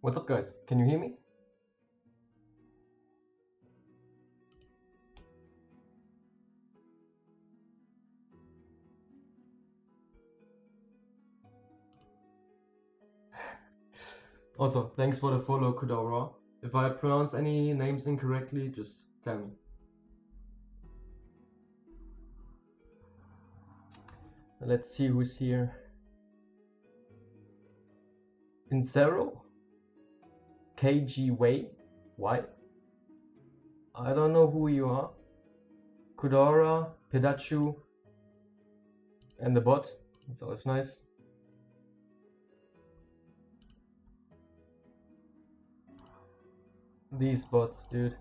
What's up, guys? Can you hear me? Also, thanks for the follow, Kudora. If I pronounce any names incorrectly, just tell me. Let's see who's here. Insero? KG Way? Why? I don't know who you are. Kudora, Pedachu, and the bot. That's always nice. These bots, dude.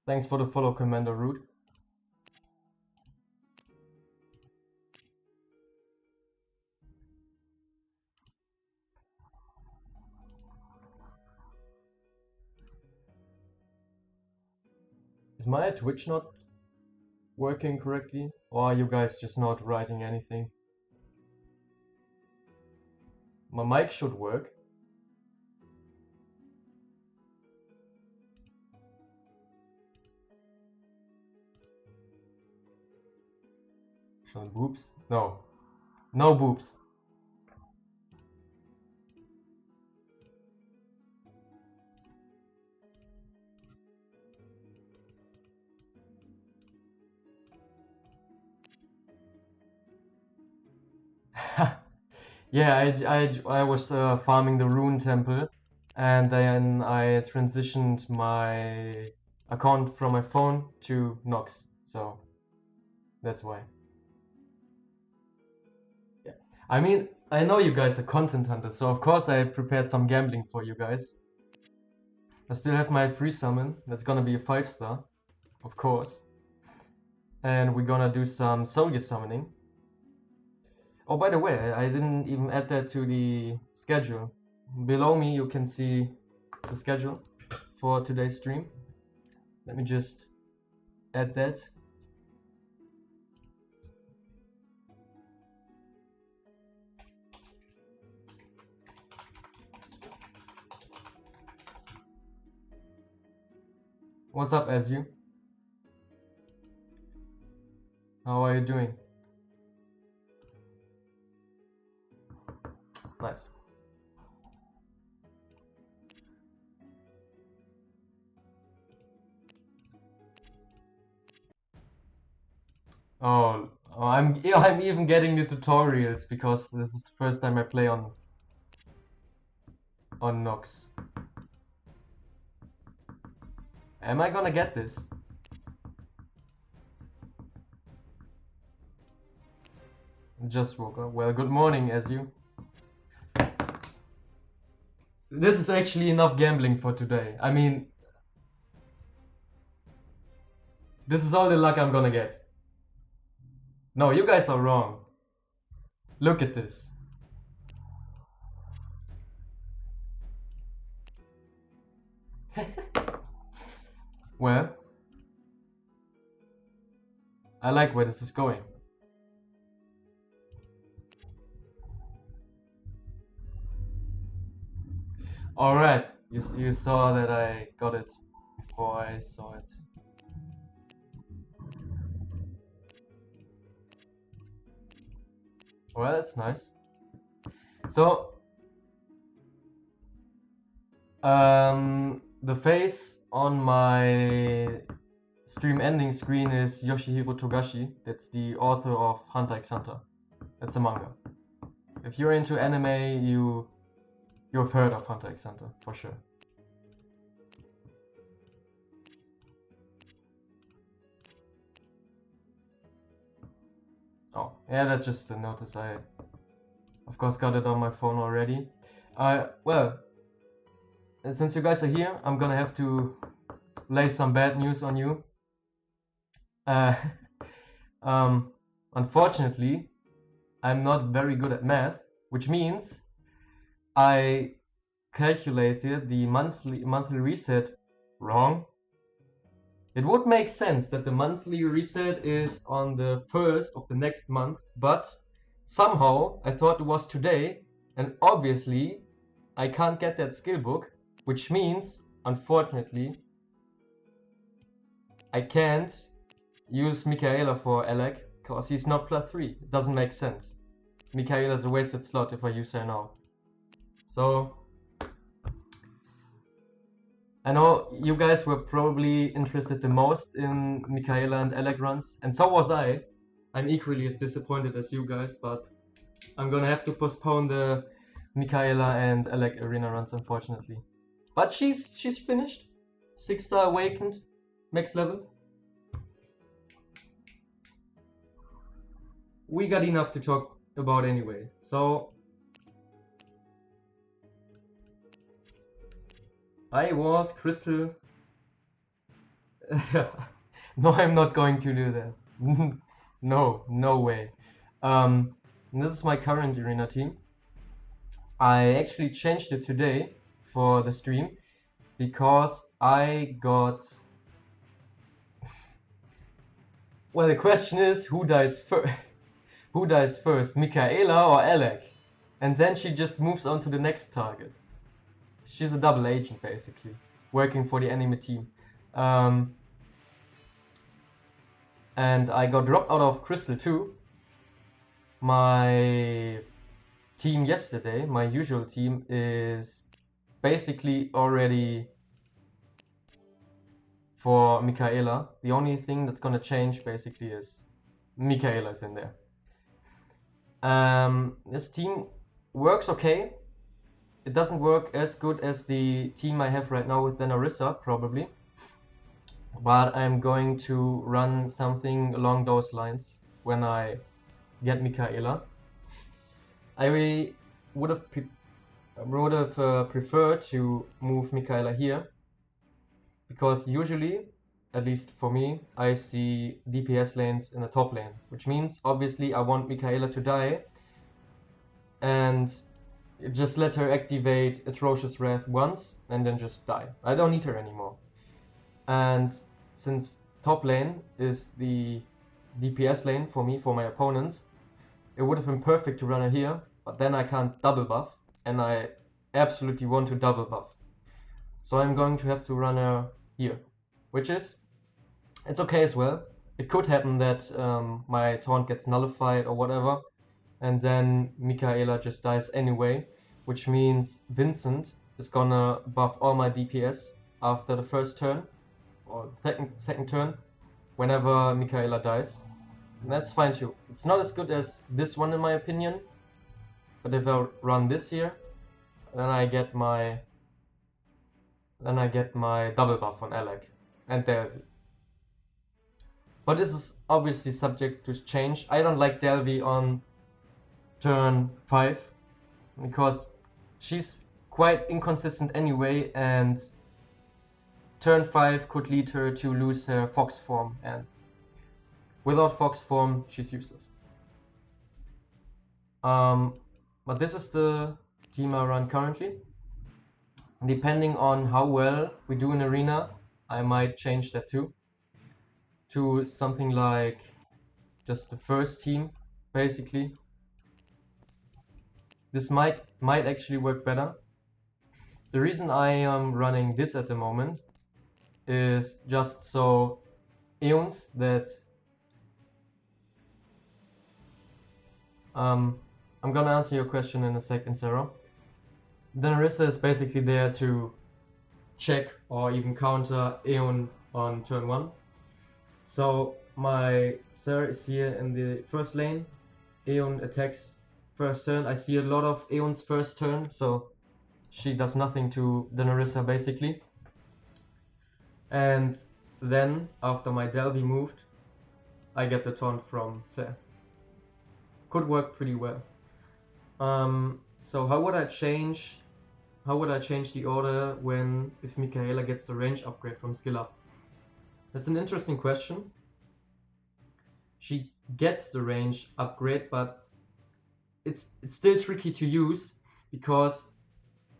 Thanks for the follow, Commander Root. Is my Twitch not working correctly? Or are you guys just not writing anything? My mic should work. Showing boobs? No. No boobs. Yeah, I was farming the Rune Temple, and then I transitioned my account from my phone to Nox, so that's why. Yeah, I mean, I know you guys are content hunters, so of course I prepared some gambling for you guys. I still have my free summon, that's gonna be a 5-star, of course. And we're gonna do some soldier summoning. Oh, by the way, I didn't even add that to the schedule. Below me you can see the schedule for today's stream. Let me just add that. What's up, Azu? How are you doing? Nice. Oh, I'm even getting the tutorials because this is the first time I play on Nox. Am I gonna get this? Just woke up. Well, good morning, Azu. This is actually enough gambling for today. I mean, this is all the luck I'm gonna get. No, you guys are wrong. Look at this. Well, I like where this is going. Alright, you saw that I got it before I saw it. Well, that's nice. So, the face on my stream ending screen is Yoshihiro Togashi. That's the author of Hunter x Hunter. That's a manga. If you're into anime, you've heard of Hunter x Hunter, for sure. Oh, yeah, that's just a notice. I, of course, got it on my phone already. Well, since you guys are here, I'm gonna have to lay some bad news on you. unfortunately, I'm not very good at math, which means I calculated the monthly reset wrong. It would make sense that the monthly reset is on the 1st of the next month, but somehow I thought it was today, and obviously I can't get that skill book, which means, unfortunately, I can't use Michaela for Alec, because he's not +3. It doesn't make sense. Michaela is a wasted slot if I use her now. So, I know you guys were probably interested the most in Michaela and Alec runs, and so was I. I'm equally as disappointed as you guys, but I'm gonna have to postpone the Michaela and Alec arena runs, unfortunately. But she's finished. 6-star awakened, max level. We got enough to talk about anyway, so I was Crystal. No, I'm not going to do that. No way. This is my current arena team. I actually changed it today for the stream because I got... Well, the question is, who dies first? Who dies first, Michaela or Alec? And then she just moves on to the next target. She's a double agent, basically, working for the enemy team. And I got dropped out of Crystal too. My team yesterday, my usual team, is basically already for Michaela. The only thing that's gonna change basically is Michaela's in there. This team works okay. It doesn't work as good as the team I have right now with Denarissa, probably. But I'm going to run something along those lines when I get Michaela. I would have preferred to move Michaela here, because usually, at least for me, I see DPS lanes in the top lane, which means obviously I want Michaela to die and just let her activate Atrocious Wrath once and then just die. I don't need her anymore. And since top lane is the DPS lane for me, for my opponents, it would have been perfect to run her here, but then I can't double buff, and I absolutely want to double buff. So I'm going to have to run her here, which is, it's okay as well. It could happen that my taunt gets nullified or whatever, and then Michaela just dies anyway, which means Vincent is gonna buff all my DPS after the first turn, or second turn, whenever Michaela dies. And that's fine too. It's not as good as this one in my opinion, but if I run this here, then I get my double buff on Alec and Delvey. But this is obviously subject to change. I don't like Delvey on turn 5 because she's quite inconsistent anyway, and turn 5 could lead her to lose her Fox form, and without Fox form she's useless. But this is the team I run currently. Depending on how well we do in arena, I might change that too, to something like just the first team, basically. This might actually work better. The reason I am running this at the moment is just so Eons that I'm gonna answer your question in a second, Sarah. Denarissa is basically there to check or even counter Aeon on turn 1. So my Sarah is here in the first lane. Aeon attacks first turn. I see a lot of Aeon's first turn, so she does nothing to Denarissa basically. And then after my Delvey moved, I get the taunt from Sarah. Could work pretty well. So how would I change the order if Michaela gets the range upgrade from skill up? That's an interesting question. she gets the range upgrade, but it's still tricky to use because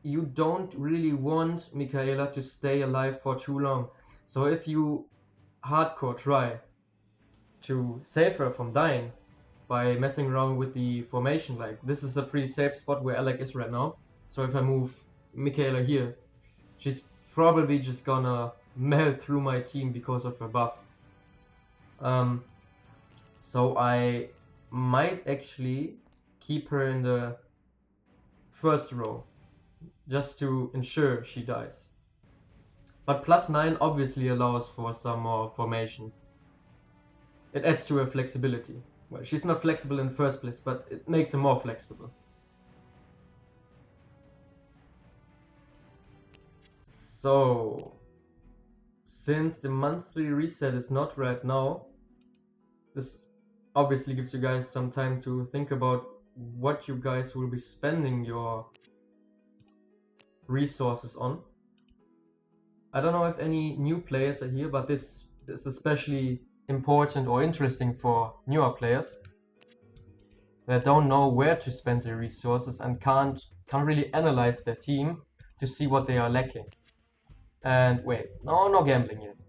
you don't really want Michaela to stay alive for too long. So if you hardcore try to save her from dying by messing around with the formation, like this is a pretty safe spot where Alec is right now. So if I move Michaela here, she's probably just gonna melt through my team because of her buff. So I might actually keep her in the first row just to ensure she dies. But +9 obviously allows for some more formations. It adds to her flexibility. Well, she's not flexible in the first place, but it makes her more flexible. So, since the monthly reset is not right now, this obviously gives you guys some time to think about what you guys will be spending your resources on. I don't know if any new players are here, but this is especially important or interesting for newer players that don't know where to spend their resources and can't really analyze their team to see what they are lacking. And wait, no gambling yet.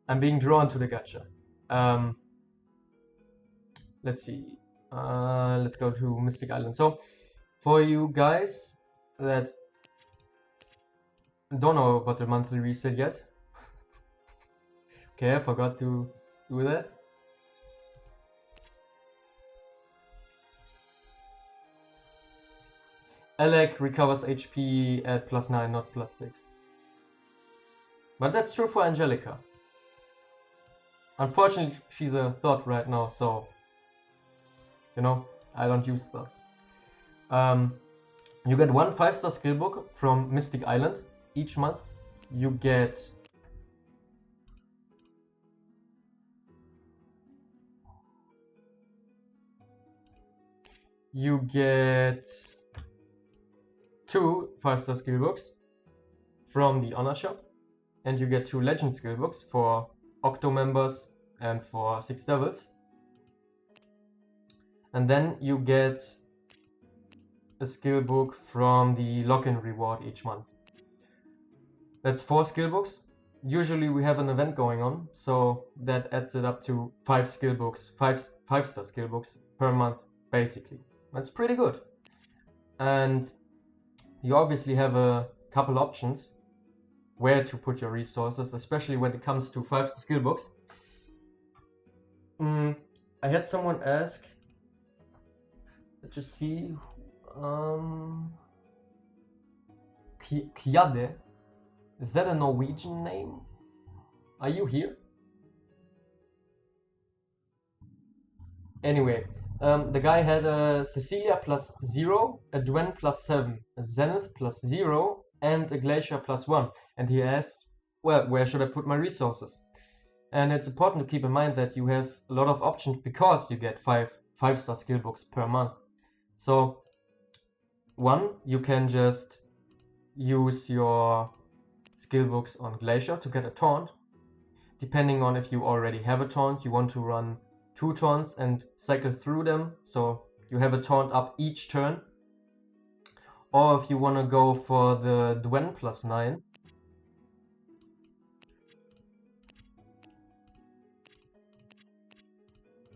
I'm being drawn to the gacha. Let's see. Let's go to Mystic Island. So, for you guys that don't know about the monthly reset yet. Okay, I forgot to do that. Alec recovers HP at +9, not +6. But that's true for Angelica. Unfortunately, she's a thought right now, so you know, I don't use thoughts. You get one 5-star skill book from Mystic Island each month. You get two 5-star skill books from the honor shop, and you get 2 legend skill books for Octo members and for 6 devils. And then you get a skill book from the login reward each month. That's 4 skill books. Usually we have an event going on, so that adds it up to 5 skill books, 5-star skill books per month, basically. That's pretty good. And you obviously have a couple options where to put your resources, especially when it comes to 5-star skill books. I had someone ask, let's just see, Kjade, is that a Norwegian name? Are you here? Anyway, the guy had a Cecilia +0, a Dwen +7, a Zenith +0, and a Glacier +1. And he asked, well, where should I put my resources? And it's important to keep in mind that you have a lot of options because you get 5-star skill books per month. So, one, you can just use your skill books on Glacier to get a taunt. Depending on if you already have a taunt, you want to run 2 taunts and cycle through them, so you have a taunt up each turn. Or if you want to go for the Dwen +9,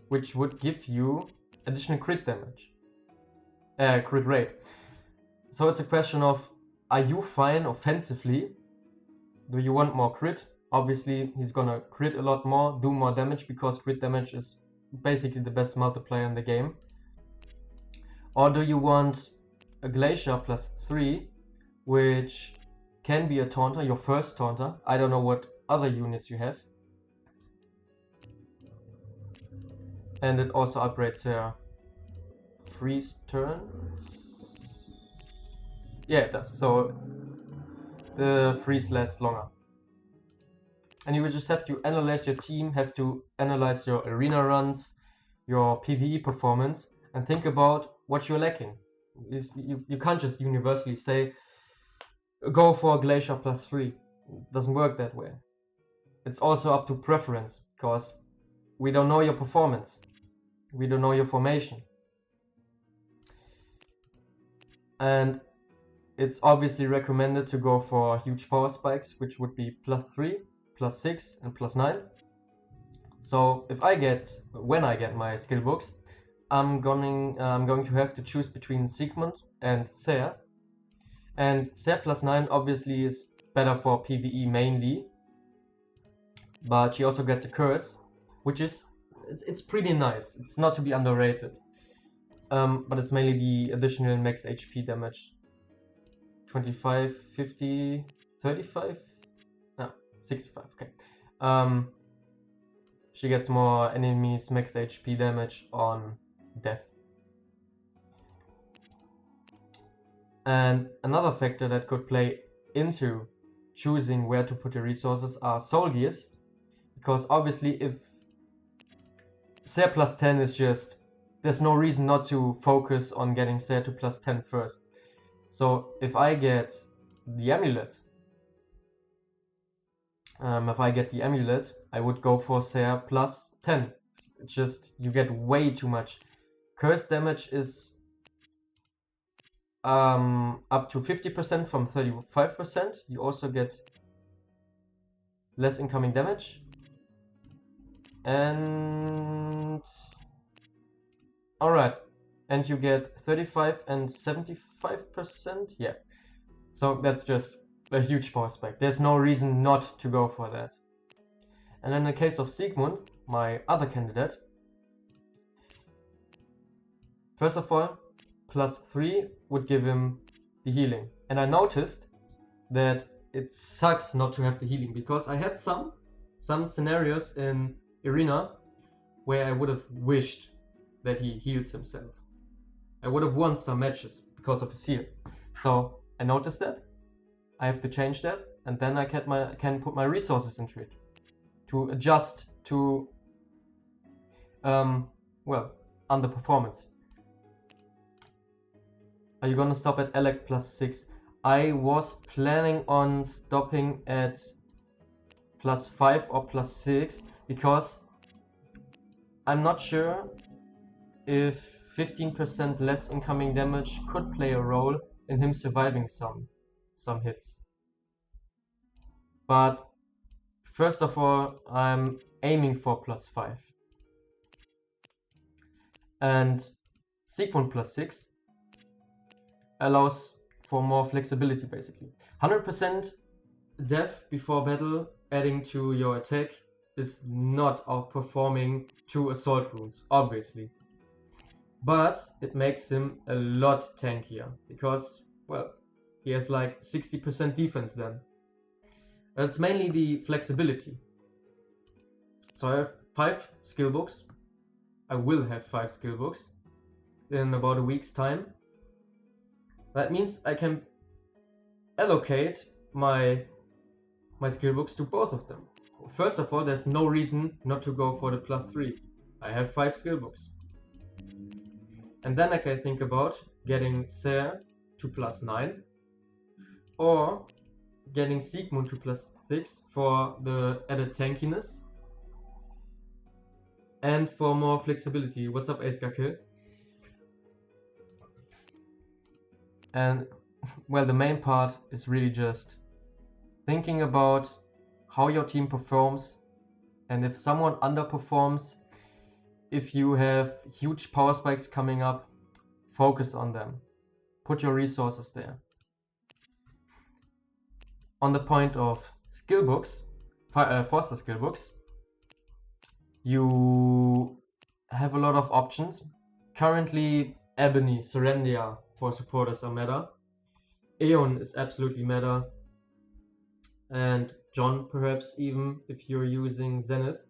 which would give you additional crit damage, crit rate. So it's a question of, are you fine offensively? Do you want more crit? Obviously, he's gonna crit a lot more, do more damage, because crit damage is basically the best multiplier in the game. Or do you want a Glacier +3, which can be a taunter, your first taunter. I don't know what other units you have. And it also upgrades their freeze turns. Yeah, it does. So the freeze lasts longer. And you will just have to analyze your team, have to analyze your arena runs, your PvE performance, and think about what you're lacking. You can't just universally say, go for Glacier +3. It doesn't work that way. It's also up to preference, because we don't know your performance. We don't know your formation. And it's obviously recommended to go for huge power spikes, which would be +3, +6, and +9. So when I get my skill books, I'm going to have to choose between Sigmund and Ser. And Ser +9 obviously is better for PvE mainly, but she also gets a curse, which is it's pretty nice. It's not to be underrated. But it's mainly the additional max HP damage. 25, 50, 35? No, 65, okay. She gets more enemies max HP damage on death. And another factor that could play into choosing where to put your resources are soul gears, because obviously if Ser +10 is just, there's no reason not to focus on getting Ser to +10 first. So if I get the amulet, I would go for Ser +10. It's just, you get way too much. Curse damage is up to 50% from 35%. You also get less incoming damage. And alright, and you get 35 and 75%. Yeah, so that's just a huge power spike. There's no reason not to go for that. And in the case of Sigmund, my other candidate, first of all, +3 would give him the healing. And I noticed that it sucks not to have the healing, because I had some scenarios in Arena where I would have wished that he heals himself. I would have won some matches because of his heal. So I noticed that. I have to change that, and then I can put my resources into it to adjust to underperformance. Are you gonna stop at Alec +6? I was planning on stopping at +5 or +6, because I'm not sure if 15% less incoming damage could play a role in him surviving some hits. But first of all, I'm aiming for +5. And Sigmund +6 allows for more flexibility, basically. 100% death before battle adding to your attack is not outperforming 2 assault runes, obviously. But it makes him a lot tankier, because, well, he has like 60% defense then. That's mainly the flexibility. So I have 5 skill books. I will have 5 skill books in about a week's time. That means I can allocate my skill books to both of them. First of all, there's no reason not to go for the +3. I have 5 skill books. And then I can think about getting Ser to +9, or getting Sigmund to +6 for the added tankiness and for more flexibility. What's up, Ace-Kill? And well, the main part is really just thinking about how your team performs, and if someone underperforms, if you have huge power spikes coming up, focus on them. Put your resources there. On the point of skill books, 4-star skill books, you have a lot of options. Currently, Ebony, Serendia for supporters are meta. Aeon is absolutely meta. And John, perhaps even, if you're using Zenith.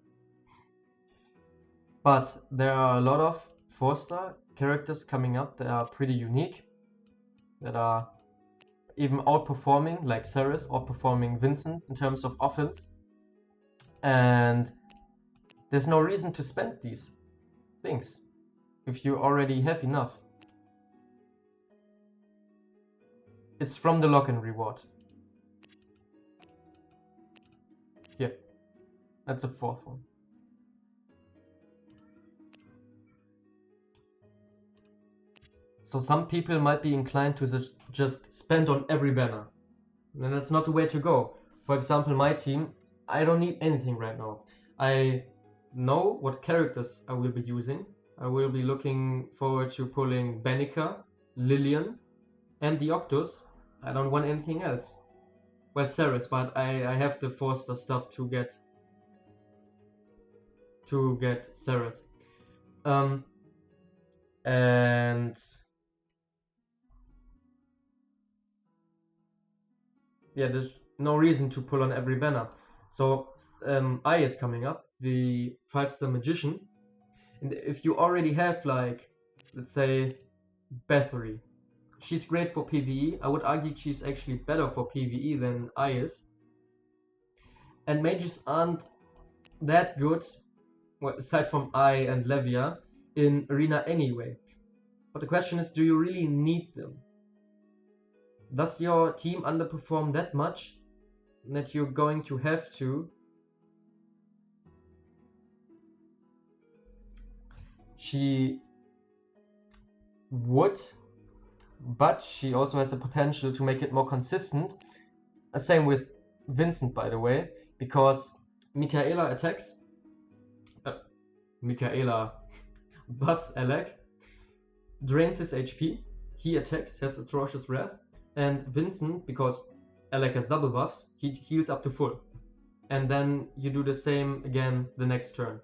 But there are a lot of 4-star characters coming up that are pretty unique, that are even outperforming, like Ceres, outperforming Vincent in terms of offense. And there's no reason to spend these things if you already have enough. It's from the lock-in reward. Here, that's a 4th one. So some people might be inclined to just spend on every banner. And that's not the way to go. For example, my team, I don't need anything right now. I know what characters I will be using. I will be looking forward to pulling Bennica, Lillian, and the Octus. I don't want anything else. Well, Ceres, but I have the Forster stuff to get Ceres. And yeah, there's no reason to pull on every banner. So I is coming up, the 5-star magician. And if you already have, like, let's say, Bathory, she's great for PvE. I would argue she's actually better for PvE than I is. And mages aren't that good, well, aside from I and Levia, in Arena anyway. But the question is, do you really need them? Does your team underperform that much that you're going to have to? She would, but she also has the potential to make it more consistent. Same with Vincent, by the way, because Michaela attacks. Michaela buffs Alec, drains his HP, he attacks, has Atrocious Wrath, and Vincent, because Alec has double buffs, he heals up to full. And then you do the same again the next turn.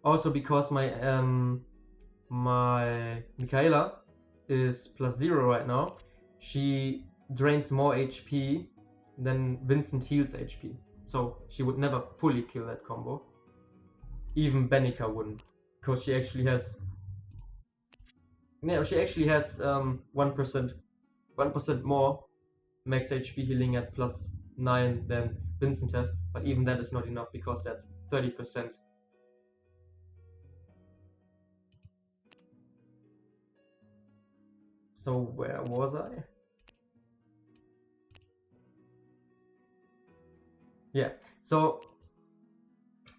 Also because my Michaela is +0 right now, she drains more HP than Vincent heals HP. So she would never fully kill that combo. Even Bennica wouldn't, because she actually has 1% more max HP healing at +9 than Vincent has, but even that is not enough because that's 30%. So where was I? Yeah, so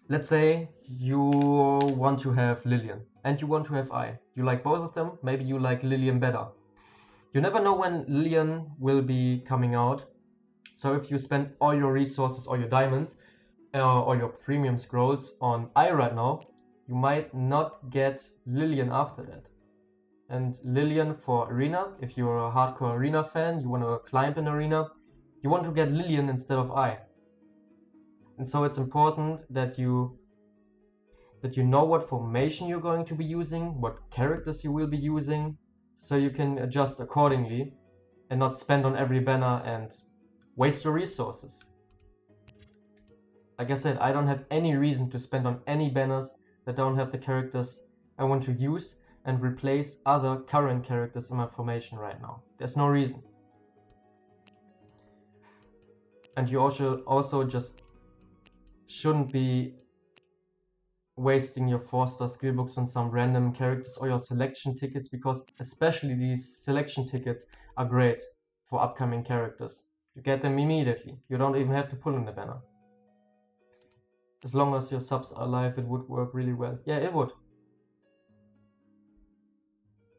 let's say you want to have Lillian and you want to have I. You like both of them, maybe you like Lillian better. You never know when Lillian will be coming out. So if you spend all your resources, all your diamonds, or your premium scrolls on I right now, you might not get Lillian after that. And Lillian for Arena, if you're a hardcore Arena fan, you want to climb an Arena, you want to get Lillian instead of I. And so it's important that you know what formation you're going to be using, what characters you will be using, so you can adjust accordingly and not spend on every banner and waste your resources. Like I said, I don't have any reason to spend on any banners that don't have the characters I want to use and replace other current characters in my formation right now. There's no reason. And you also just shouldn't be wasting your 4-star skill books on some random characters or your selection tickets, because especially these selection tickets are great for upcoming characters. You get them immediately. You don't even have to pull in the banner. As long as your subs are alive, it would work really well. Yeah, it would.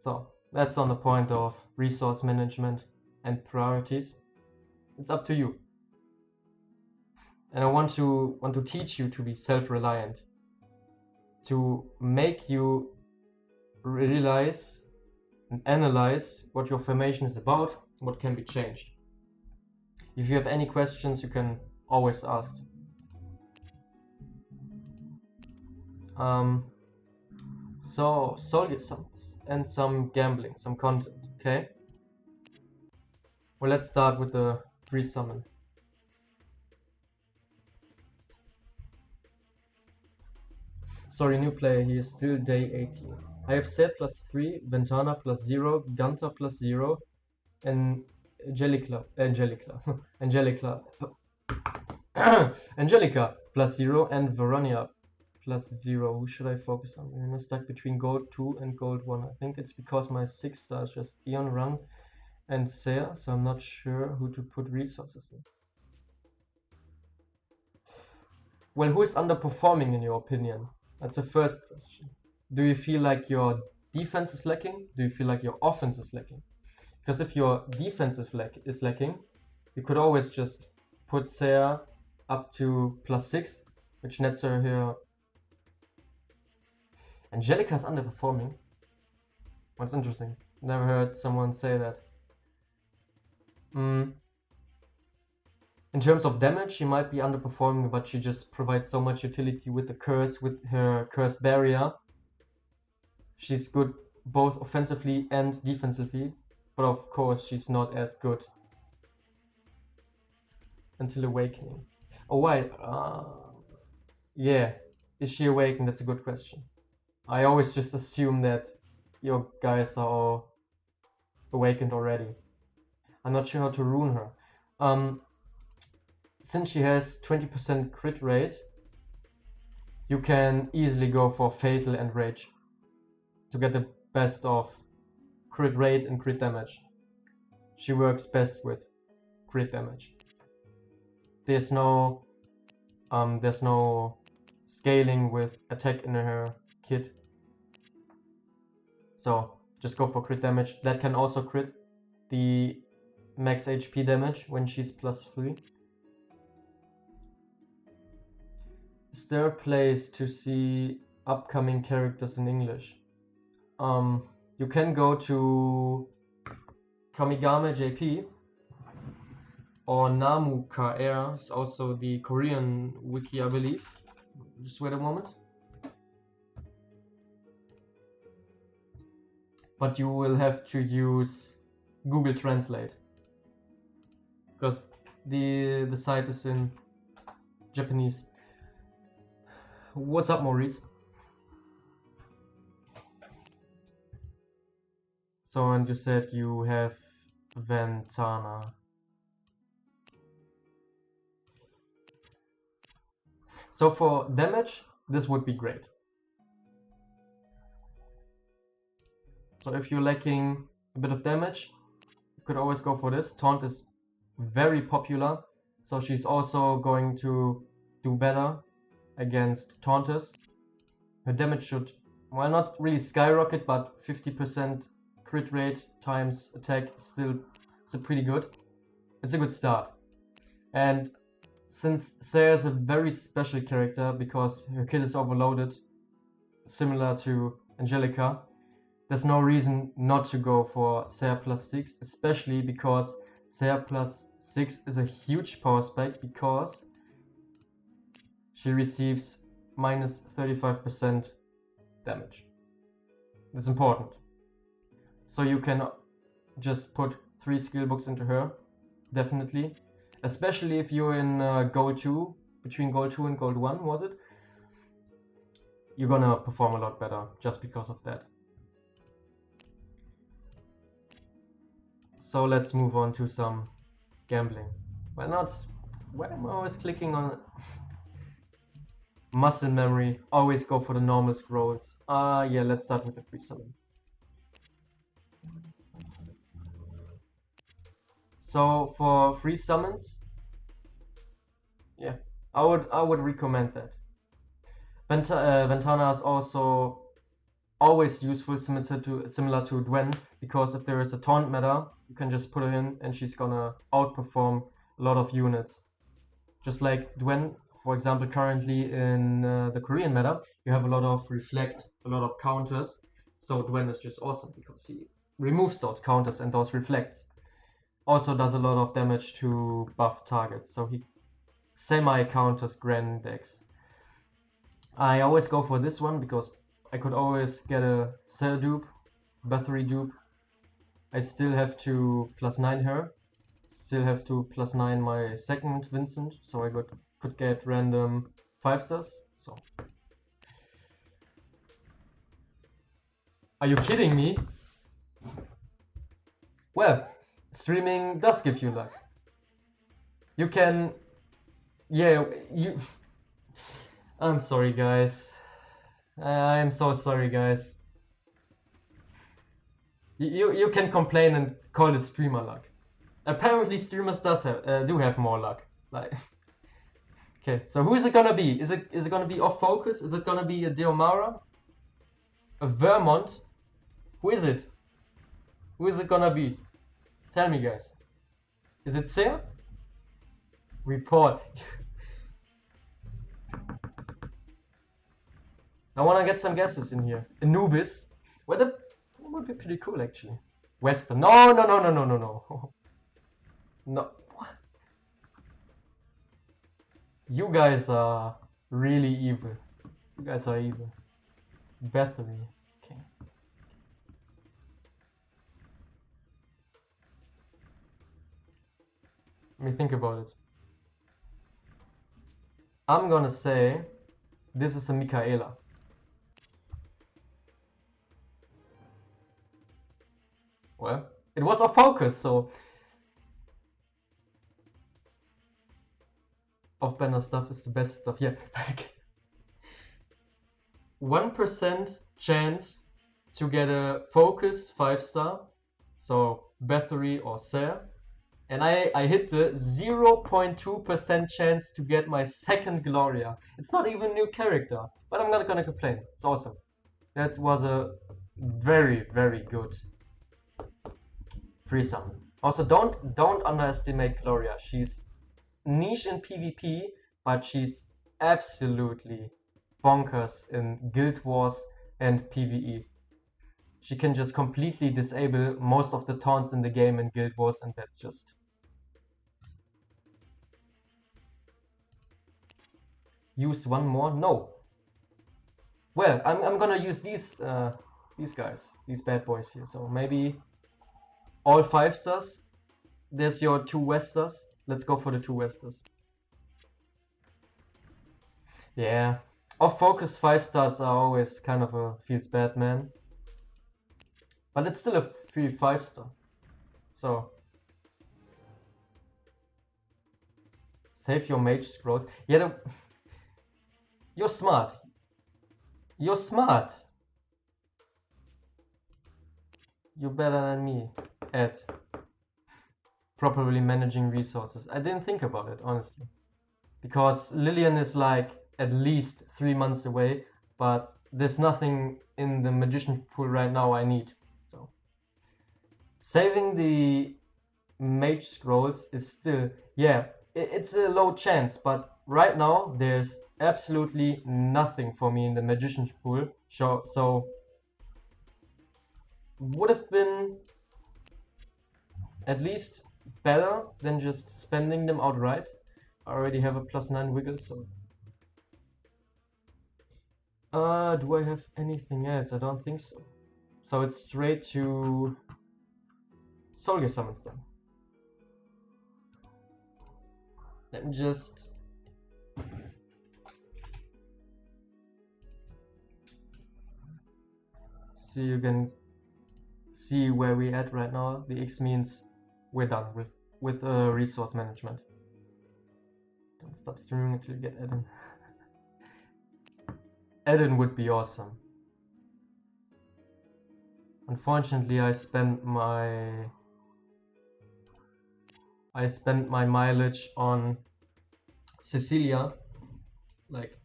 So that's on the point of resource management and priorities. It's up to you. And I want to teach you to be self-reliant, to make you realize and analyze what your formation is about, what can be changed. If you have any questions, you can always ask. So soldier summons and some gambling, some content, okay? Well, let's start with the free summon. Sorry, new player here, still day 18. I have Seb +3, Ventana +0, Gunther +0, and Angelica +0, and Veronia +0. Who should I focus on? I'm stuck between gold 2 and gold 1. I think it's because my 6-star is just Eon Run and Seer, so I'm not sure who to put resources in. Well, who is underperforming in your opinion? That's the first question. Do you feel like your defense is lacking? Do you feel like your offense is lacking? Because if your defensive is lacking, you could always just put Sarah up to +6, which nets her here. Angelica is underperforming. That's interesting. Never heard someone say that. In terms of damage, she might be underperforming, but she just provides so much utility with the curse, with her cursed barrier. She's good both offensively and defensively, but of course she's not as good until awakening. Oh, why? Yeah, is she awakened? That's a good question. I always just assume that your guys are all awakened already. I'm not sure how to rune her. Since she has 20% crit rate, you can easily go for Fatal and Rage to get the best of crit rate and crit damage. She works best with crit damage. There's no scaling with attack in her kit. So just go for crit damage. That can also crit the max HP damage when she's +3. Is there a place to see upcoming characters in English? You can go to Kamigame JP or Namu KR, is also the Korean wiki, I believe. Just wait a moment. But you will have to use Google Translate because the site is in Japanese. What's up, Maurice? So, and you said you have Ventana. So for damage, this would be great. So if you're lacking a bit of damage, you could always go for this. Taunt is very popular, so she's also going to do better against Taunters. Her damage should, well, not really skyrocket, but 50% crit rate times attack still pretty good. It's a good start. And since Sarah is a very special character because her kit is overloaded, similar to Angelica, there's no reason not to go for Sarah +6, especially because Sarah +6 is a huge power spike because she receives -35% damage. That's important. So you can just put 3 skill books into her, definitely. Especially if you're in Gold 2, between Gold 2 and Gold 1, was it? You're gonna perform a lot better just because of that. So let's move on to some gambling. Well, not... Why am I always clicking on... Muscle memory, always go for the normal scrolls. Yeah, let's start with the free summon. So for free summons, yeah, I would recommend that. Ventana is also always useful, similar to Dwen, because if there is a taunt meta, you can just put her in and she's gonna outperform a lot of units. Just like Dwen, for example, currently in the Korean meta, you have a lot of reflect, a lot of counters. So Dwen is just awesome because he removes those counters and those reflects. Also does a lot of damage to buff targets, so he semi-counters Gran decks. I always go for this one because I could always get a Cell dupe, Bathory dupe. I still have to +9 her, still have to +9 my second Vincent, so I could get random 5-stars. So, are you kidding me? Well, streaming does give you luck. You can... Yeah, you... I'm sorry, guys. I am so sorry, guys. You can complain and call it streamer luck. Apparently streamers do have more luck. Like... Okay, so who is it gonna be? Is it gonna be off focus? Is it gonna be a Deomara? A Vermont? Who is it? Who is it gonna be? Tell me, guys. Is it Sarah? Report. I wanna get some guesses in here. Anubis. Well, that would be pretty cool, actually. Western. No, no, no, no, no, no, no. No. What? You guys are really evil. You guys are evil. Bathory. Okay. Let me think about it. I'm gonna say this is a Michaela. Well, it was off focus, so off-banner stuff is the best stuff. Yeah, 1% chance to get a focus 5-star, so Bathory or Ser, and I hit the 0.2% chance to get my second Gloria. It's not even a new character, but I'm not gonna complain. It's awesome. That was a very, very good free summon. Also, don't underestimate Gloria. She's niche in PvP, but she's absolutely bonkers in Guild Wars and PvE. She can just completely disable most of the taunts in the game in Guild Wars, and that's just... Use one more? No. Well, I'm gonna use these guys, these bad boys here. So maybe all 5-stars. There's your 2 Westers. Let's go for the 2 Westers. Yeah. Off focus 5-stars are always kind of a feels bad, man. But it's still a free 5-star. So save your mage scrolls. Yeah, you're smart. You're smart. You're better than me at properly managing resources. I didn't think about it, honestly. Because Lillian is like at least 3 months away, but there's nothing in the magician pool right now I need. So saving the mage scrolls is still, yeah, it's a low chance, but right now there's absolutely nothing for me in the magician pool. So would have been at least better than just spending them outright. I already have a +9 wiggle, so do I have anything else? I don't think so. So it's straight to Soul Summons then. Let me just so you can see where we're at right now. The X means we're done with resource management. Don't stop streaming until you get Eden. Eden would be awesome. Unfortunately, I spent my mileage on Cecilia like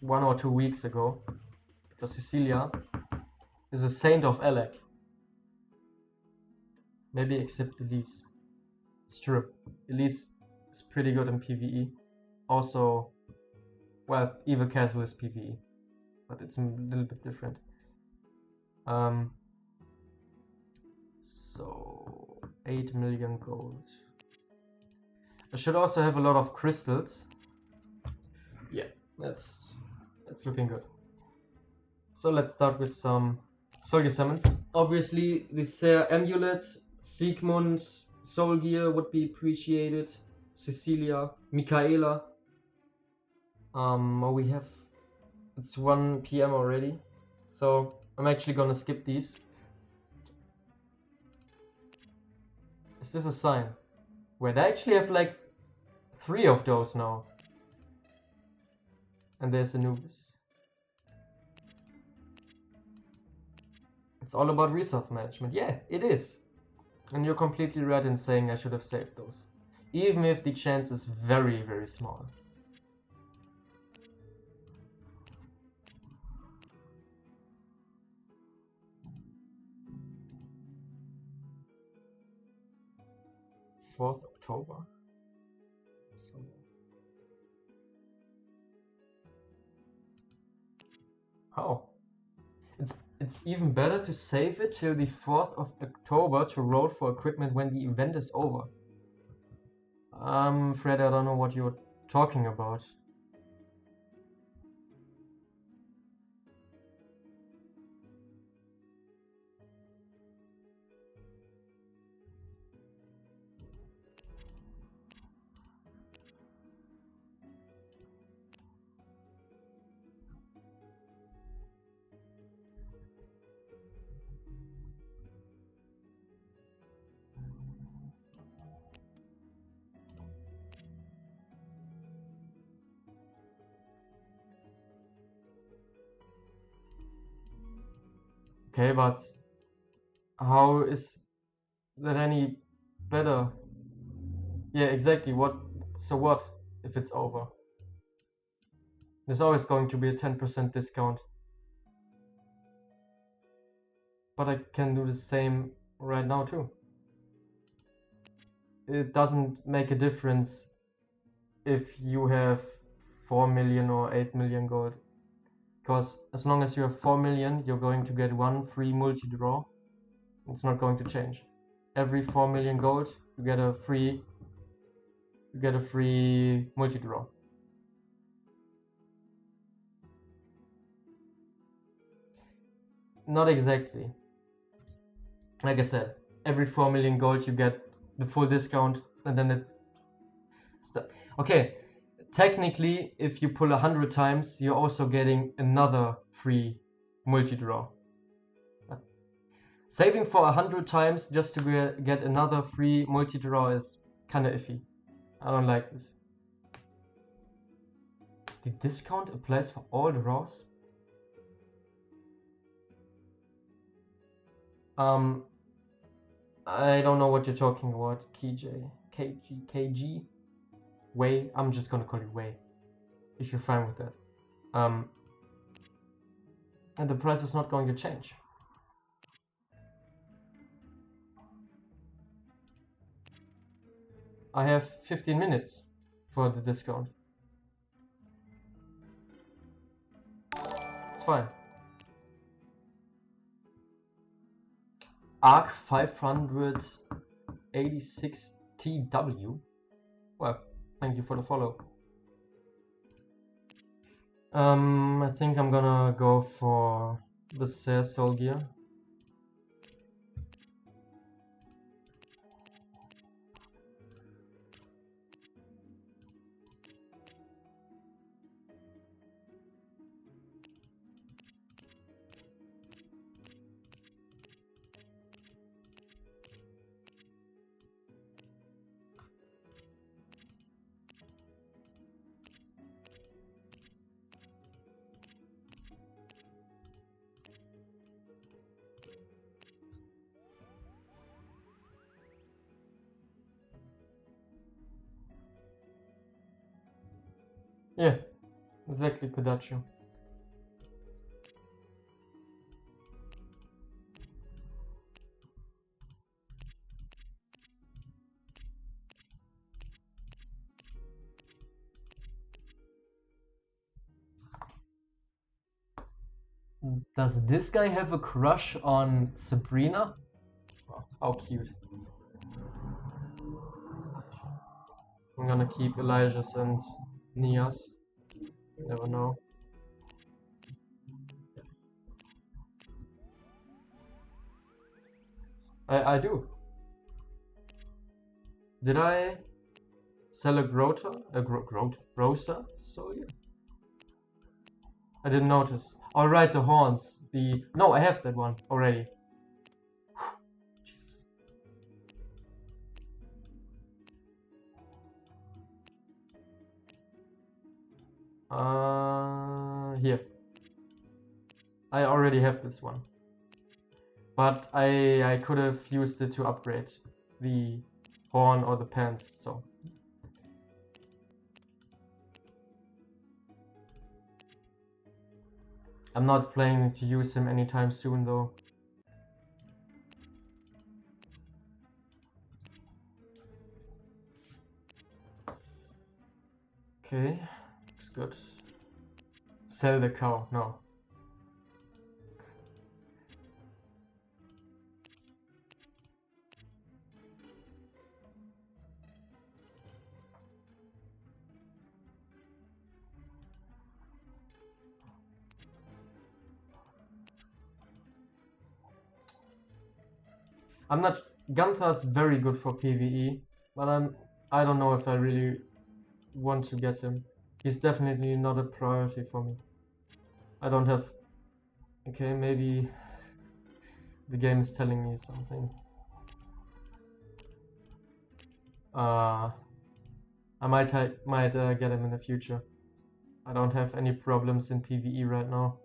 1 or 2 weeks ago, because Cecilia is a saint of Alec. Maybe except Elise. It's true. Elise is pretty good in PvE. Also, well, Evil Castle is PvE, but it's a little bit different. So 8 million gold. I should also have a lot of crystals. Yeah, that's looking good. So let's start with some Soul Summons. Obviously, this Amulet, Sigmund, Soul Gear would be appreciated. Cecilia, Michaela. We have... It's 1 PM already. So I'm actually gonna skip these. Is this a sign? Wait, I actually have like 3 of those now. And there's Anubis. It's all about resource management. Yeah, it is. And you're completely right in saying I should have saved those. Even if the chance is very, very small. 4th October. So how? It's even better to save it till the 4th of October to roll for equipment when the event is over. Fred, I don't know what you're talking about. Okay, but how is that any better? Yeah, exactly. So what if it's over? There's always going to be a 10% discount. But I can do the same right now too. It doesn't make a difference if you have 4 million or 8 million gold. Because as long as you have 4 million, you're going to get one free multi-draw. It's not going to change. Every 4 million gold, you get a free multi-draw. Not exactly. Like I said, every 4 million gold you get the full discount, and then okay, technically if you pull 100 times, you're also getting another free multi-draw. Saving for 100 times just to get another free multi-draw is kinda iffy. I don't like this. The discount applies for all draws? I don't know what you're talking about. KG? Way? I'm just gonna call it Way. If you're fine with that. And the price is not going to change. I have 15 minutes for the discount. It's fine. Arc 586 TW. Well, thank you for the follow. I think I'm gonna go for the Soul Gear. Yeah, exactly, Pedaccio. Does this guy have a crush on Sabrina? Oh, how cute. I'm gonna keep Elijah's and Nia's. Never know. I do. Did I sell a Grota? Rosa? So yeah. I didn't notice. Alright, the horns. No, I have that one already. Jesus. Here. I already have this one. But I could have used it to upgrade the horn or the pants, so. I'm not planning to use him anytime soon though. Okay, looks good. Sell the cow, no. I'm not. Gunther's very good for PvE, but I don't know if I really want to get him. He's definitely not a priority for me. I don't have. Okay, maybe the game is telling me something. I might get him in the future. I don't have any problems in PvE right now.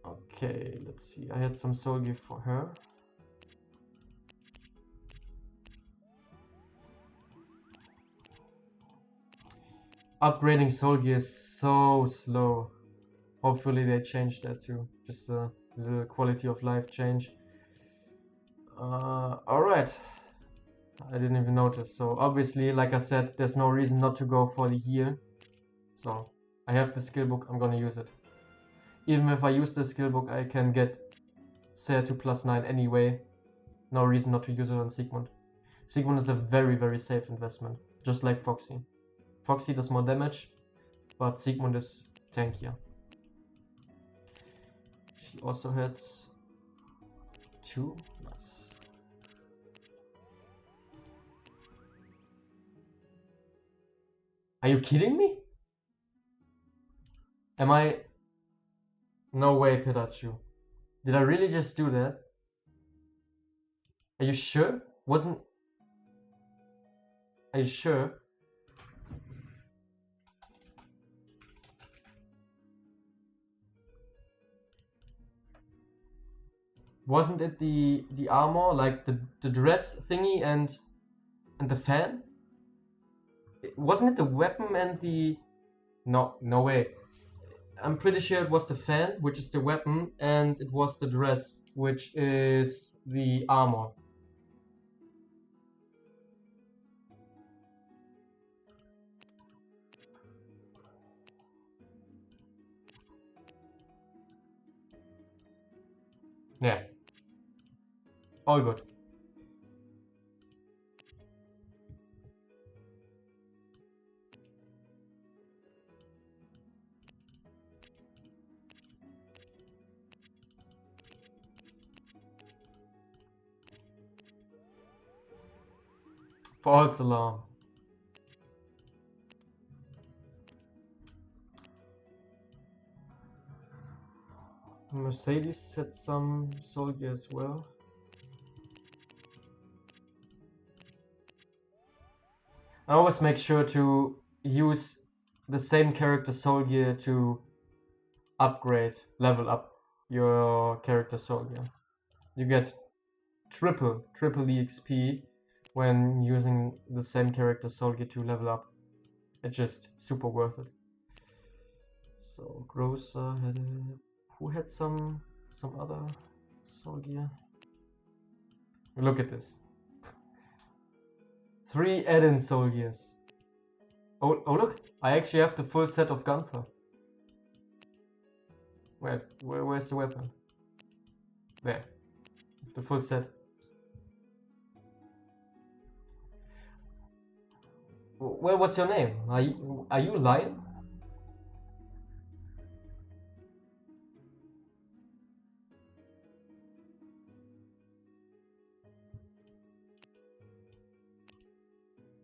Okay, let's see. I had some soul gift for her. Upgrading soul gear is so slow. Hopefully they change that too. Just a little quality of life change. Alright. I didn't even notice. So obviously, like I said, there's no reason not to go for the heal. So I have the skill book, I'm gonna use it. Even if I use the skill book, I can get Ser to +9 anyway. No reason not to use it on Sigmund. Sigmund is a very, very safe investment, just like Foxy. Foxy does more damage, but Sigmund is tankier. She also had 2. Nice. Are you kidding me? Am I... No way, Pikachu. Did I really just do that? Are you sure? Are you sure? Wasn't it the armor, like the dress thingy and the fan? Wasn't it the weapon and the... No way. I'm pretty sure it was the fan, which is the weapon, and it was the dress, which is the armor. Yeah. All good. False alarm. Mercedes had some soul gear as well. I always make sure to use the same character soul gear to upgrade, level up your character soul gear. You get triple the XP when using the same character soul gear to level up. It's just super worth it. So Grocer had who had some other soul gear? Look at this. 3 add-in soul gears. Oh look, I actually have the full set of Gunther. Wait, where's the weapon? There. The full set. Well, what's your name? Are you Lion?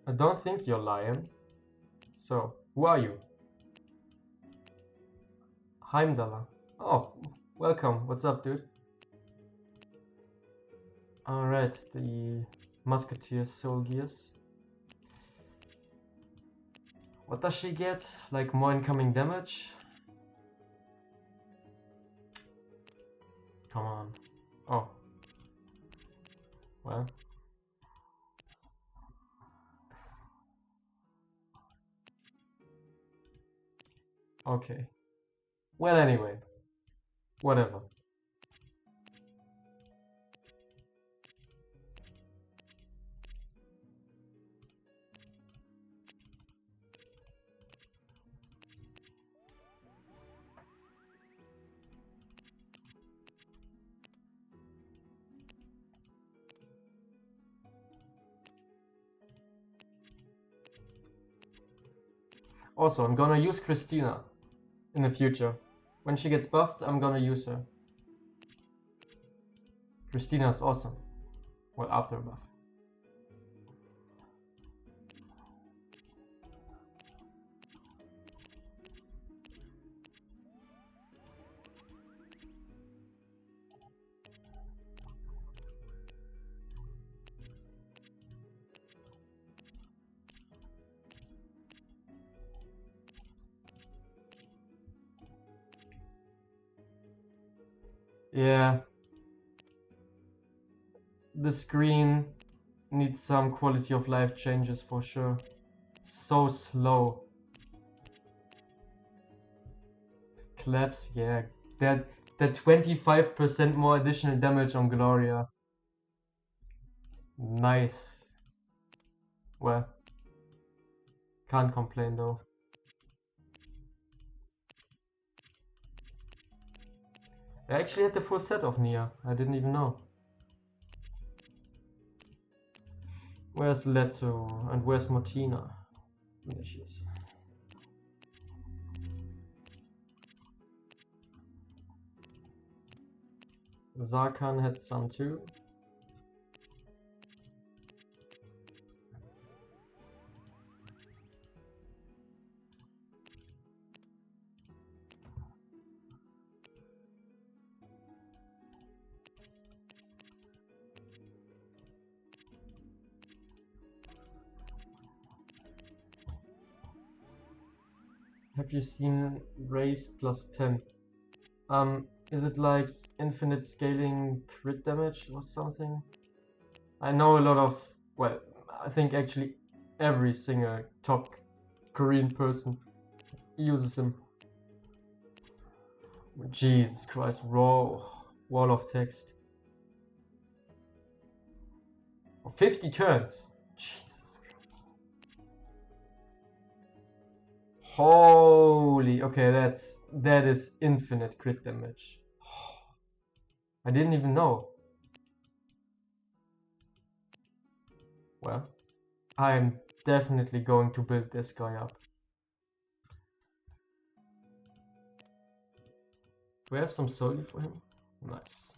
I don't think you're Lion. So, who are you? Heimdalla. Oh, welcome. What's up, dude? Alright, the Musketeer's soul gears. What does she get? Like more incoming damage? Come on. Oh. Well. Okay. Well, anyway. Whatever. Also, I'm gonna use Christina in the future. When she gets buffed, I'm gonna use her. Christina is awesome. Well, after a buff. Yeah. The screen needs some quality of life changes for sure. It's so slow. Collapse, yeah. That 25% more additional damage on Gloria. Nice. Well, can't complain though. I actually had the full set of Nia. I didn't even know. Where's Leto and where's Martina? There she is. Zarkan had some too. Have you seen raise plus 10? Is it like infinite scaling crit damage or something? I know a lot of, well, I think actually every single top Korean person uses him. Jesus Christ, raw wall of text. 50 turns. Jesus Christ. Holy, okay, that is infinite crit damage. I didn't even know. Well, I'm definitely going to build this guy up. Do we have some soli for him? Nice.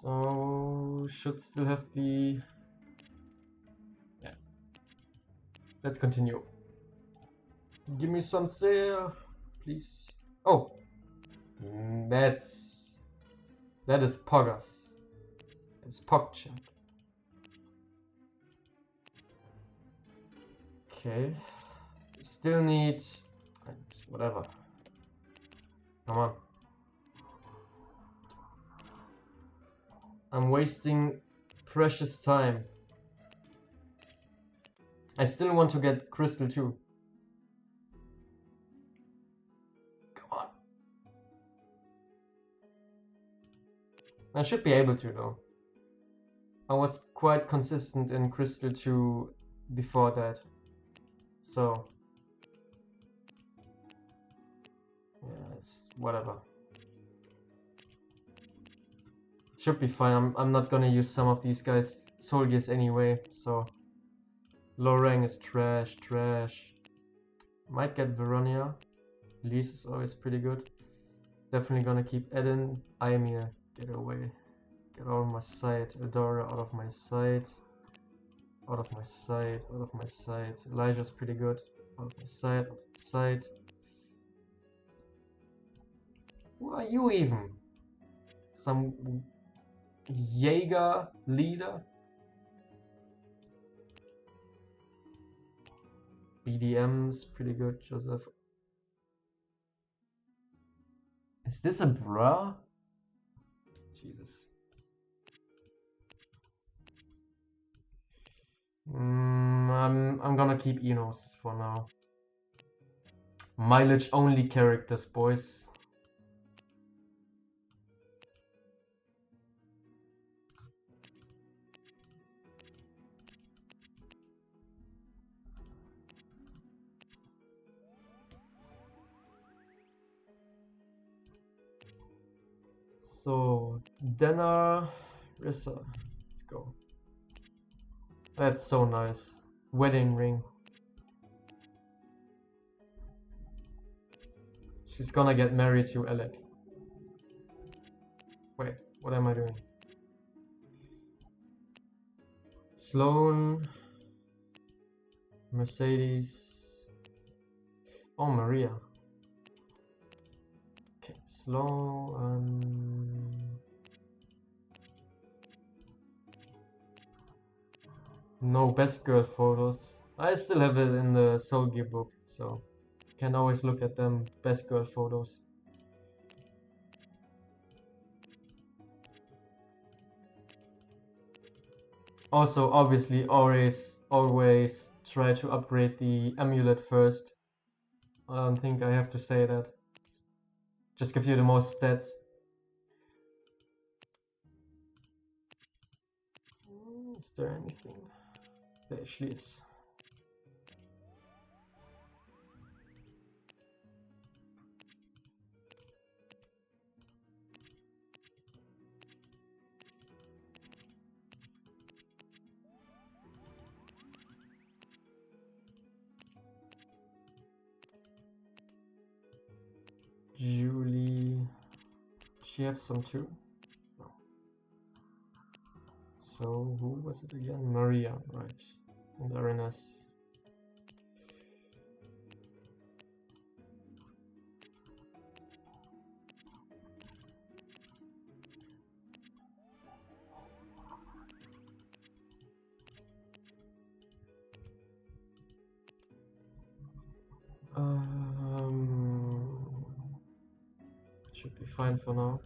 So should still have the, yeah. Let's continue. Give me some sale, please. Oh, that is Poggers. It's PogChamp. Okay. Still need whatever. Come on. I'm wasting precious time. I still want to get Crystal too. Come on. I should be able to though. I was quite consistent in Crystal 2 before that. So yeah, it's whatever. Should be fine. I'm not gonna use some of these guys soul gears anyway, so low rank is trash. Might get Veronia. Lise is always pretty good. Definitely gonna keep Eden. Ymir, get away. Get out of my sight. Eldora, out of my sight. Out of my sight. Out of my sight. Elijah's pretty good. Out of my sight. Out of my sight. Who are you even? Some Jaeger leader? BDM's pretty good, Joseph. Is this a bra? Jesus. I'm gonna keep Enos for now. Mileage only characters, boys. So, Dana, Rissa, let's go. That's so nice. Wedding ring. She's gonna get married to Alec. Wait, what am I doing? Sloan, Mercedes. Oh, Maria. Okay, Sloan. No best girl photos. I still have it in the Soul Gear book, so you can always look at them best girl photos. Also, obviously, always try to upgrade the amulet first. I don't think I have to say that. Just give you the most stats. Is there anything? There actually is. Julie, she has some too. No. So who was it again? Maria, right? And Arenas. Should be fine for now.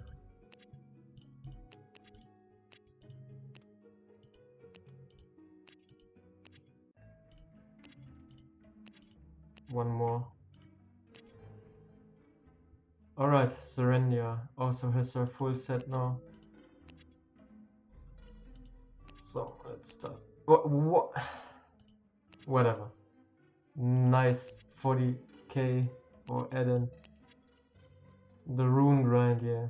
One more. Alright, Serendia also has her full set now. So let's start. What? Whatever. Nice 40k for Eden. The rune grind, yeah.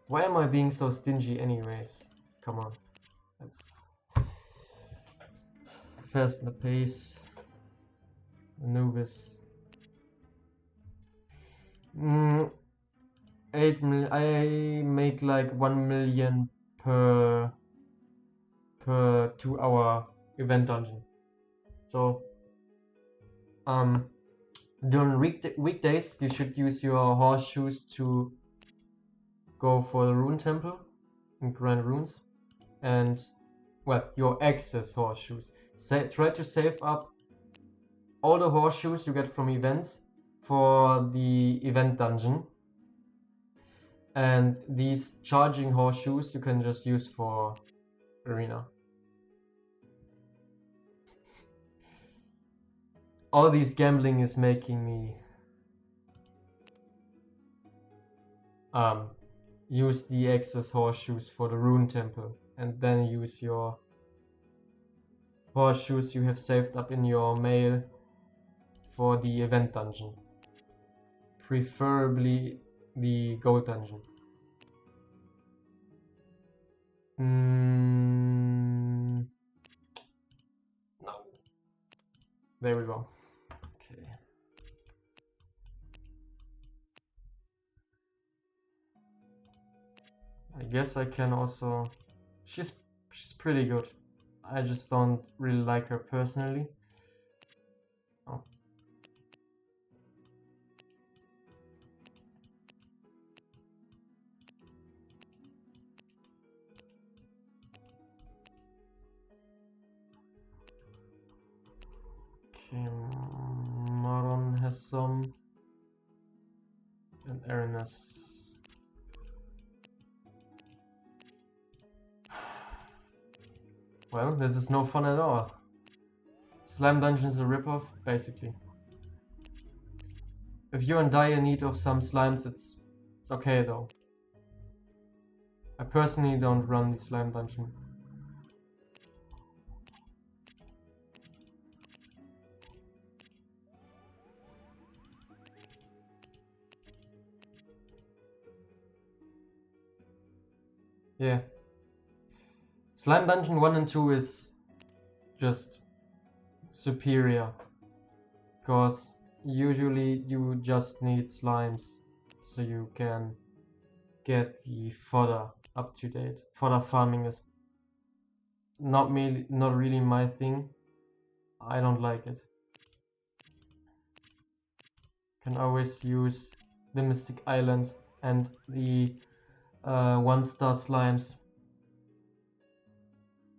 Why am I being so stingy anyways? Come on. Let's fasten the pace. Anubis. 8 million. I make like 1 million per 2-hour event dungeon. So during weekdays you should use your horseshoes to go for the rune temple and grind runes, and well, your excess horseshoes. Try to save up all the horseshoes you get from events for the event dungeon, and these charging horseshoes you can just use for arena. All this gambling is making me use the excess horseshoes for the rune temple, and then use your horseshoes you have saved up in your mail for the event dungeon. Preferably the gold dungeon. No. There we go. Okay. I guess I can also... She's pretty good. I just don't really like her personally. Oh. Okay, Maron has some, and Arenas. Well, this is no fun at all. Slime Dungeon is a ripoff, basically. If you're in dire need of some slimes, it's okay though. I personally don't run the Slime Dungeon. Yeah. Slime Dungeon 1 and 2 is just superior, because usually you just need slimes so you can get the fodder up to date. Fodder farming is not really my thing. I don't like it. Can always use the Mystic Island and the 1-star slimes.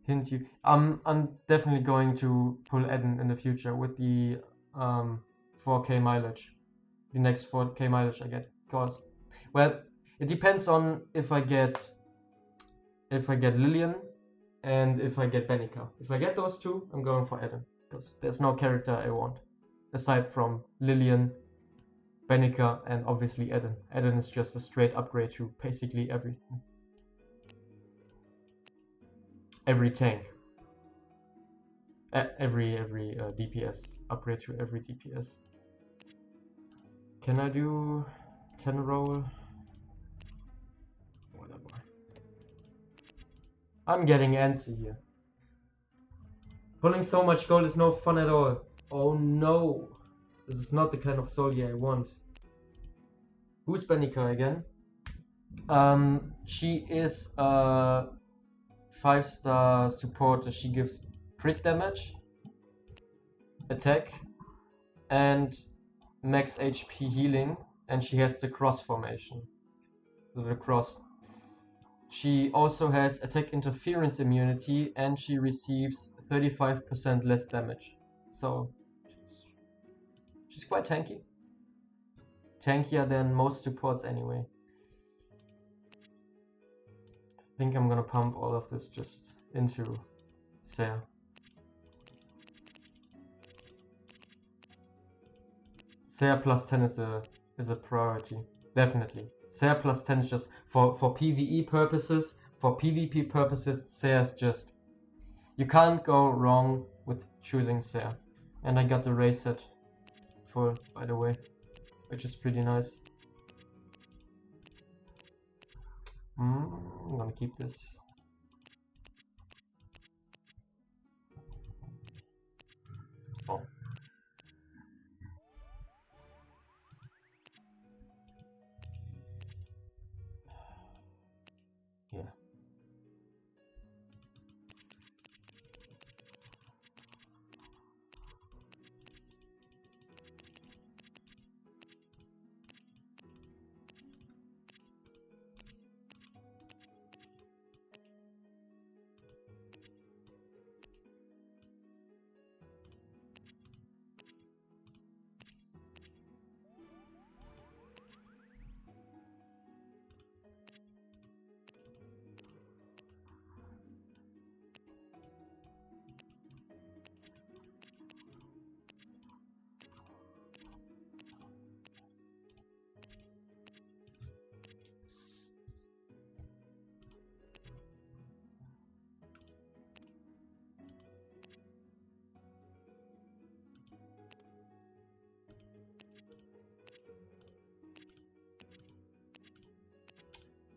Hint you. I'm definitely going to pull Eden in the future with the 4K mileage. The next 4K mileage I get. Cause, well, it depends on if I get Lillian and if I get Benica. If I get those two, I'm going for Eden, because there's no character I want aside from Lillian, Benica, and obviously Eden. Eden is just a straight upgrade to basically everything. Every tank. Every DPS. Upgrade to every DPS. Can I do 10 roll? Whatever. I'm getting antsy here. Pulling so much gold is no fun at all. Oh no. This is not the kind of soldier I want. Who's Benica again? She is a 5-star supporter. She gives crit damage, attack, and max HP healing, and she has the cross formation. The cross. She also has attack interference immunity, and she receives 35% less damage. So she's quite tanky. Tankier than most supports anyway. I think I'm gonna pump all of this just into Sarah. Sarah plus 10 is a priority, definitely. Sarah plus 10 is just for PvE purposes, for PvP purposes. Sarah's just, you can't go wrong with choosing Sarah. And I got the race set full, by the way, which is pretty nice. I'm gonna keep this. Oh. Yeah.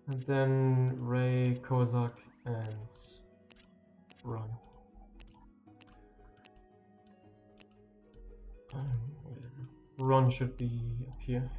And then Ray, Kozak, and Ron. Ron should be up here.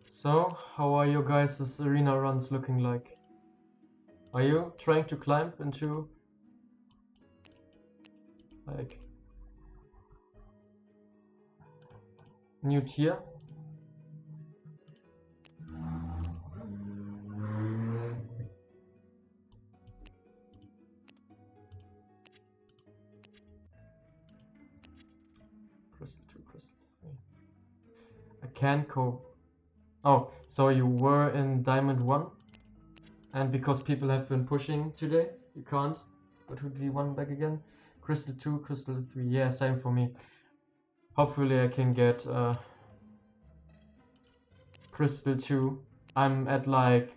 So, how are your guys' arena runs looking like? Are you trying to climb into like new tier? Crystal 2, Crystal 3. I can't cope. Oh, so you were in Diamond 1? And because people have been pushing today, you can't go to D1 back again. Crystal 2, Crystal 3. Yeah, same for me. Hopefully I can get Crystal 2. I'm at like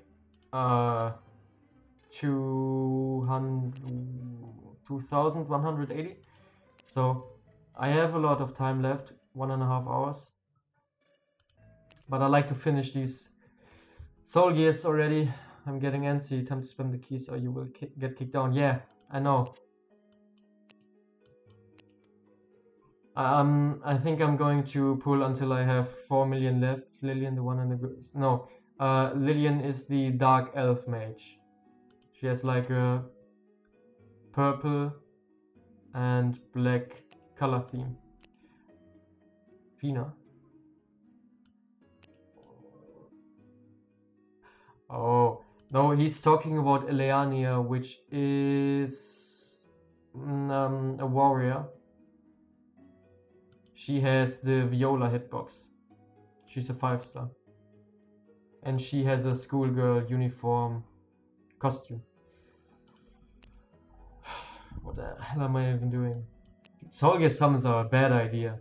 2,180. So I have a lot of time left, 1.5 hours. But I like to finish these soul gears already. I'm getting antsy. Time to spend the keys or you will get kicked down. Yeah, I know. I think I'm going to pull until I have 4 million left. Is Lillian the one in the good? No, Lillian is the dark elf mage. She has like a purple and black color theme. Fina. Oh, no, he's talking about Eleania, which is a warrior. She has the Viola hitbox. She's a 5-star. And she has a schoolgirl uniform costume. What the hell am I even doing? Soulgear summons are a bad idea.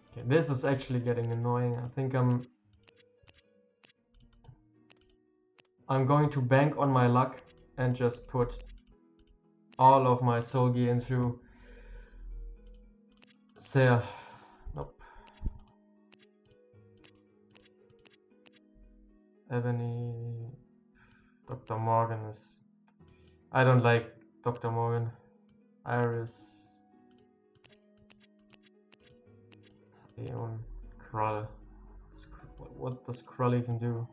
Okay, this is actually getting annoying. I think I'm going to bank on my luck and just put all of my soul gear into Seer. Nope. Ebony. Dr. Morgan is... I don't like Dr. Morgan. Iris. Aeon. Krull. What does Krull even do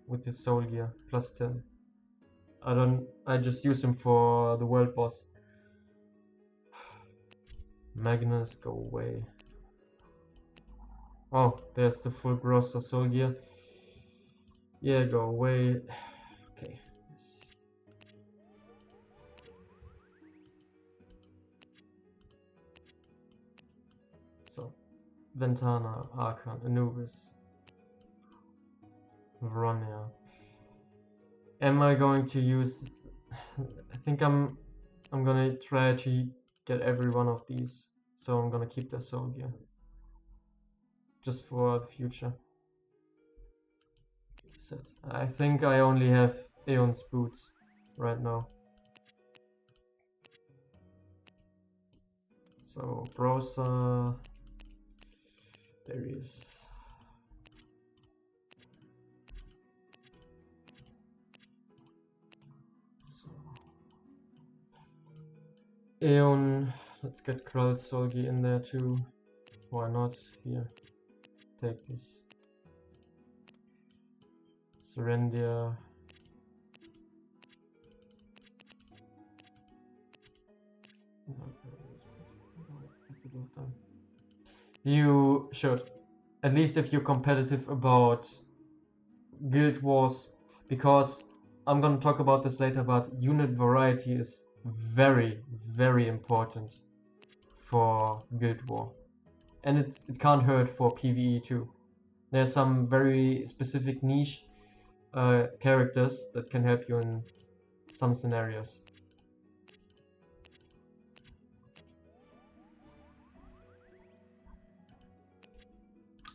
with his soul gear? Plus 10. I just use him for the world boss. Magnus, go away. Oh, there's the full grosser soul gear. Yeah, go away. Okay. So, Ventana, Archon, Anubis, Veronia. Am I going to use... I think I'm gonna try to get every one of these. So I'm gonna keep the soul gear. Just for the future. I think I only have Aeon's boots right now. So Brosa, there he is. So Aeon, let's get Krull Solgi in there too. Why not? Here, take this. Serendia. You should, at least if you're competitive about guild wars, because I'm gonna talk about this later, but unit variety is very, very important for guild war, and it can't hurt for PvE too. There's some very specific niche characters that can help you in some scenarios.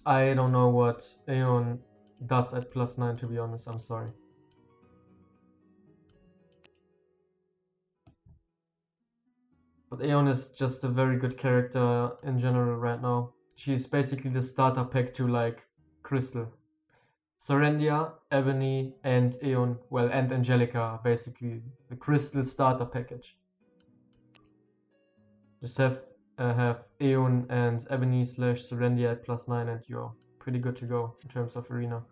I don't know what Aeon does at +9, to be honest, I'm sorry. But Aeon is just a very good character in general right now. She's basically the starter pack to like Crystal. Serendia, Ebony, and Aeon, well, and Angelica are basically the Crystal starter package. Just have Aeon and Ebony / Serendia at +9 and you're pretty good to go in terms of arena.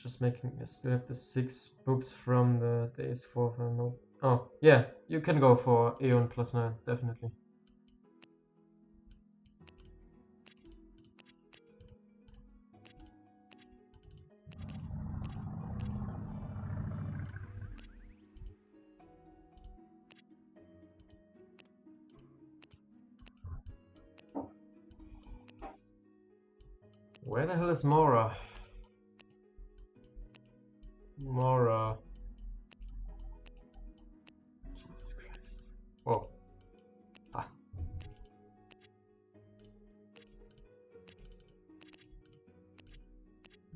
just making. I still have the 6 books from the days 4. No. Oh yeah, you can go for Aeon +9 definitely. Where the hell is Mora? Mora. Jesus Christ. Whoa. Ah.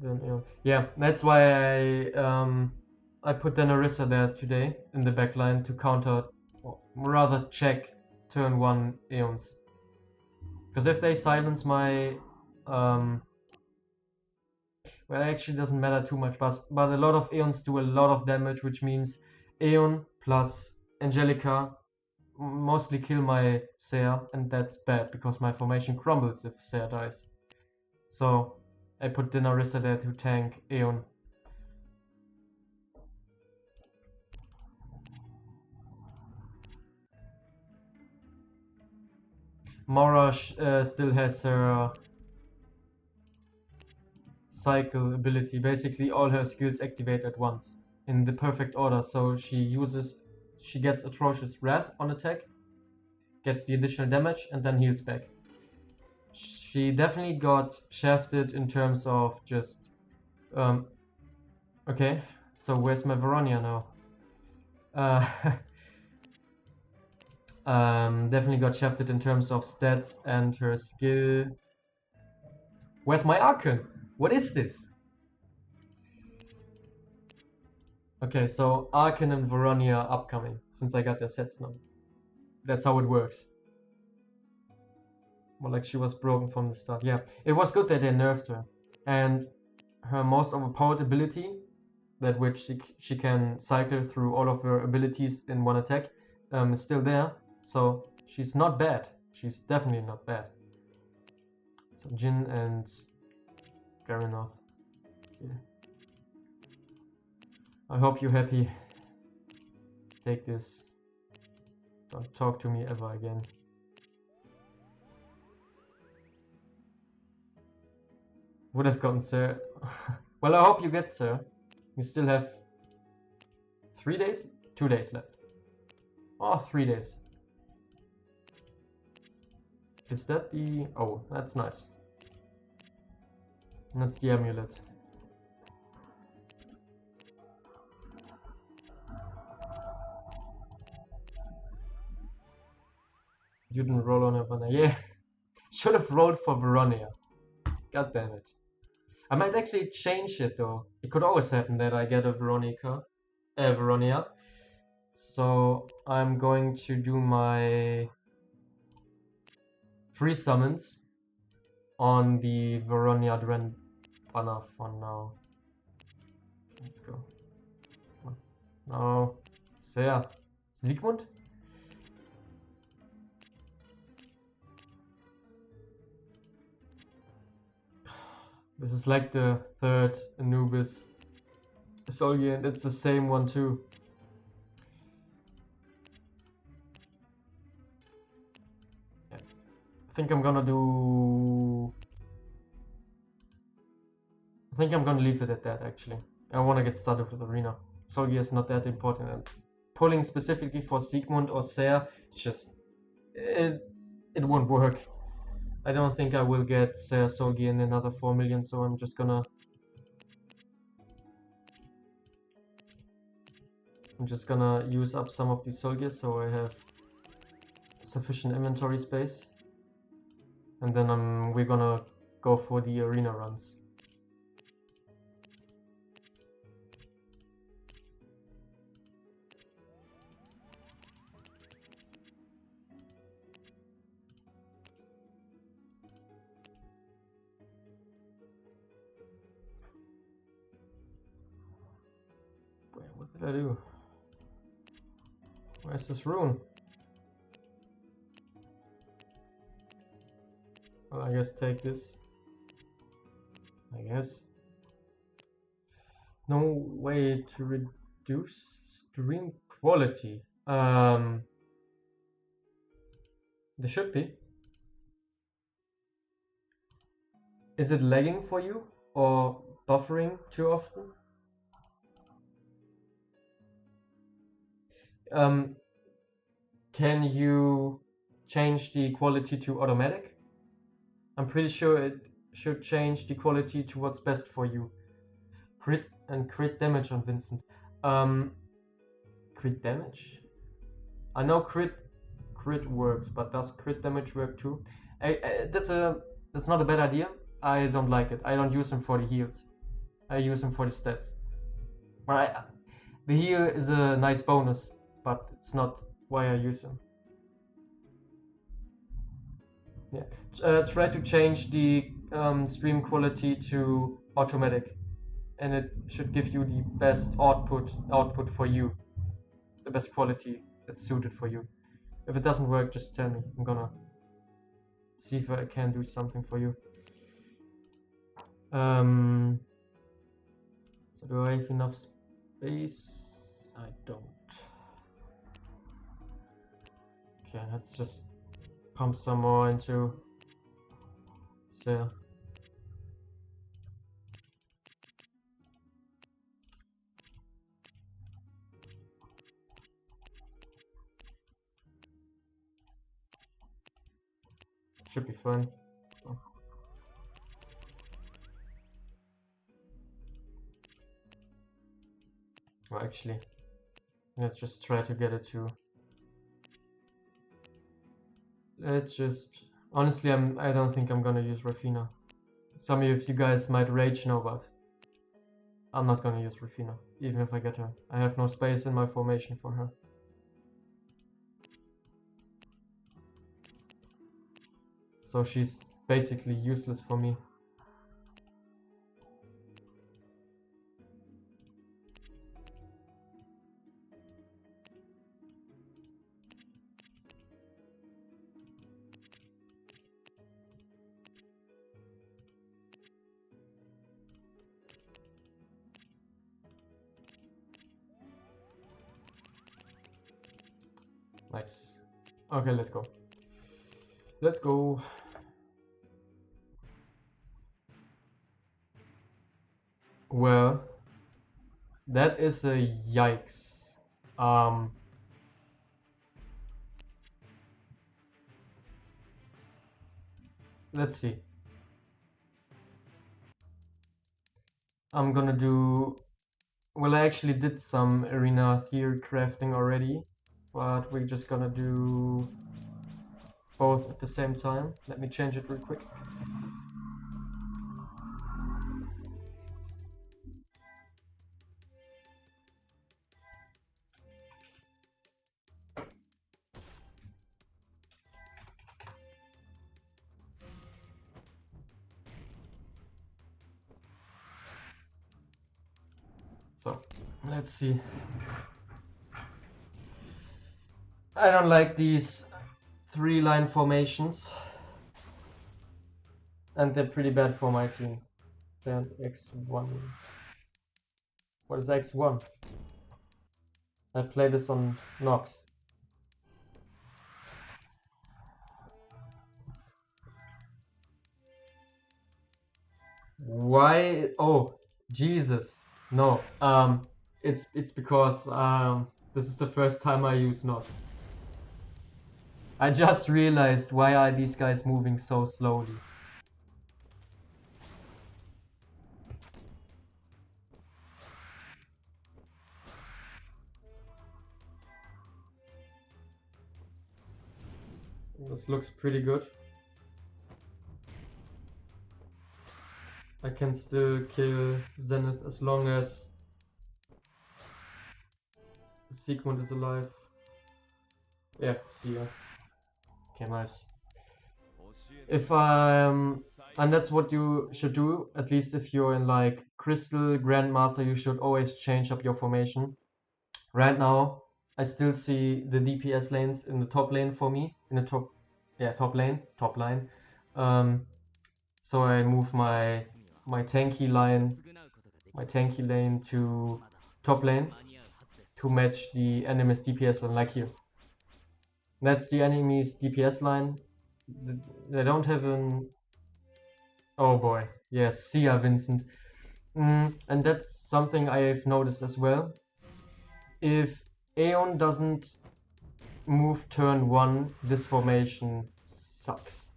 Then Aeon. Yeah, that's why I put the Narissa there today in the backline to counter, or rather check turn 1 Aeons. Because if they silence my well, actually doesn't matter too much, but a lot of Aeons do a lot of damage, which means Aeon plus Angelica mostly kill my Seer, and that's bad because my formation crumbles if Seer dies. So I put the Narissa there to tank Aeon. Mora still has her cycle ability. Basically all her skills activate at once in the perfect order. So she gets Atrocious Wrath on attack, gets the additional damage, and then heals back. She definitely got shafted in terms of just okay, so where's my Veronia now? Definitely got shafted in terms of stats and her skill. Where's my Archon? What is this? Okay, so Archon and Veronia are upcoming, since I got their sets now. That's how it works. Well, like she was broken from the start. Yeah, it was good that they nerfed her. And her most overpowered ability, that which she can cycle through all of her abilities in one attack, is still there. So she's not bad. She's definitely not bad. So Jin and Garenoth. Yeah. I hope you're happy. Take this. Don't talk to me ever again. Would have gotten Sir. Well, I hope you get Sir. You still have 3 days? 2 days left. Oh, 3 days. Is that the... Oh, that's nice. That's the amulet. You didn't roll on Veronia. Yeah. Should have rolled for Veronia. God damn it. I might actually change it though. It could always happen that I get a Veronia. So I'm going to do my free summons on the Veronia Dren banner for now. Let's go. No. Seher. Sigmund? This is like the 3rd Anubis Solgi, and it's the same one too. Yeah. I think I'm gonna leave it at that actually. I wanna get started with Arena. Solgi is not that important, and pulling specifically for Sigmund or Seher, just it won't work. I don't think I will get Seher Solgi in another 4 million, so I'm just gonna use up some of these Solgiers so I have sufficient inventory space, and then we're gonna go for the arena runs. Wait, what did I do? Where's this rune? Well, I guess take this. I guess. No way to reduce stream quality. There should be. Is it lagging for you or buffering too often? Can you change the quality to automatic? I'm pretty sure it should change the quality to what's best for you. Crit damage on Vincent. Crit damage? I know crit works, but does crit damage work too? That's not a bad idea. I don't like it. I don't use him for the heals. I use him for the stats. The heal is a nice bonus, but it's not why I use him. Yeah. Try to change the stream quality to automatic, and it should give you the best output for you, the best quality that's suited for you. If it doesn't work, just tell me. I'm gonna see if I can do something for you. So do I have enough space? I don't. Okay, let's just pump some more into cell. Should be fine. Oh. Well, actually, let's just try to get it to. Let's just. Honestly, I don't think I'm gonna use Rafina. Some of you guys might rage now, but I'm not gonna use Rafina, even if I get her. I have no space in my formation for her. So she's basically useless for me. Nice. Okay, let's go. Let's go. Well, that is a yikes. Let's see. I'm gonna do. Well, I actually did some arena theory crafting already, but we're just gonna do both at the same time. Let me change it real quick. So, let's see. I don't like these 3-line formations. And they're pretty bad for my team. And X1. What is X1? I play this on Nox. Why? Oh, Jesus. No. It's because this is the first time I use Nox. I just realized, why are these guys moving so slowly? This looks pretty good. I can still kill Zenith as long as the Sigmund is alive. Yeah, see ya. Okay, nice. If and that's what you should do, at least if you're in like Crystal Grandmaster, you should always change up your formation. Right now, I still see the DPS lanes in the top lane for me, in the top line. So I move my tanky line my tanky lane to top lane to match the enemy's DPS line, like here. That's the enemy's DPS line. They don't have an... Oh boy, yes, see ya, Vincent. And that's something I've noticed as well. If Aeon doesn't move turn 1, this formation sucks.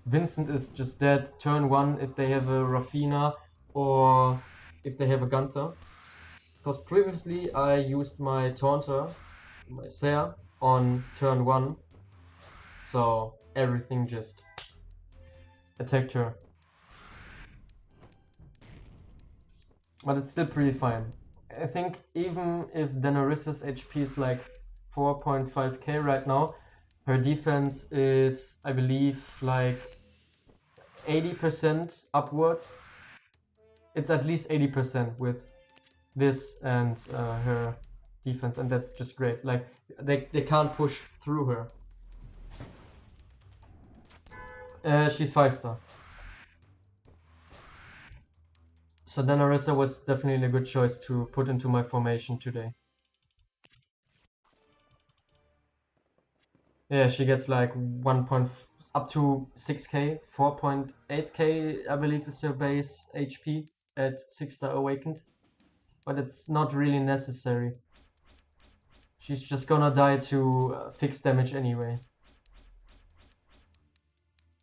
Vincent is just dead turn 1 if they have a Rafina or if they have a Gunther. Because previously I used my Taunter, my Seer, on turn 1, so everything just attacked her. But it's still pretty fine. I think even if Daenerys' HP is like 4.5k right now, her defense is, I believe, like 80% upwards. It's at least 80% with this and her defense, and that's just great. Like, they can't push through her. She's 5-star. So Daenerys was definitely a good choice to put into my formation today. Yeah, she gets like up to 6k, 4.8k I believe is her base HP at 6-star awakened. But it's not really necessary. She's just gonna die to fixed damage anyway.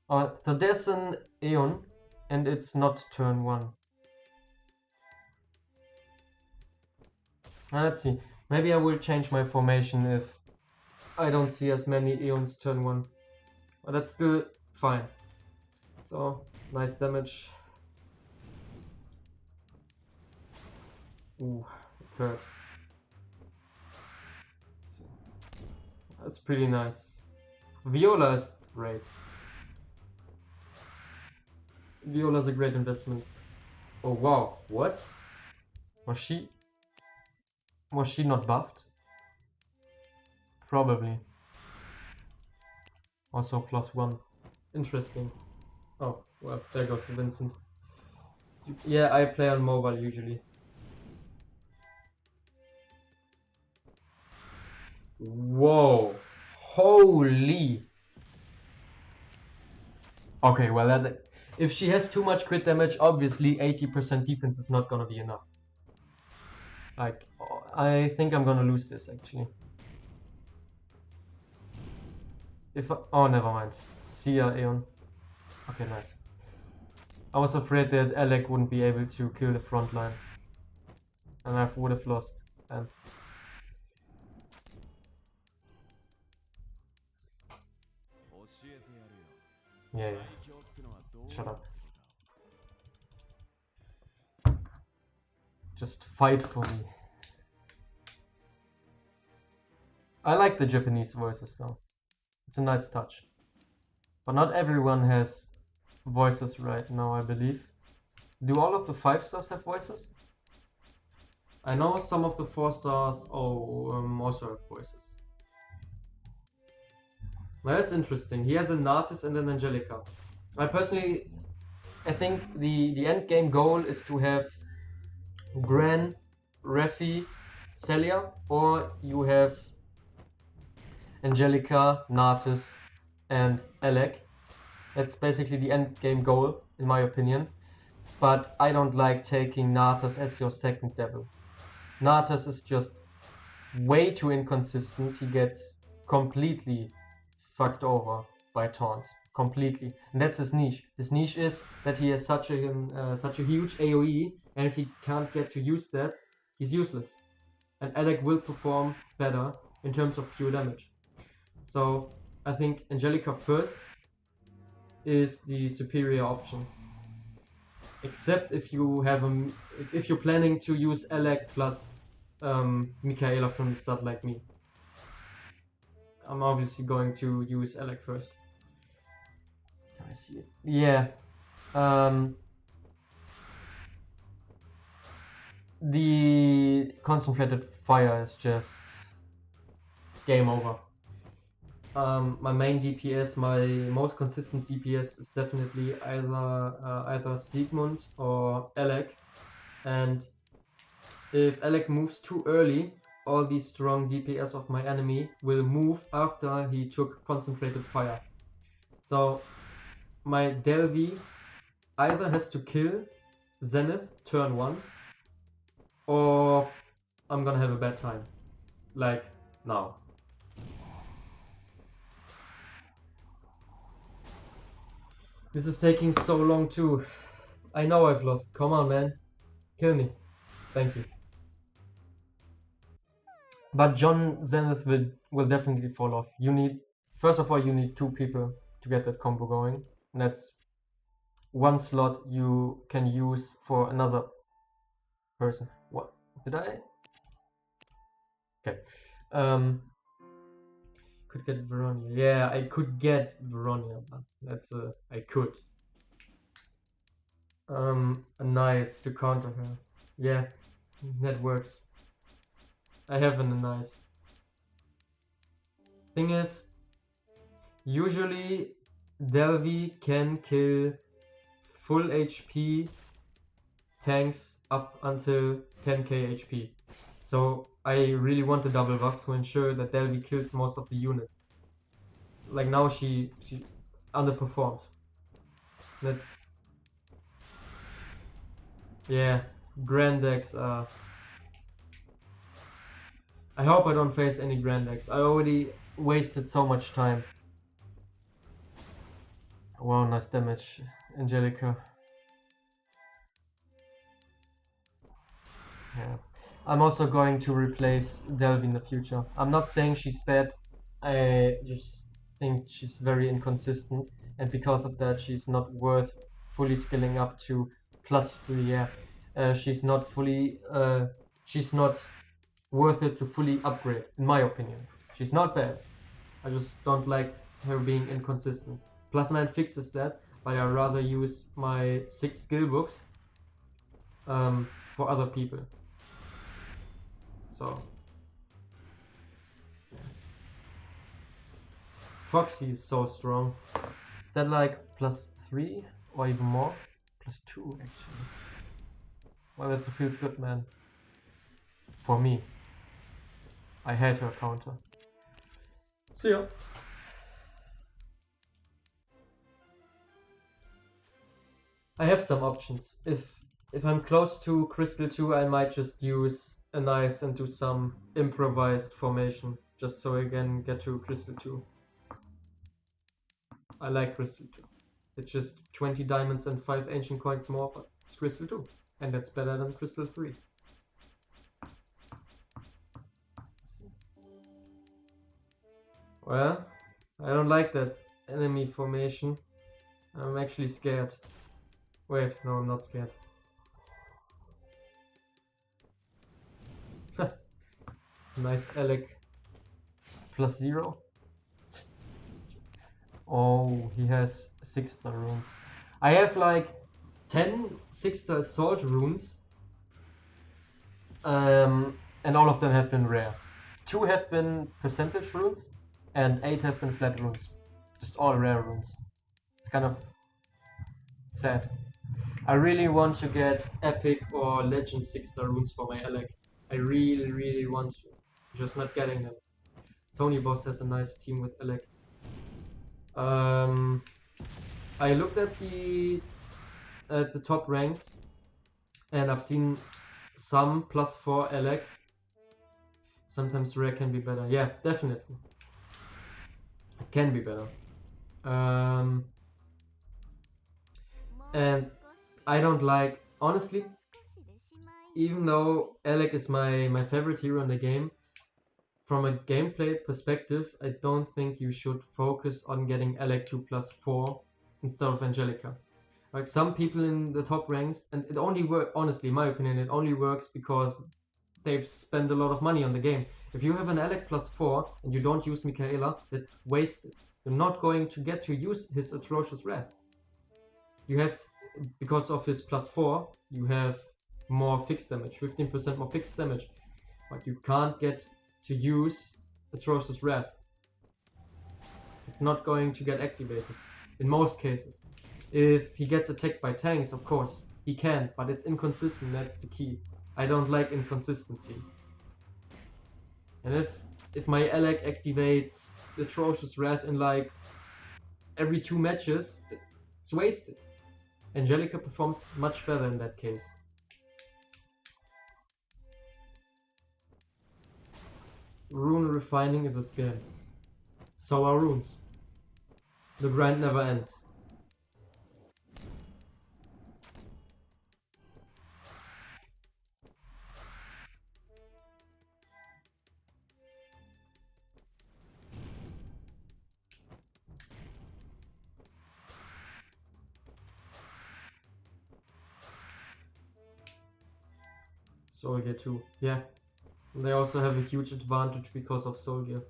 So there's an Aeon, and it's not turn 1. Now let's see. Maybe I will change my formation if I don't see as many Aeons turn 1. But that's still fine. So, nice damage. Ooh, it hurt. That's pretty nice. Viola is great. Viola's a great investment. Oh wow, what? Was she not buffed? Probably. Also +1. Interesting. Oh, well, there goes Vincent. Yeah, I play on mobile usually. Whoa! Holy! Okay, well, if she has too much crit damage, obviously 80% defense is not gonna be enough. Like, I think I'm gonna lose this actually. Oh, never mind. See ya, Aeon. Okay, nice. I was afraid that Alec wouldn't be able to kill the front line. And I would have lost. And yeah. Shut up. Just fight for me. I like the Japanese voices though. It's a nice touch. But not everyone has voices right now, I believe. Do all of the 5-stars have voices? I know some of the 4-stars also have voices. Well, that's interesting. He has a Natis and an Angelica. I think the end game goal is to have Gran, Refi, Celia, or you have Angelica, Natis, and Alec. That's basically the end game goal, in my opinion. But I don't like taking Natis as your second devil. Natis is just way too inconsistent. He gets completely fucked over by taunt. Completely. And that's his niche. His niche is that he has such a huge AoE, and if he can't get to use that, he's useless. And Alec will perform better in terms of pure damage. So I think Angelica first is the superior option. Except if you have if you're planning to use Alec plus Michaela from the start like me. I'm obviously going to use Alec first. I see it. Yeah. The concentrated fire is just game over. My main DPS, my most consistent DPS is definitely either Sigmund or Alec. And if Alec moves too early, all these strong DPS of my enemy will move after he took concentrated fire. So my Delvi either has to kill Zenith turn 1, or I'm gonna have a bad time. Like now. This is taking so long too. I know I've lost. Come on, man. Kill me. Thank you. But John Zenith will definitely fall off. You need, first of all, you need 2 people to get that combo going. And that's 1 slot you can use for another person. What? Did I? Okay. Could get Veronia. Yeah, I could get Veronia, but that's I could. Nice to counter her. Yeah, that works. I have a nice. Thing is, usually Delvi can kill full HP tanks up until 10k HP. So I really want the double buff to ensure that Delvi kills most of the units. Like now she underperformed. That's, yeah, Grand Decks are... I hope I don't face any Grand Decks. I already wasted so much time. Wow, nice damage, Angelica. Yeah. I'm also going to replace Delvi in the future. I'm not saying she's bad. I just think she's very inconsistent, and because of that she's not worth fully skilling up to +3. Yeah, she's not fully she's not worth it to fully upgrade, in my opinion. She's not bad, I just don't like her being inconsistent. +9 fixes that, but I rather use my 6 skill books for other people. So Foxy is so strong. Is that like +3 or even more? +2 actually. Well, that feels good, man. For me. I hate her counter. See ya. I have some options. If I'm close to Crystal 2, I might just use a nice and do some improvised formation, just so I can get to Crystal 2. I like Crystal 2. It's just 20 diamonds and 5 ancient coins more, but it's Crystal 2. And that's better than Crystal 3. Well, I don't like that enemy formation. I'm actually scared. Wait, no, I'm not scared. Nice Alec. +0. Oh, he has 6-star runes. I have like 10 6-star assault runes. And all of them have been rare. 2 have been percentage runes, and 8 have been flat runes. Just all rare runes. It's kind of sad. I really want to get epic or legend 6-star runes for my Alec. I really want to. Just not getting them. Tony Boss has a nice team with Alec. I looked at the top ranks, and I've seen some +4 Alex. Sometimes rare can be better. Yeah, definitely. It can be better. And I don't like, honestly, even though Alec is my favorite hero in the game, from a gameplay perspective, I don't think you should focus on getting Alec to +4 instead of Angelica. Like some people in the top ranks, and it only works, honestly, in my opinion, it only works because they've spent a lot of money on the game. If you have an Alec +4 and you don't use Michaela, it's wasted. You're not going to get to use his atrocious wrath. You have, because of his +4, you have more fixed damage, 15% more fixed damage, but you can't get to use atrocious wrath. It's not going to get activated in most cases. If he gets attacked by tanks, of course, He can, but it's inconsistent, that's the key. I don't like inconsistency. And if my Alec activates Atrocious Wrath in like every 2 matches, it's wasted. Angelica performs much better in that case. Rune refining is a scam. So are runes. The grind never ends. Soul Gear too, yeah. They also have a huge advantage because of Soul Gear.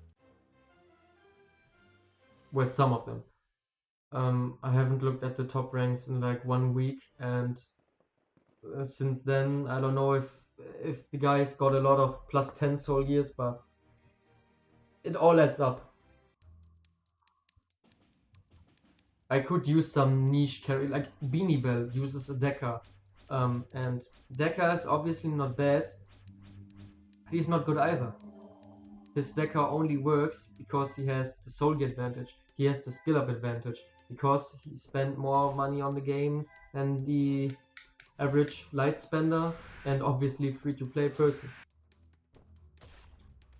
Well, some of them. I haven't looked at the top ranks in like 1 week, and since then I don't know if the guys got a lot of +10 Soul Gears, but it all adds up. I could use some niche carry, like Beanie Bell uses a Deca, and Deca is obviously not bad, but he's not good either. His Deca only works because he has the Soul Gear advantage, he has the skill up advantage, because he spent more money on the game than the average light spender, and obviously free to play person.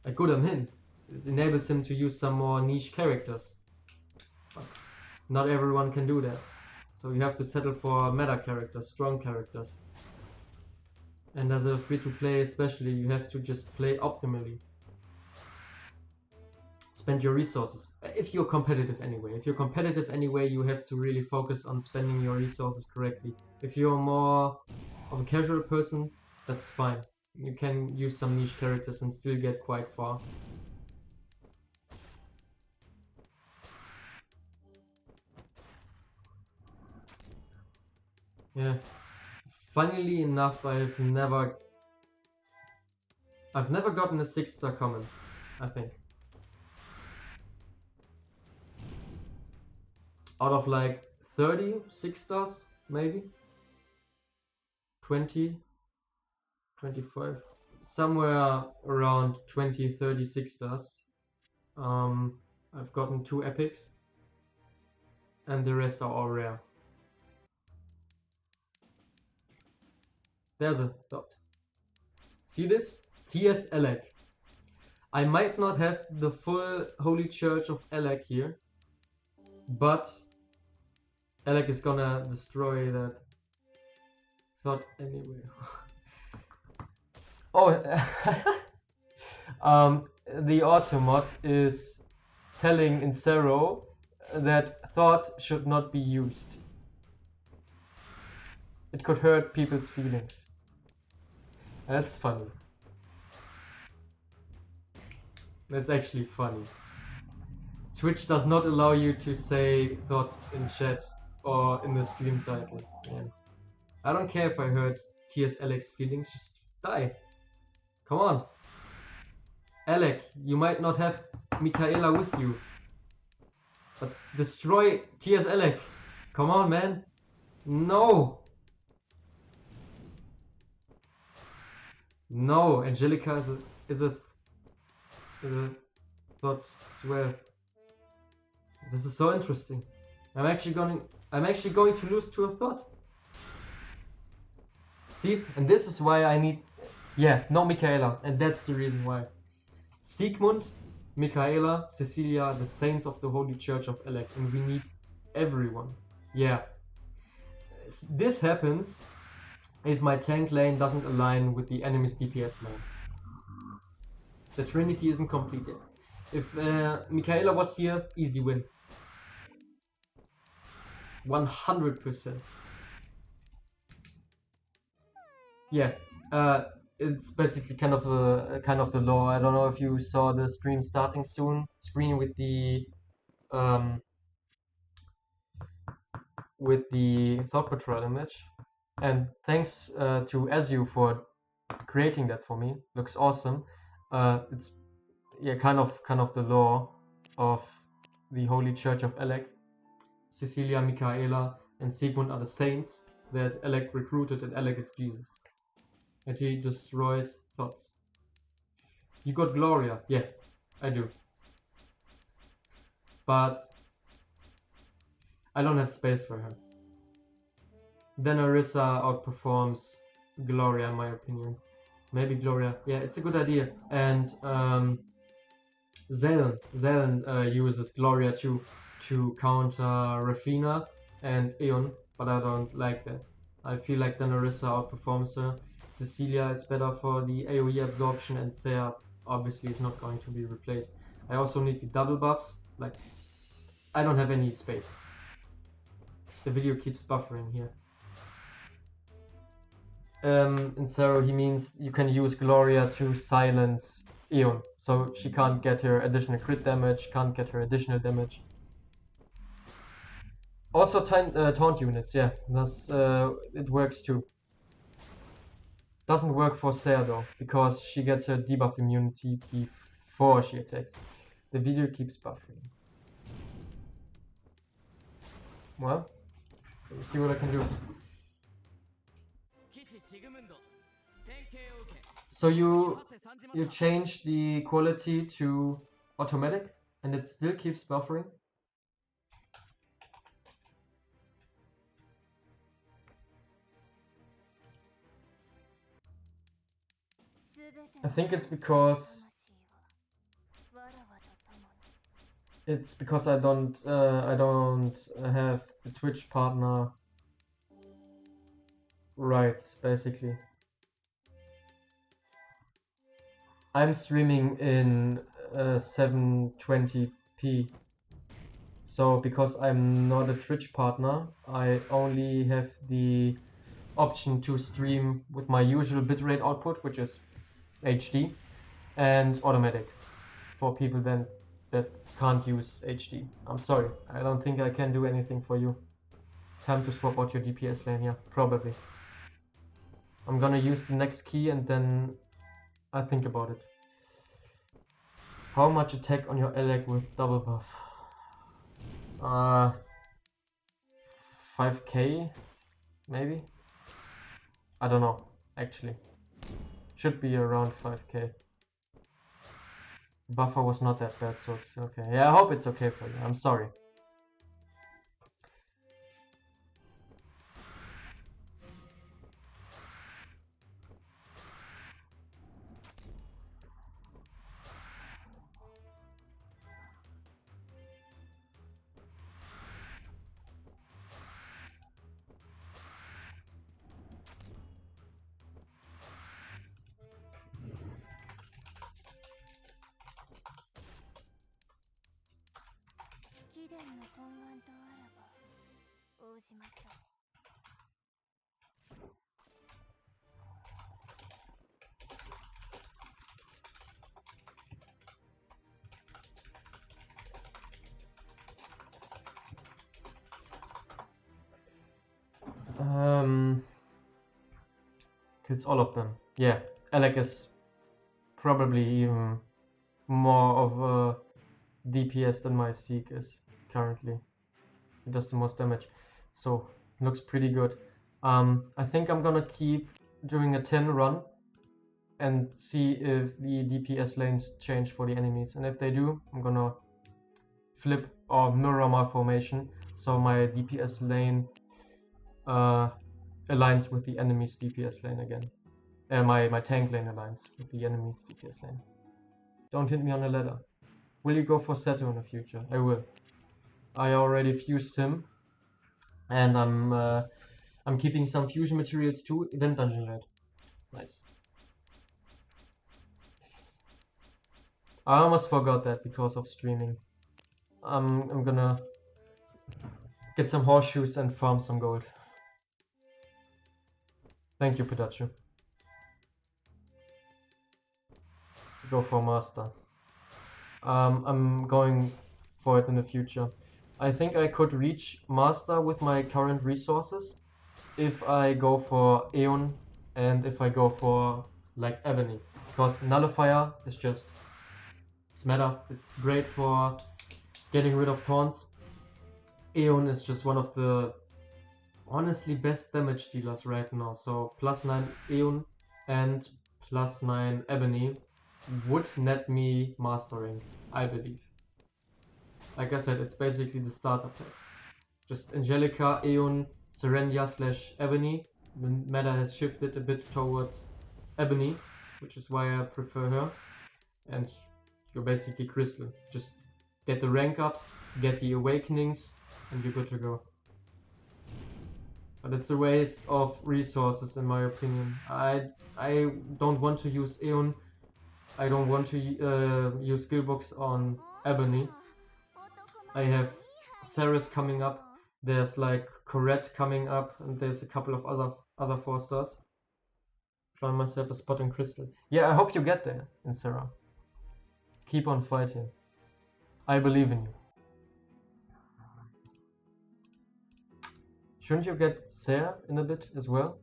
Like good on him, it enables him to use some more niche characters. But not everyone can do that. So you have to settle for meta characters, strong characters. And as a free-to-play especially, you have to just play optimally. Spend your resources. If you're competitive anyway. If you're competitive anyway, you have to really focus on spending your resources correctly. If you're more of a casual person, that's fine. You can use some niche characters and still get quite far. Yeah. Funnily enough, I've never gotten a 6-star comment, I think. Out of like 30 6-stars, maybe 20, 25, somewhere around 20, 30 6-stars. I've gotten 2 epics, and the rest are all rare. There's a dot. See this? TS Elec. I might not have the full Holy Church of Elec here, but Elec is gonna destroy that thought anyway. Oh, the Automod is telling Insero that thought should not be used. It could hurt people's feelings. That's funny. That's actually funny. Twitch does not allow you to say thought in chat or in the stream title. Man. I don't care if I hurt TS Alec's feelings, just die. Come on. Alec, you might not have Michaela with you, but destroy TS Alec. Come on, man. No. No, Angelica is a thought as well. This is so interesting. I'm actually going to lose to a thought. See, and this is why I need, yeah, no Michaela, and that's the reason why. Sigmund, Michaela, Cecilia, the saints of the Holy Church of Elec, and we need everyone. Yeah. This happens if my tank lane doesn't align with the enemy's DPS lane. The Trinity isn't complete yet. If Michaela was here, easy win. 100%. Yeah, it's basically kind of the law. I don't know if you saw the stream starting soon. Screen with the Thought Patrol image. And thanks to Azu for creating that for me. Looks awesome. It's yeah, kind of the law of the Holy Church of Elec. Cecilia, Michaela, and Sigmund are the saints, that Alec recruited, and Alec is Jesus. And he destroys thoughts. You got Gloria. Yeah, I do. But I don't have space for her. Then Orisa outperforms Gloria in my opinion. Maybe Gloria. Yeah, it's a good idea. And Zalen uses Gloria to counter Rafina and Aeon, but I don't like that. I feel like then Orisa outperforms her. Cecilia is better for the AoE absorption, and Saya obviously is not going to be replaced. I also need the double buffs. Like, I don't have any space. The video keeps buffering here. In Zero he means you can use Gloria to silence Aeon, so she can't get her additional crit damage, can't get her additional damage. Also taunt units, yeah, that's, it works too. Doesn't work for Sarah though, because she gets her debuff immunity before she attacks. The video keeps buffering. Well, let me see what I can do. So you change the quality to automatic and it still keeps buffering? I think it's because I don't have a Twitch partner rights, basically. I'm streaming in 720p, so because I'm not a Twitch partner, I only have the option to stream with my usual bitrate output, which is HD, and automatic for people then that can't use HD. I'm sorry, I don't think I can do anything for you. Time to swap out your DPS lane, yeah, probably. I'm gonna use the next key and then I think about it. How much attack on your Alec with double buff? 5k, maybe? I don't know, actually. Should be around 5k. Buffer was not that bad, so it's okay. Yeah, I hope it's okay for you. I'm sorry. Kills all of them. Yeah, Alec is probably even more of a DPS than my Seek is currently. It does the most damage, so looks pretty good. I think I'm gonna keep doing a 10 run and see if the DPS lanes change for the enemies, and if they do, I'm gonna flip or mirror my formation so my DPS lane aligns with the enemy's DPS lane again. My tank lane aligns with the enemy's DPS lane. Don't hit me on a ladder. Will you go for Seto in the future? I will. I already fused him, and I'm keeping some fusion materials too. Event dungeon led. Nice. I almost forgot that because of streaming. I'm gonna get some horseshoes and farm some gold. Thank you, Pikachu. Go for master. I'm going for it in the future. I think I could reach master with my current resources if I go for Aeon and if I go for like Ebony, because Nullifier is just, it's meta, it's great for getting rid of taunts. Aeon is just one of the honestly best damage dealers right now. So +9 Eon and +9 Ebony would net me mastering, I believe. Like I said, it's basically the starter pack. Just Angelica, Eon, Serenia / Ebony. The meta has shifted a bit towards Ebony, which is why I prefer her. And you're basically Crystal. Just get the rank ups, get the awakenings, and you're good to go. But it's a waste of resources in my opinion. I don't want to use Eon. I don't want to use skill books on Ebony. I have Ceres coming up. There's like Corette coming up, and there's a couple of other 4-stars. Find myself a spot in Crystal. Yeah, I hope you get there in Sarah. Keep on fighting. I believe in you. Shouldn't you get Sarah in a bit as well?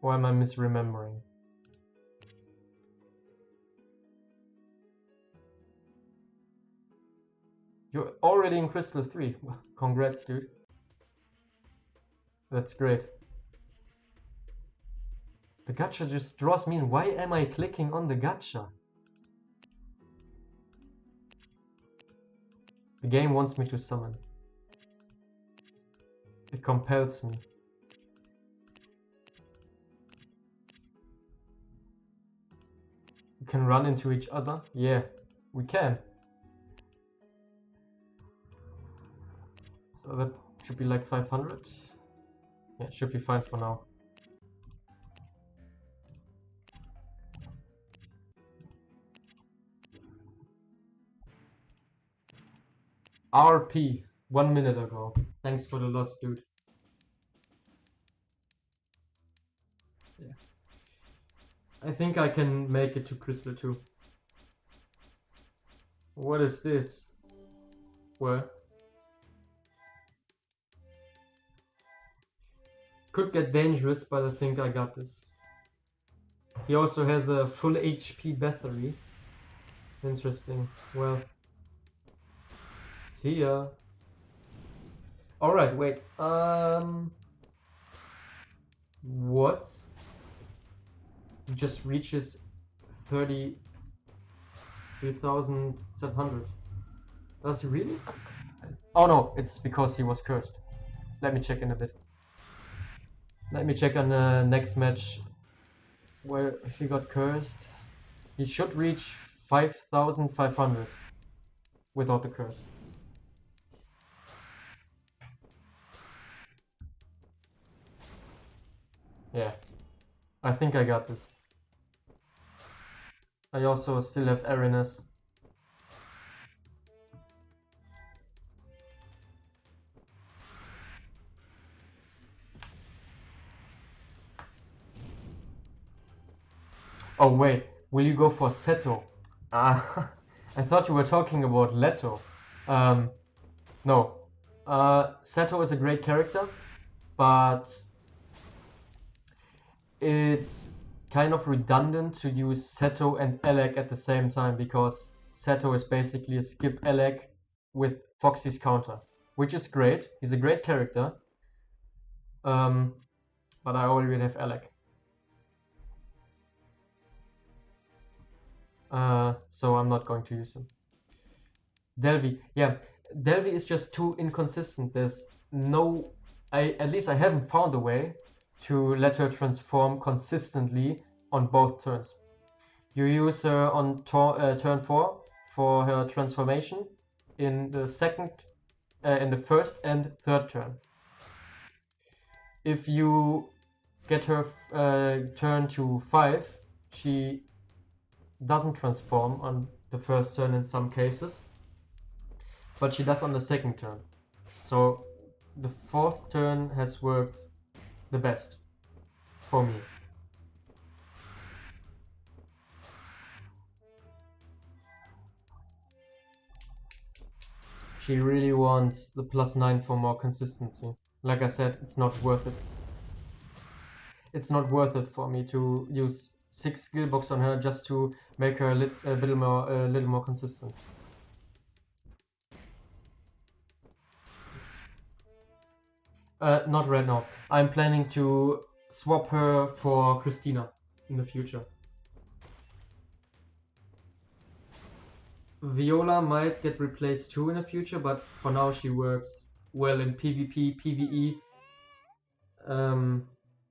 Or am I misremembering? You're already in Crystal 3. Congrats, dude. That's great. The gacha just draws me in. Why am I clicking on the gacha? The game wants me to summon. It compels me. We can run into each other? Yeah, we can. So that should be like 500. Yeah, it should be fine for now. RP, 1 minute ago. Thanks for the loss, dude. Yeah. I think I can make it to Crystal 2. What is this? Where? Could get dangerous, but I think I got this. He also has a full HP battery. Interesting. Well, see ya. Alright, wait. What? He just reaches 33,700. Does he really? Oh no, it's because he was cursed. Let me check in a bit. Let me check on the next match where if he got cursed. He should reach 5,500 without the curse. Yeah, I think I got this. I also still have Arenas. Oh wait, will you go for Seto? I thought you were talking about Leto. No. Seto is a great character, but it's kind of redundant to use Seto and Elec at the same time, because Seto is basically a skip Elec with Foxy's counter, which is great. He's a great character. But I already have Elec. So I'm not going to use him. Delvi, yeah, Delvi is just too inconsistent. There's no, at least I haven't found a way to let her transform consistently on both turns. You use her on turn 4 for her transformation in the first and third turn. If you get her turn to 5, she doesn't transform on the first turn in some cases, but she does on the second turn. So the fourth turn has worked the best for me. She really wants the +9 for more consistency. Like I said, it's not worth it. It's not worth it for me to use 6 skill books on her just to make her a little more consistent. Not right now. I'm planning to swap her for Christina in the future. Viola might get replaced too in the future, but for now she works well in PvP, PvE.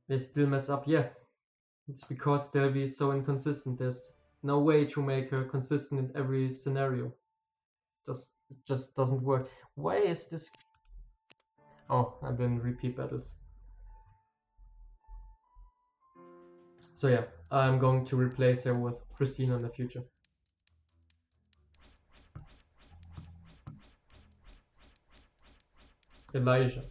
They still mess up, yeah. It's because Delvi is so inconsistent. There's no way to make her consistent in every scenario. It just doesn't work. Why is this? Oh, I've been repeat battles. So yeah, I'm going to replace her with Christina in the future. Elijah.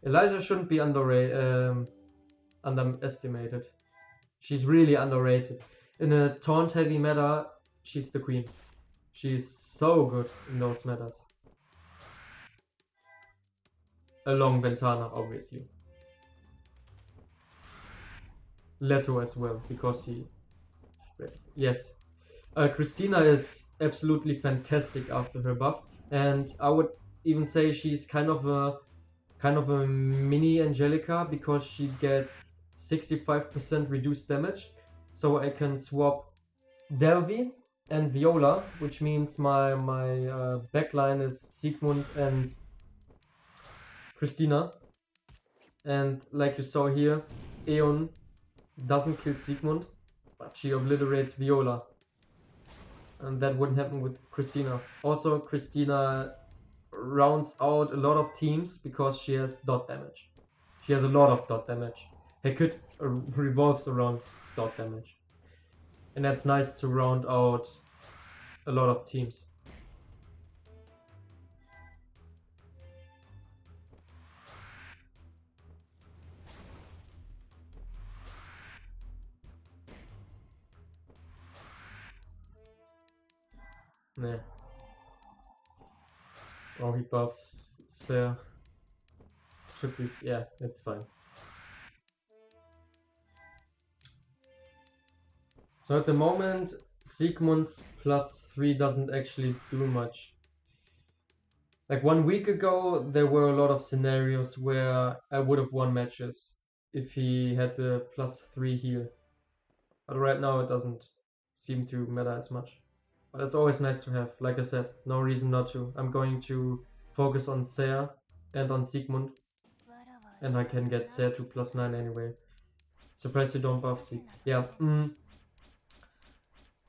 Elijah shouldn't be underestimated. She's really underrated. In a taunt heavy meta, she's the queen. She's so good in those metas. Along Ventana, obviously. Leto as well, because he... Yes. Christina is absolutely fantastic after her buff, and I would even say she's kind of a mini Angelica, because she gets 65% reduced damage. So I can swap Delvi and Viola, which means my backline is Sigmund and Christina. And like you saw here, Aeon doesn't kill Sigmund, but she obliterates Viola. And that wouldn't happen with Christina. Also, Christina rounds out a lot of teams because she has dot damage. She has a lot of dot damage. Her kit revolves around dot damage. And that's nice to round out a lot of teams. Yeah. Oh, he buffs Sir. Should be, yeah, that's fine. So at the moment, Sigmund's +3 doesn't actually do much. Like 1 week ago, there were a lot of scenarios where I would have won matches if he had the +3 heal. But right now it doesn't seem to matter as much. But it's always nice to have, like I said, no reason not to. I'm going to focus on Ser and on Sigmund. And I can get Ser to +9 anyway. Surprised you don't buff Sig. Yeah,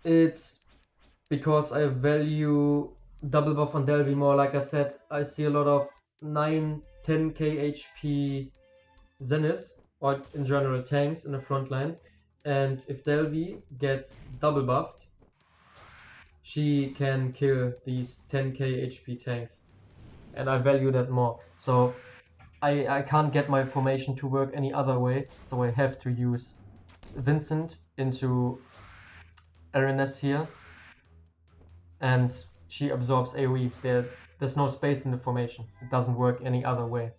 it's because I value double buff on Delvi more. Like I said, I see a lot of 9, 10k HP Zeniths, or in general tanks in the front line. And if Delvi gets double buffed, she can kill these 10k HP tanks. And I value that more. So I can't get my formation to work any other way. So I have to use Vincent into Arenas here. And she absorbs AoE. There's no space in the formation. It doesn't work any other way.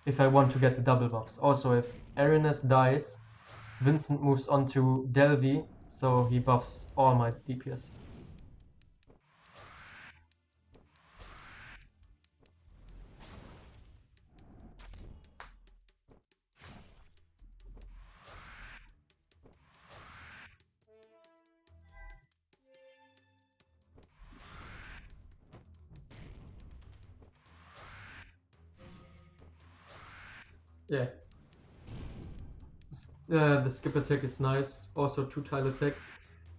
If I want to get the double buffs. Also, if Arenas dies, Vincent moves on to Delvi, so he buffs all my DPS. Yeah. The skip attack is nice, also 2-tile attack.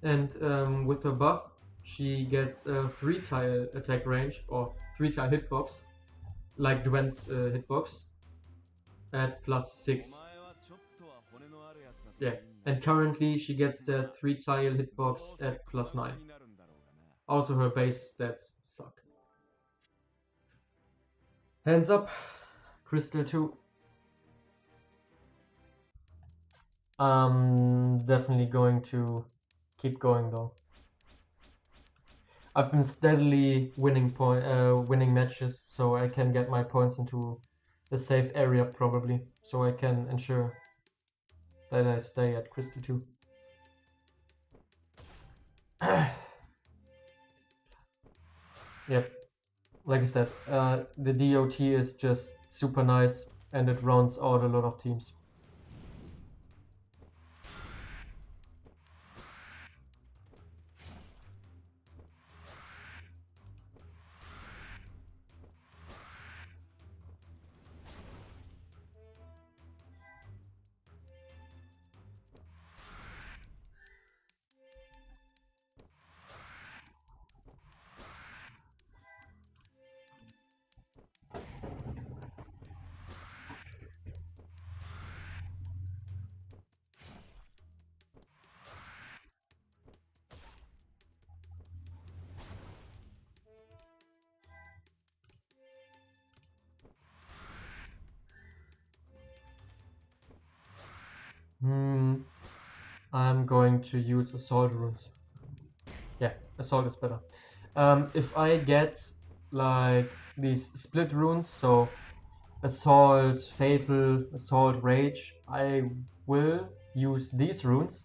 And with her buff, she gets a 3-tile attack range, or 3-tile hitbox, like Dwen's hitbox, at +6. Yeah, and currently she gets the 3-tile hitbox at +9. Also her base stats suck. Hands up, Crystal 2. Definitely going to keep going though. I've been steadily winning matches, so I can get my points into a safe area probably, so I can ensure that I stay at Crystal 2. Yep, like I said, the DOT is just super nice, and it rounds out a lot of teams. I'm going to use assault runes. Yeah, assault is better. If I get like these split runes, so assault, fatal, assault, rage, I will use these runes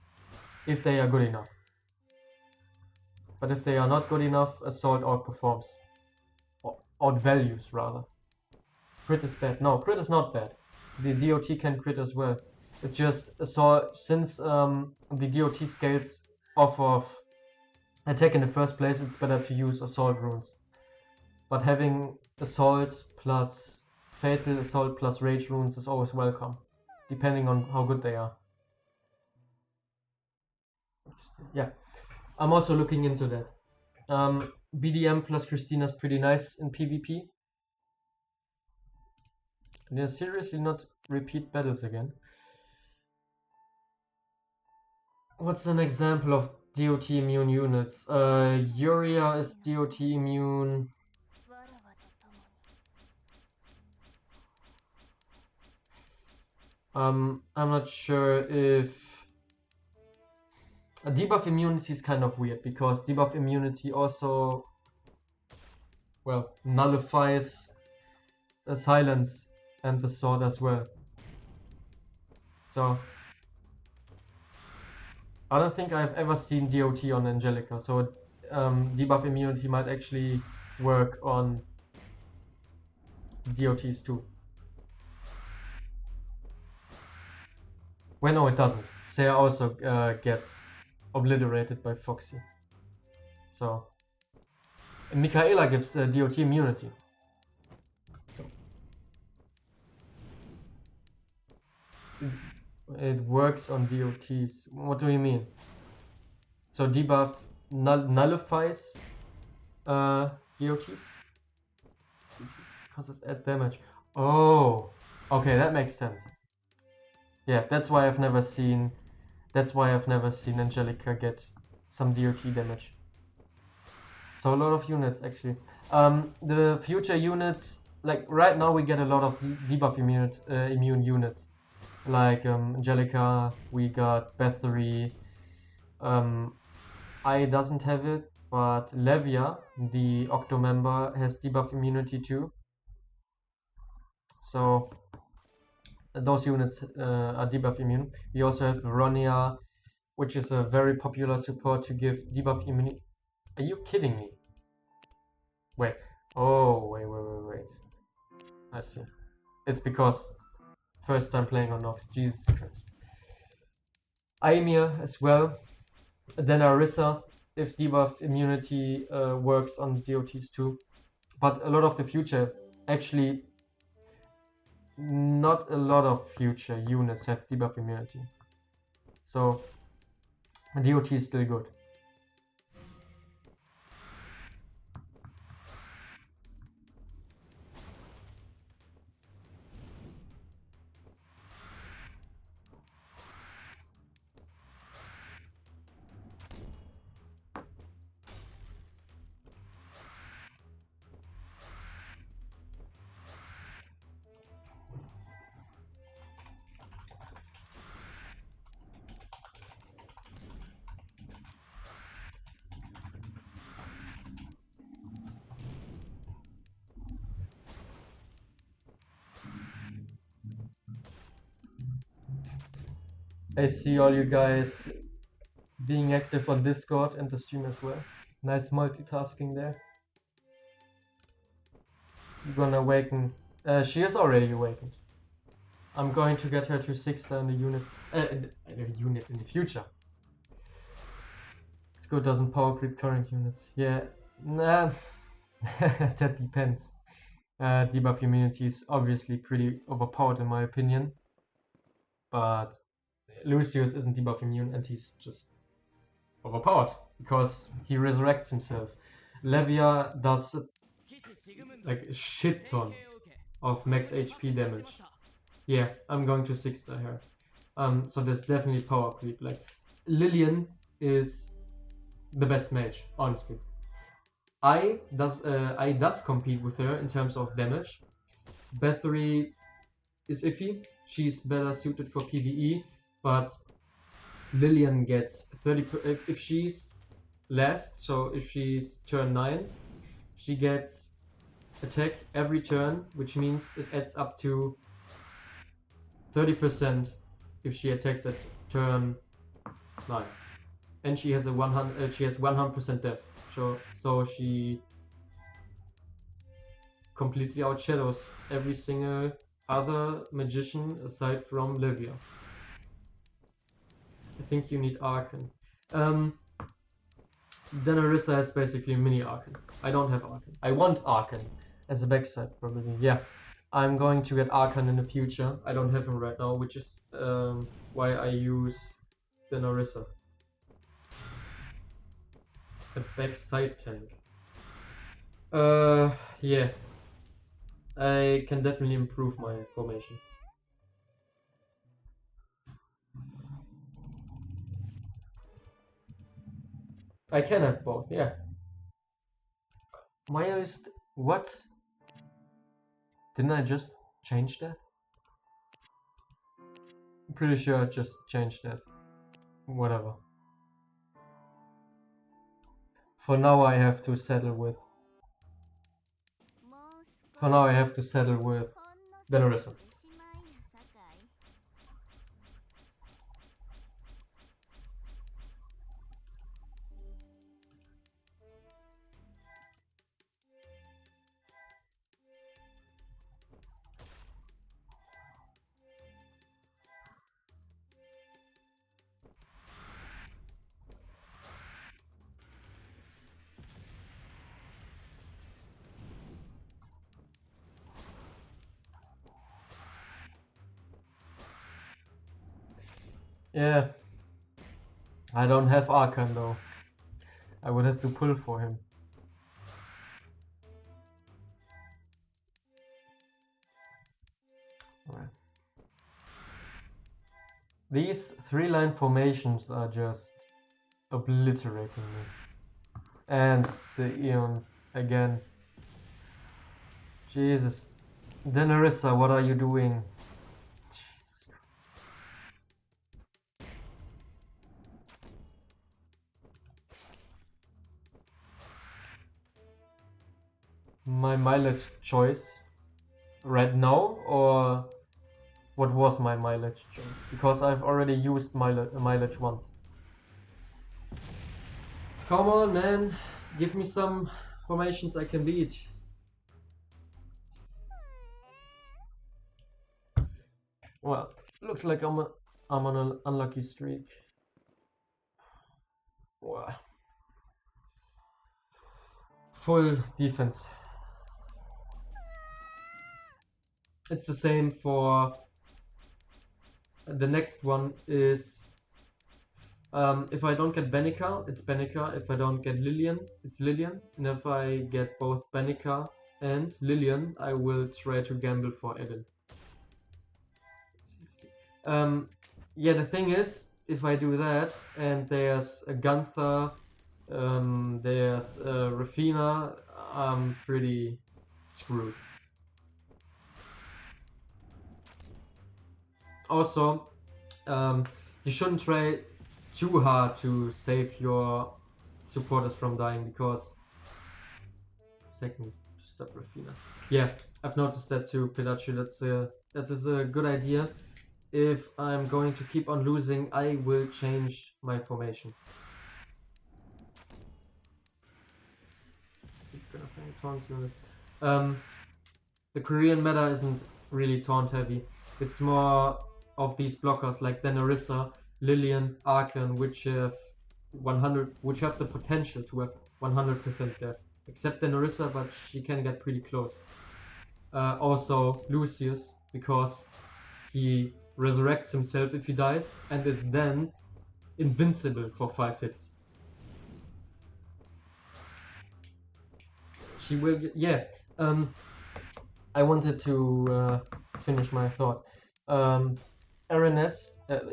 if they are good enough. But if they are not good enough, assault outperforms. Or outvalues rather. Crit is bad. No, crit is not bad. The DOT can crit as well. It's just assault, since the DOT scales off of attack in the first place, it's better to use assault runes. But having assault plus fatal, assault plus rage runes is always welcome, depending on how good they are. Yeah, I'm also looking into that. BDM plus Christina is pretty nice in PvP. They're seriously not repeat battles again. What's an example of DOT immune units? Uria is DOT immune. I'm not sure if a debuff immunity is kind of weird, because debuff immunity also, well, nullifies the silence and the sword as well. So I don't think I've ever seen DOT on Angelica, so debuff immunity might actually work on DOTs too. Well, no, it doesn't. Sarah also gets obliterated by Foxy. So Michaela gives DOT immunity. So it works on DOTs. What do you mean? So debuff nullifies DOTs? Because it's add damage. Oh, okay, that makes sense. Yeah, that's why I've never seen Angelica get some DOT damage. So a lot of units actually. The future units, like right now we get a lot of debuff immune units. Like Angelica, we got Bathory. I doesn't have it, but Levia, the Octo member, has debuff immunity too. So those units are debuff immune. We also have Veronia, which is a very popular support to give debuff immunity. Are you kidding me? Wait. Oh, wait. I see. It's because first time playing on Nox. Jesus Christ. Aimir as well. Then Arissa, if debuff immunity works on DOTs too. But a lot of the future, actually, not a lot of future units have debuff immunity. So DOT is still good. I see all you guys being active on Discord and the stream as well. Nice multitasking there. You're gonna awaken. She is already awakened. I'm going to get her to 6-star in the unit, in the future. It's good, doesn't power creep current units. Yeah, nah, that depends. Debuff immunity is obviously pretty overpowered in my opinion, but Lucius isn't debuff immune and he's just overpowered because he resurrects himself. Levia does like a shit ton of max HP damage. Yeah, I'm going to 6-star here. So there's definitely power creep. Like Lillian is the best mage, honestly. I does compete with her in terms of damage. Bathory is iffy. She's better suited for PvE, but Lillian gets 30 if she's last, so if she's turn 9, she gets attack every turn, which means it adds up to 30% if she attacks at turn 9. And she has a 100% death. So she completely outshadows every single other magician aside from Livia. I think you need Arcan. Denarissa is basically mini Arcan. I don't have Arcan. I want Arcan as a backside probably. Yeah, I'm going to get Arcan in the future. I don't have him right now, which is why I use Denarissa. A backside tank. Yeah. I can definitely improve my formation. I can have both, yeah. Maya is... what? Didn't I just change that? I'm pretty sure I just changed that. Whatever. For now I have to settle with... For now I have to settle with Denarissa. Yeah. I don't have Arcan though. I would have to pull for him. Alright. These 3-line formations are just obliterating me. And the Eon again. Jesus. Denarissa, what are you doing? Jesus Christ. My mileage choice right now, or what was my mileage choice? Because I've already used mileage once. Come on, man. Give me some formations I can beat. Well, looks like I'm on an unlucky streak. Wow. Full defense. It's the same for the next one is if I don't get Benica, it's Benica. If I don't get Lillian, it's Lillian. And if I get both Benica and Lillian, I will try to gamble for Eden. Yeah, the thing is, if I do that and there's a Gunther, there's Rafina, I'm pretty screwed. Also, you shouldn't try too hard to save your supporters from dying because... Second, stop Rafina. Yeah, I've noticed that too, Pikachu. That is a good idea. If I'm going to keep on losing, I will change my formation. The Korean meta isn't really taunt heavy. It's more of these blockers like Denarissa, Lillian, Arkan, which have the potential to have 100% death. Except Denarissa, but she can get pretty close. Also Lucius, because he resurrects himself if he dies and is then invincible for 5 hits. She will get, yeah. I wanted to finish my thought. RNS,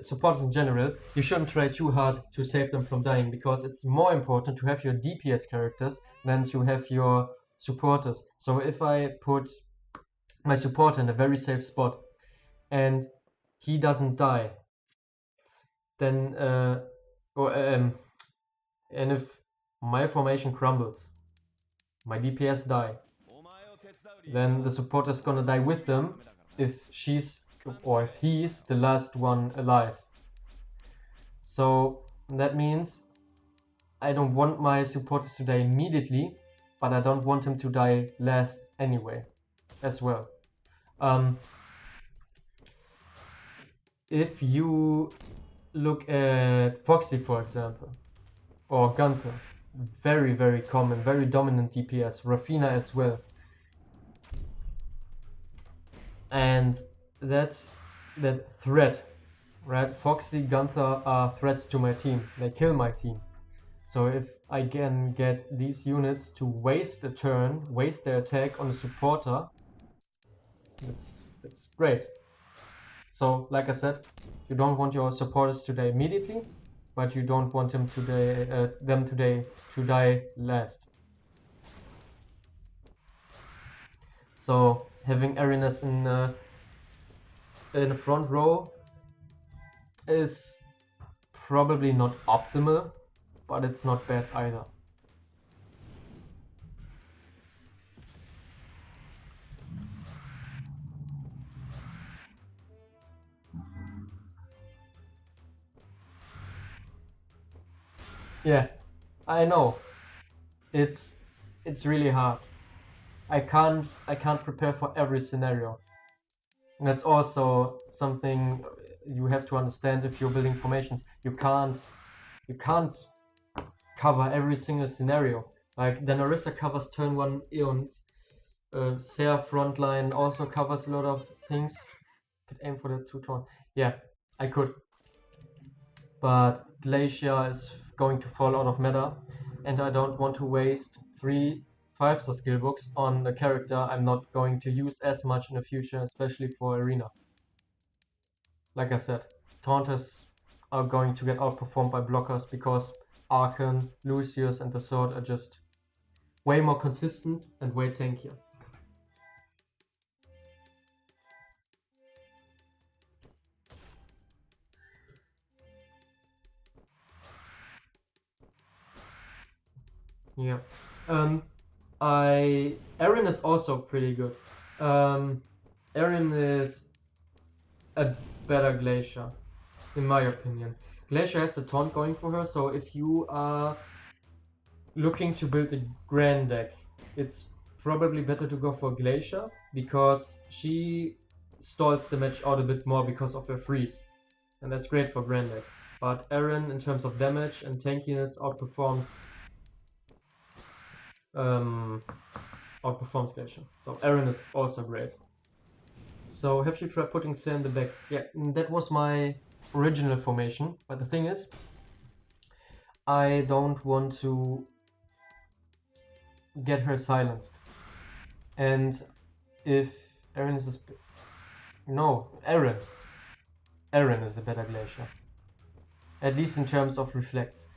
supporters in general, you shouldn't try too hard to save them from dying, because it's more important to have your DPS characters than to have your supporters. So if I put my supporter in a very safe spot and he doesn't die, then and if my formation crumbles, my DPS die, then the supporter's gonna die with them if she's or if he's the last one alive. So that means I don't want my supporters to die immediately, but I don't want him to die last anyway as well. If you look at Foxy, for example, or Gunther, very, very common, very dominant DPS, Rafina as well. And that threat, right? Foxy, Gunther are threats to my team. They kill my team. So if I can get these units to waste a turn, waste their attack on a supporter, that's great. So like I said, you don't want your supporters to die immediately, but you don't want them to die last. So having Arenas in the front row is probably not optimal, but it's not bad either. Yeah, I know. It's really hard. I can't prepare for every scenario. And that's also something you have to understand if you're building formations. You can't cover every single scenario. Like Denarissa covers turn 1 Eons. Seer frontline also covers a lot of things. Could aim for the 2-tone. Yeah, I could. But Glacier is going to fall out of meta, and I don't want to waste 3 5-star skill books on a character I'm not going to use as much in the future, especially for Arena. Like I said, Taunters are going to get outperformed by blockers because Arkan, Lucius and the Sword are just way more consistent and way tankier. Yeah. Aaron is also pretty good. Aaron is a better Glacier, in my opinion. Glacier has the taunt going for her, so if you are looking to build a grand deck, it's probably better to go for Glacier, because she stalls the match out a bit more because of her freeze. And that's great for grand decks. But Aaron, in terms of damage and tankiness, outperforms Glacier. So Aaron is also great. So have you tried putting Sam in the back? Yeah, that was my original formation. But the thing is, I don't want to get her silenced. And if Aaron is Aaron is a better Glacier. At least in terms of reflects.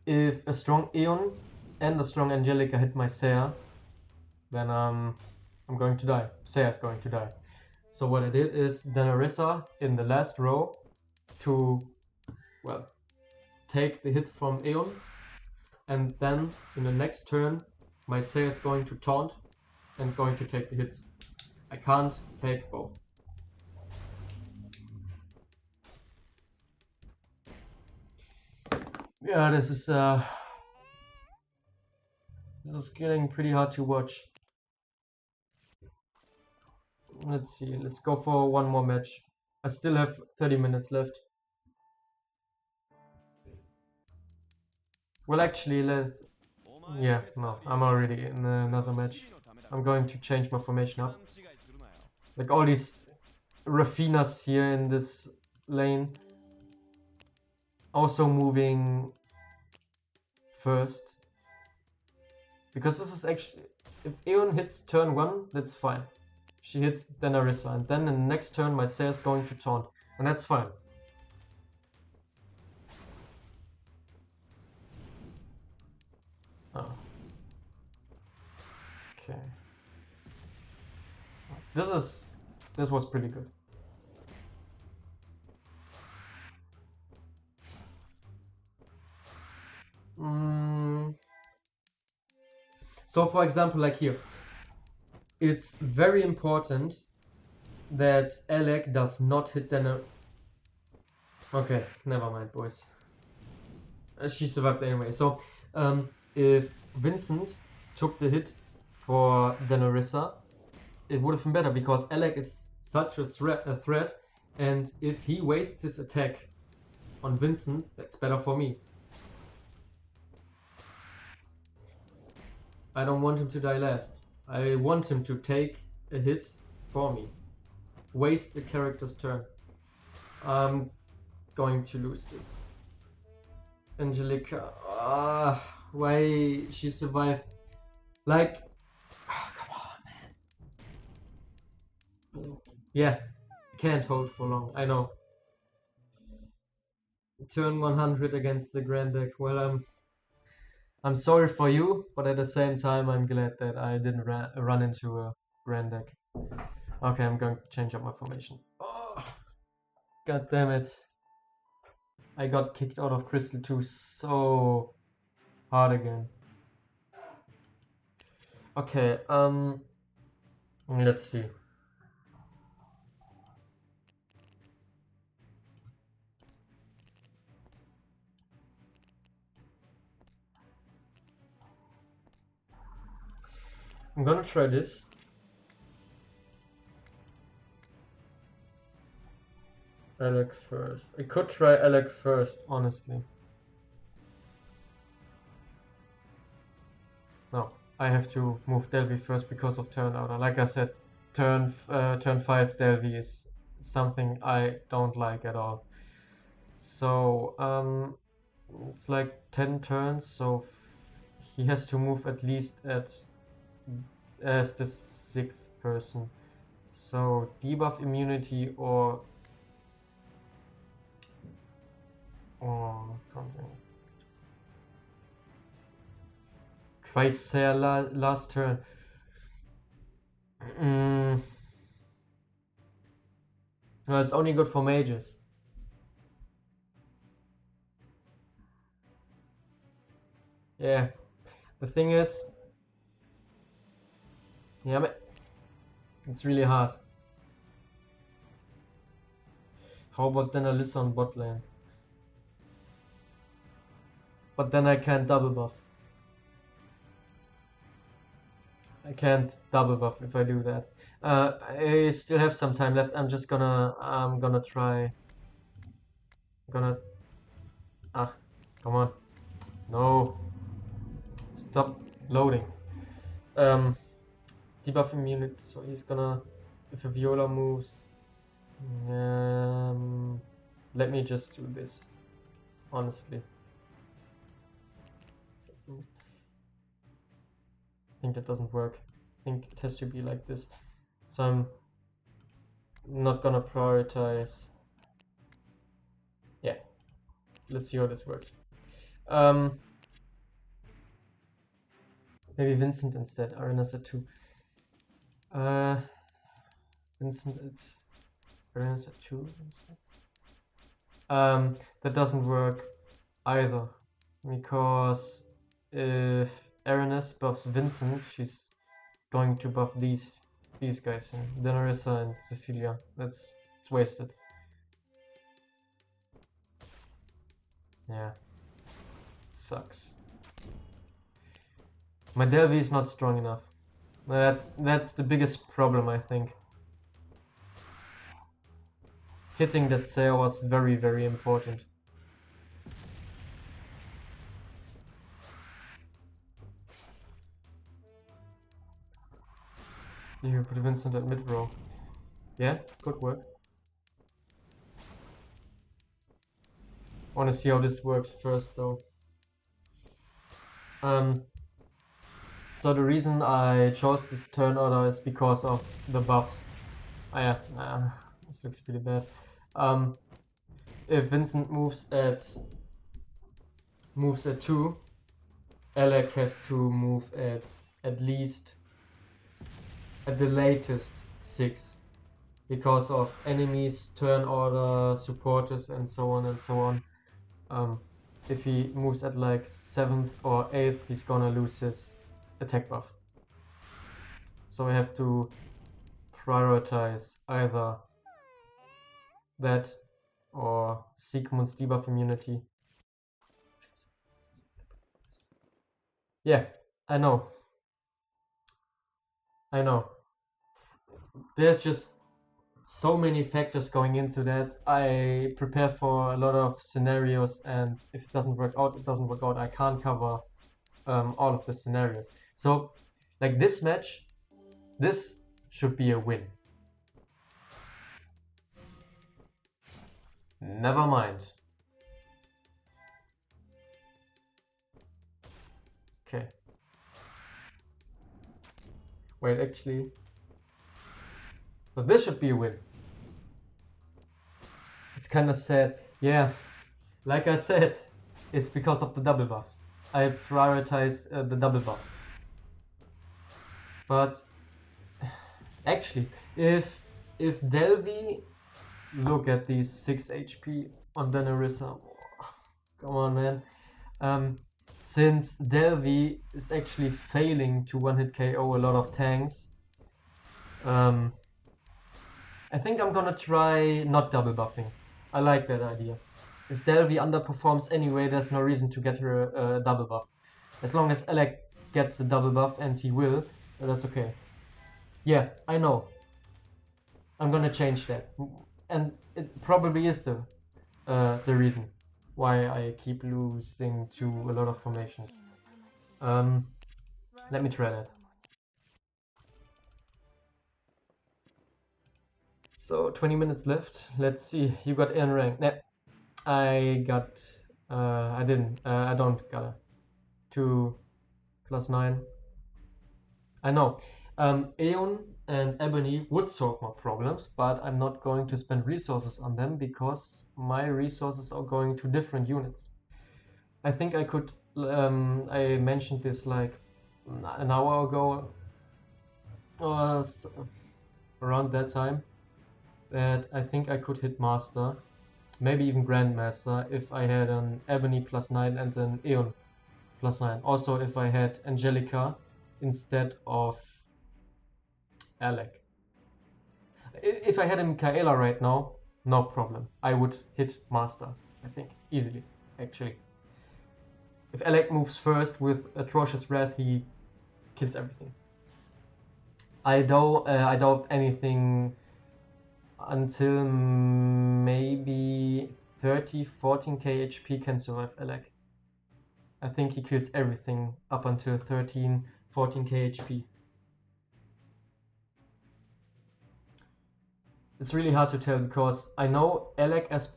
If a strong Aeon and a strong Angelica hit my Seer, then I'm going to die. Seer is going to die. So what I did is Denarissa in the last row to, well, take the hit from Aeon, and then in the next turn my Seer is going to taunt and going to take the hits. I can't take both. Yeah, this is getting pretty hard to watch. let's see. Let's go for one more match. I still have 30 minutes left. Well, actually, yeah, no, I'm already in another match. I'm going to change my formation up. Like all these Rafinas here in this lane. Also moving first. Because this is actually... If Aeon hits turn 1, that's fine. She hits then Arissa, and then in the next turn my Sair is going to taunt. And that's fine. Oh. Okay. This was pretty good. So for example, like here, it's very important that Alec does not hit then Okay, never mind, boys. She survived anyway. So if Vincent took the hit for Daenerissa, it would have been better because Alec is such a threat, and if he wastes his attack on Vincent, that's better for me. I don't want him to die last. I want him to take a hit for me. Waste the character's turn. I'm going to lose this. Angelica, why she survived? Like, come on, man. Yeah, can't hold for long. I know. Turn 100 against the Grand Deck. Well, I'm sorry for you, but at the same time, I'm glad that I didn't run into a Grand Deck. Okay, I'm going to change up my formation. Oh, God damn it. I got kicked out of Crystal 2 so hard again. Okay, let's see. I'm gonna try this. Alec first. I could try Alec first, honestly. No, I have to move Delvi first because of turn order. Like I said, turn 5 Delvi is something I don't like at all. So it's like 10 turns, so he has to move at least as the 6th person. So debuff immunity or something. Try Sair last turn. No, it's only good for mages. Yeah, the thing is, yeah, it's really hard. How about then Alyssa on bot lane? But then I can't double buff. I can't double buff if I do that. I still have some time left. I'm gonna try. Come on. No. Stop loading. Debuff immunity, so he's gonna, if a Viola moves, let me just do this, honestly. I think that doesn't work. I think it has to be like this. So I'm not gonna prioritize. Yeah, let's see how this works. Maybe Vincent instead. Arena's at 2. Vincent at Arena's at 2 instead. That doesn't work either, because if Arenas buffs Vincent, she's going to buff these guys here, Daenerissa and Cecilia. It's wasted. Yeah, sucks. My Delvi is not strong enough. That's the biggest problem, I think. hitting that sail was very, very important. You put Vincent at mid row. Yeah, good work. Want to see how this works first though. So the reason I chose this turn order is because of the buffs. Yeah, this looks pretty bad. If Vincent moves at 2, Alec has to move at least at the latest 6 because of enemies, turn order, supporters, and so on and so on. If he moves at like 7th or 8th, he's gonna lose his attack buff. So I have to prioritize either that or Sigmund's debuff immunity. Yeah, I know. There's just so many factors going into that. I prepare for a lot of scenarios, and if it doesn't work out, it doesn't work out. I can't cover all of the scenarios. So, like this match, this should be a win. Never mind. Okay. Wait, actually. But this should be a win. It's kind of sad. Yeah, like I said, it's because of the double buffs. I prioritize the double buffs. But actually, if Delvi, look at these 6 HP on Daenerys. Come on, man. Since Delvi is actually failing to one-hit KO a lot of tanks, I think I'm gonna try not double buffing. I like that idea. If Delvi underperforms anyway, there's no reason to get her a double buff. As long as Alec gets a double buff, and he will, that's okay. Yeah, I know. I'm gonna change that. And it probably is the reason why I keep losing to a lot of formations. Let me try that. So 20 minutes left. Let's see. You got N rank. Nah, I got. I didn't. I don't got a 2 + 9. I know. Aeon and Ebony would solve my problems, but I'm not going to spend resources on them because my resources are going to different units. I think I could. I mentioned this like an hour ago, or around that time, that I think I could hit Master, maybe even Grandmaster, if I had an Ebony +9 and an Aeon +9. Also, if I had Angelica instead of Alec. If I had a Michaela right now, no problem. I would hit Master, I think, easily, actually. If Alec moves first with Atrocious Wrath, he kills everything. I doubt anything until maybe 14k HP can survive Alec. I think he kills everything up until 14k HP. It's really hard to tell because I know Alec at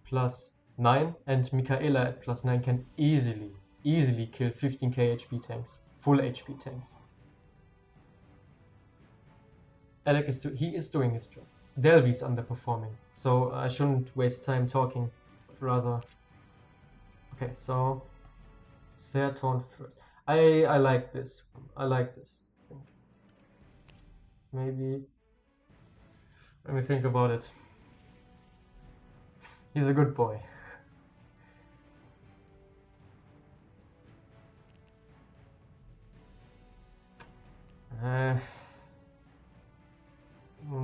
+9 and Michaela at +9 can easily kill 15k HP tanks, full HP tanks. Alec is doing his job. Delvi's underperforming, so I shouldn't waste time talking, rather. Okay, so Serton first. I like this. I like this. I think. Maybe. Let me think about it. He's a good boy.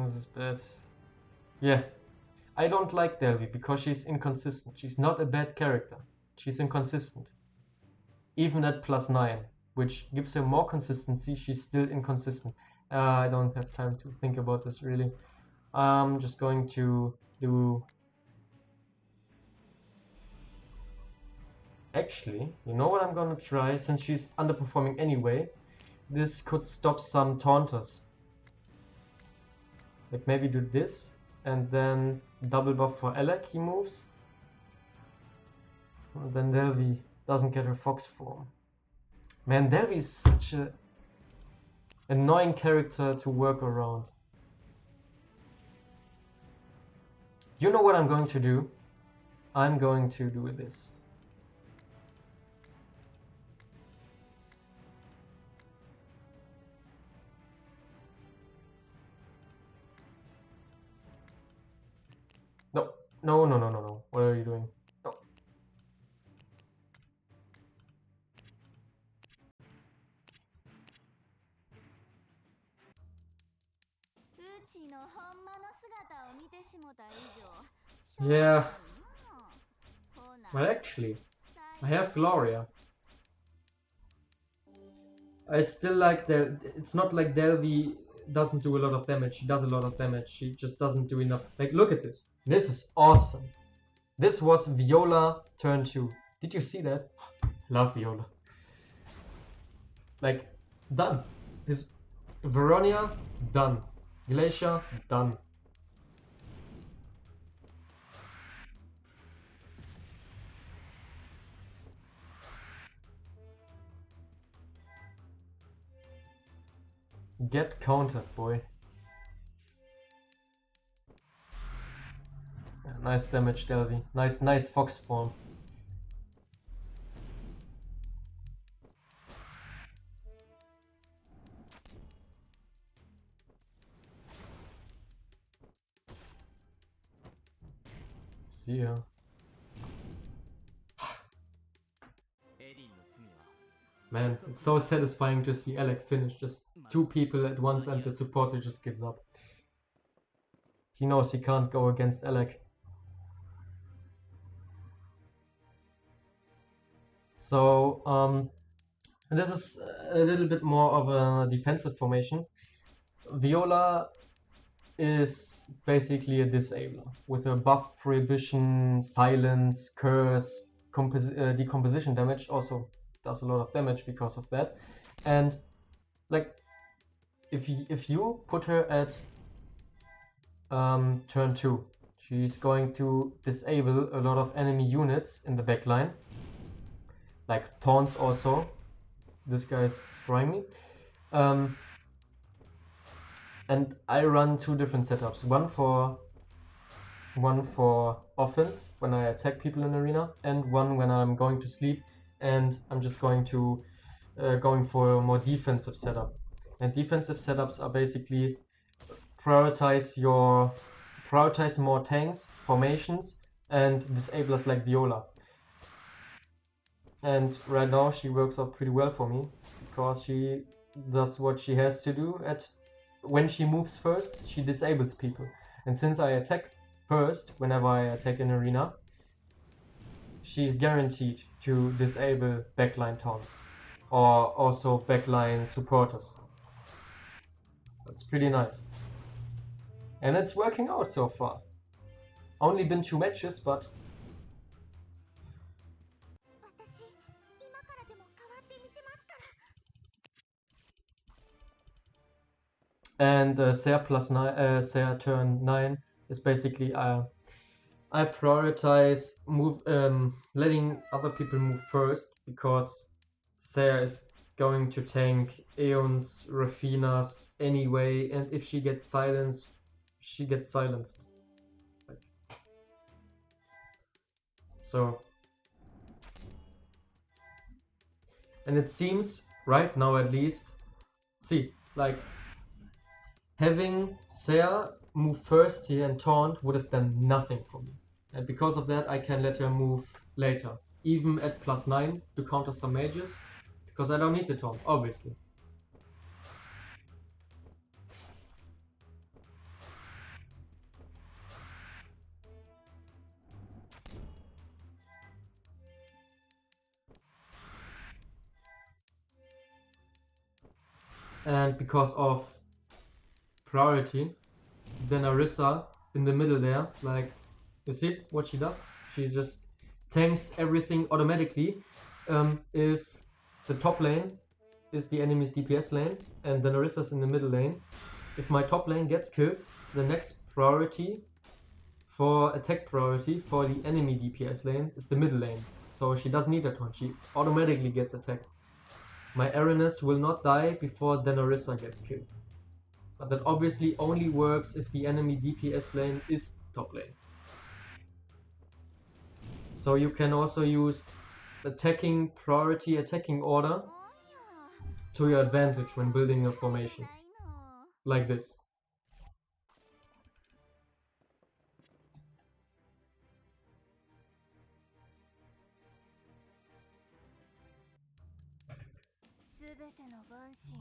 This is bad. Yeah. I don't like Delvi because she's inconsistent. She's not a bad character. She's inconsistent. Even at +9, which gives her more consistency, she's still inconsistent. I don't have time to think about this really. I'm just going to do... Actually, you know what I'm gonna try? Since she's underperforming anyway, this could stop some taunters. Like maybe do this, and then double buff for Alec, he moves. And then Delvi doesn't get her fox form. Man, Delvi is such a annoying character to work around. You know what I'm going to do? I'm going to do this. No, no, no, no, no, no. What are you doing? No. Yeah. Well, actually, I have Gloria. I still like that. It's not like Delvi doesn't do a lot of damage. She does a lot of damage. She just doesn't do enough. Like, look at this. This is awesome. This was Viola turn 2. Did you see that? Love Viola. Like, done. Is Veronia done. Glacier done. Get countered, boy. Yeah, nice damage, Delvi. Nice fox form. See ya. Man, it's so satisfying to see Alec finish just 2 people at once and the supporter just gives up. He knows he can't go against Alec. So, this is a little bit more of a defensive formation. Viola is basically a disabler with a buff, prohibition, silence, curse, decomposition damage. Also does a lot of damage because of that. And like if you put her at turn 2, she's going to disable a lot of enemy units in the backline, like taunts also. This guy is destroying me. And I run 2 different setups. One for offense when I attack people in arena, and one when I'm going to sleep and I'm just going for a more defensive setup. And defensive setups are basically prioritize more tanks, formations, and disablers like Viola. And right now she works out pretty well for me because she does what she has to do. When she moves first, she disables people. And since I attack first whenever I attack in arena, she's guaranteed to disable backline taunts or also backline supporters. That's pretty nice. And it's working out so far. Only been 2 matches, but and Sarah turn 9 is basically I prioritize letting other people move first, because Sarah is going to tank Aeons, Rafinas anyway, and if she gets silenced, she gets silenced. So, and it seems right now at least, see, like having Sarah move first here and taunt would have done nothing for me. And because of that, I can let her move later, even at +9 to counter some mages, because I don't need the taunt, obviously. And because of priority, then Arissa in the middle there. Like, you see what she does? She just tanks everything automatically. If the top lane is the enemy's DPS lane and then Arissa's in the middle lane, if my top lane gets killed, the next priority for attack priority for the enemy DPS lane is the middle lane. So she doesn't need that one, she automatically gets attacked. My Aranus will not die before Denarissa gets killed. But that obviously only works if the enemy DPS lane is top lane. So you can also use attacking priority, attacking order to your advantage when building a formation. Like this.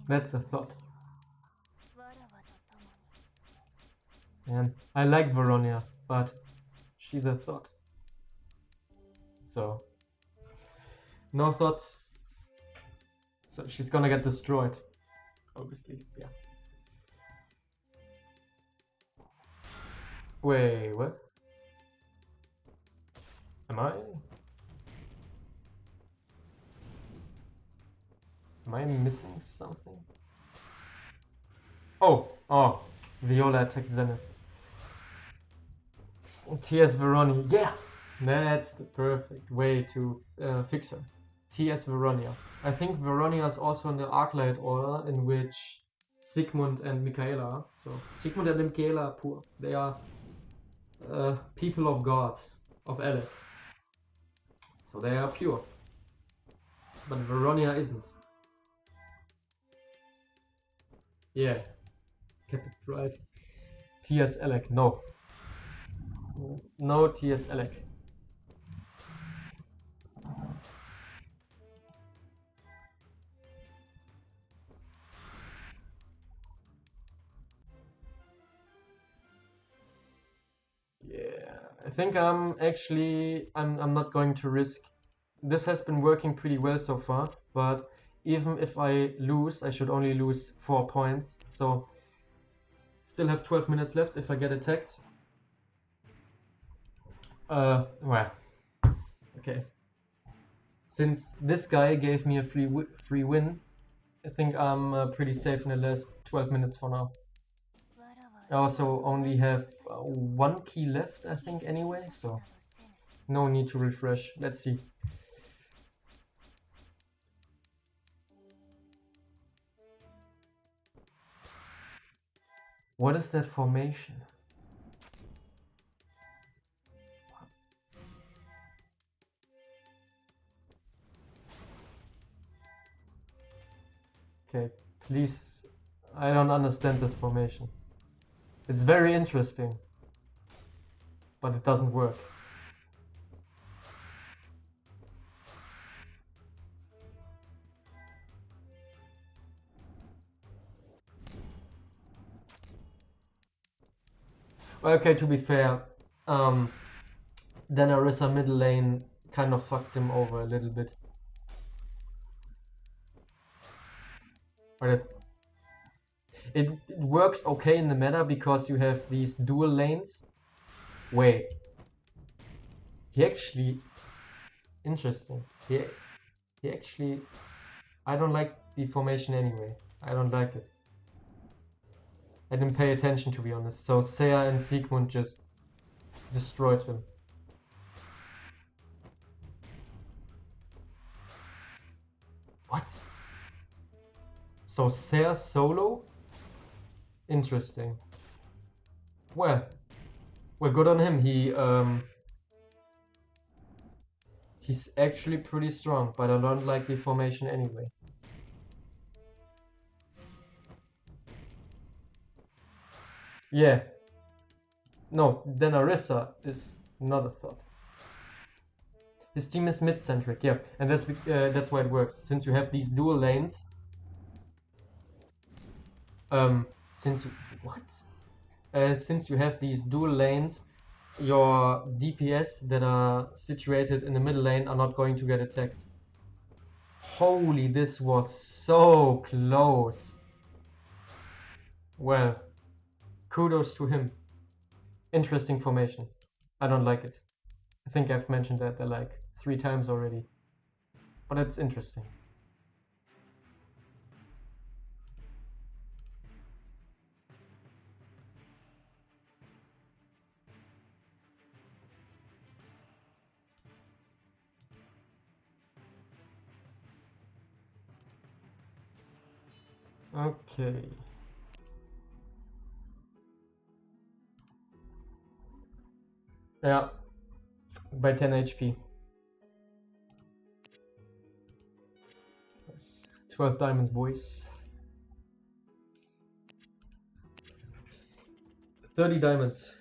That's a thought. And I like Veronia, but she's a thought. So, no thoughts. So she's gonna get destroyed, obviously, yeah. Wait, what? Am I missing something? Oh, Viola attacked Zenith. TS Veronia, yeah! That's the perfect way to fix her. TS Veronia. I think Veronia is also in the Arclight order in which Sigmund and Michaela are. So Sigmund and Michaela are poor. They are people of God, of Alec. So they are pure. But Veronia isn't. Yeah. Kept it right. TS Alec, no. No TS Alec. Yeah, I think I'm not going to risk. This has been working pretty well so far, but even if I lose, I should only lose 4 points. So still have 12 minutes left if I get attacked. Well, okay. Since this guy gave me a free win, I think I'm pretty safe in the last 12 minutes for now. I also only have 1 key left, I think, anyway, so no need to refresh. Let's see. What is that formation? Okay, please. I don't understand this formation. It's very interesting, but it doesn't work. Okay, to be fair, then Arissa middle lane kind of fucked him over a little bit. But it works okay in the meta because you have these dual lanes. Wait. He actually... Interesting. He actually... I don't like the formation anyway. I don't like it. I didn't pay attention, to be honest. So Seiya and Sigmund just destroyed him. What? So Seiya solo? Interesting. Well, good on him. He's actually pretty strong, but I don't like the formation anyway. Yeah. No, then Arissa is not a thought. His team is mid-centric, yeah, and that's why it works. Since you have these dual lanes. Since you have these dual lanes, your DPS that are situated in the middle lane are not going to get attacked. Holy, this was so close. Well, Kudos to him. Interesting formation. I don't like it. I think I've mentioned that like 3 times already. But it's interesting. Okay. Yeah. By 10 HP. Yes. 12 diamonds, boys. 30 diamonds.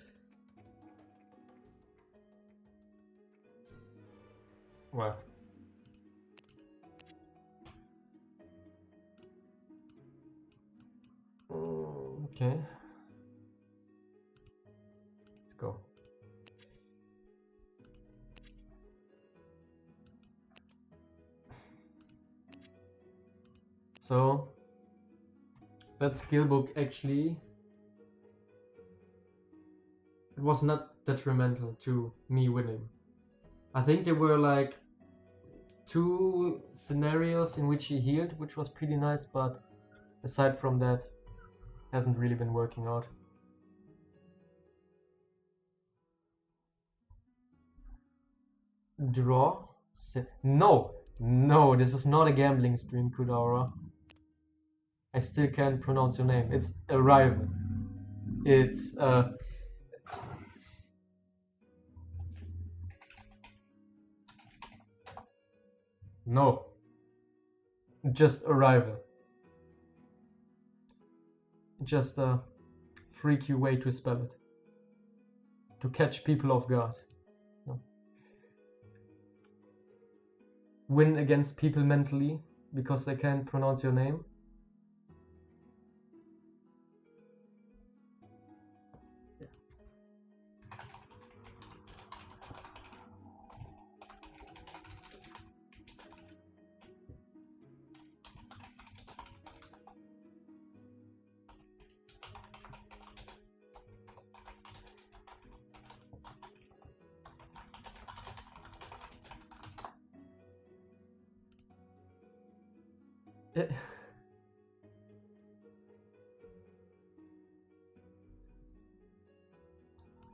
What? Okay. Let's go. So that skill book actually, it was not detrimental to me winning. I think there were like 2 scenarios in which he healed, which was pretty nice, but aside from that, hasn't really been working out. Draw? No, this is not a gambling stream, Kudara. I still can't pronounce your name. It's Arrival. It's no. Just Arrival. Just a freaky way to spell it. To catch people off guard. No. Win against people mentally because they can't pronounce your name.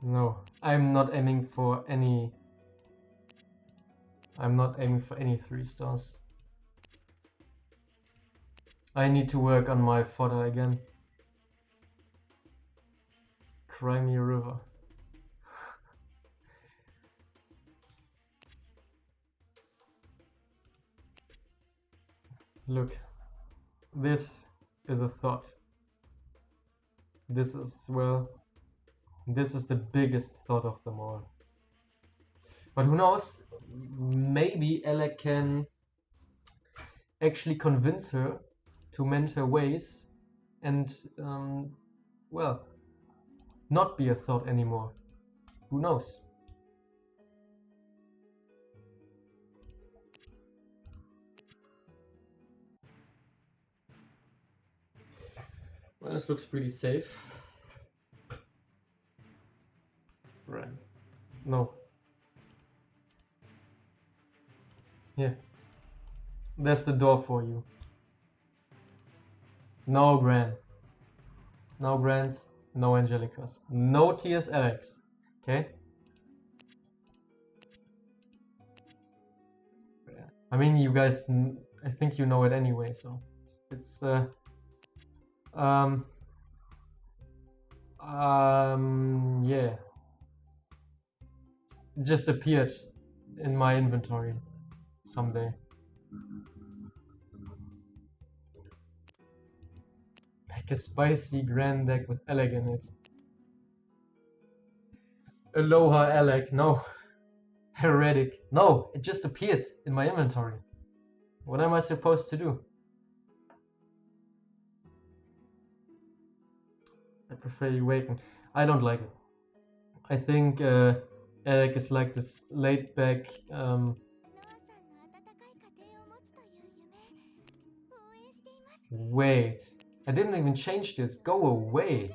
No, I'm not aiming for any 3 stars. I need to work on my fodder again. Cry me a river. Look, this is a thought. This is, well, this is the biggest thought of them all. But who knows, maybe Alec can actually convince her to mend her ways and, well, not be a thought anymore. Who knows? Well, this looks pretty safe. Right. No. Here. That's the door for you. No Gran. No Grans, no Angelicas. No TS Alex. Okay? I mean, you guys, I think you know it anyway, so it's, yeah. It just appeared in my inventory someday. Like a spicy grand deck with Alec in it. Aloha Alec, no. Heretic, no, it just appeared in my inventory. What am I supposed to do? I prefer you waken. I don't like it. I think Alec is like this laid back, wait, I didn't even change this. Go away.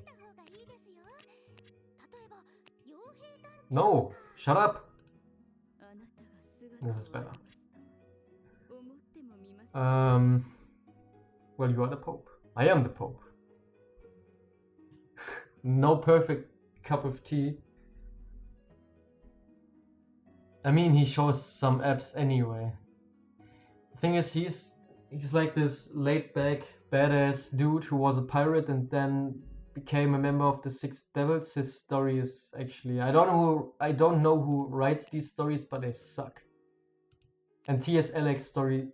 No, shut up. This is better. Well, you are the Pope. I am the Pope. No perfect cup of tea. I mean, he shows some abs anyway. The thing is, he's like this laid-back, badass dude who was a pirate and then became a member of the Six Devils. His story is actually I don't know who writes these stories, but they suck. And T.S. Eliot's story,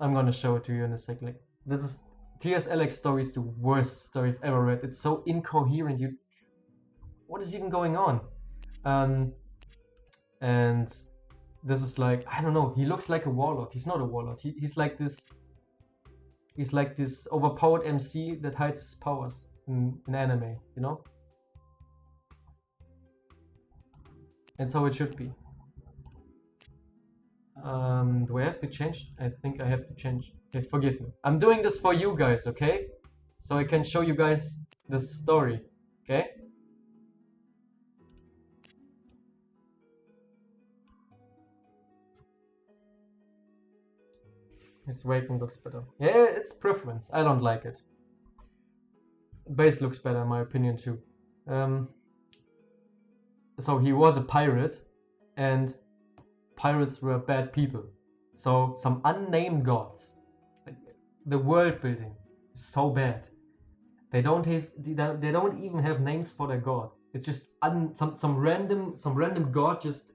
I'm gonna show it to you in a second. Like, this is T.S. Eliot's story is the worst story I've ever read. It's so incoherent. What is even going on? And this is like, I don't know. He looks like a warlord. He's not a warlord. He's like this. He's like this overpowered MC that hides his powers in anime. You know. That's how it should be. Do I have to change? I think I have to change. Okay, forgive me. I'm doing this for you guys, okay? So I can show you guys the story, okay? His weighting looks better. Yeah, it's preference. I don't like it. Base looks better in my opinion too. So he was a pirate, and pirates were bad people. So some unnamed gods. The world building is so bad. They don't even have names for their god. It's just some random god just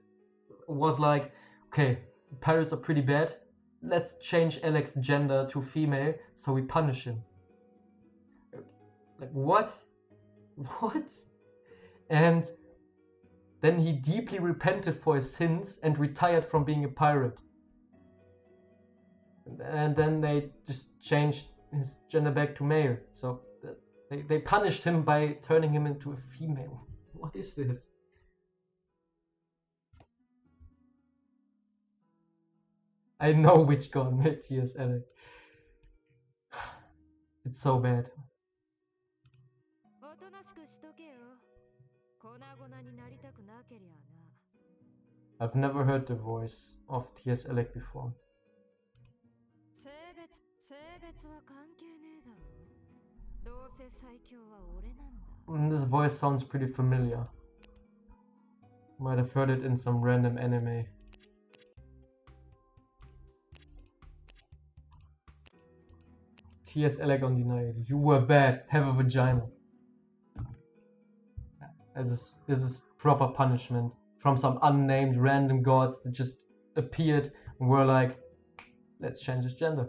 was like, okay, pirates are pretty bad. Let's change Alex's gender to female, so we punish him. Like, what? What? And then he deeply repented for his sins and retired from being a pirate. And then they just changed his gender back to male. So they punished him by turning him into a female. What is this? I know which god made T.S. Eliot. It's so bad. I've never heard the voice of T.S. Eliot before. This voice sounds pretty familiar. Might have heard it in some random anime. T.S. Eliot undeniable. You were bad. Have a vagina. This is proper punishment from some unnamed random gods that just appeared and were like, let's change his gender.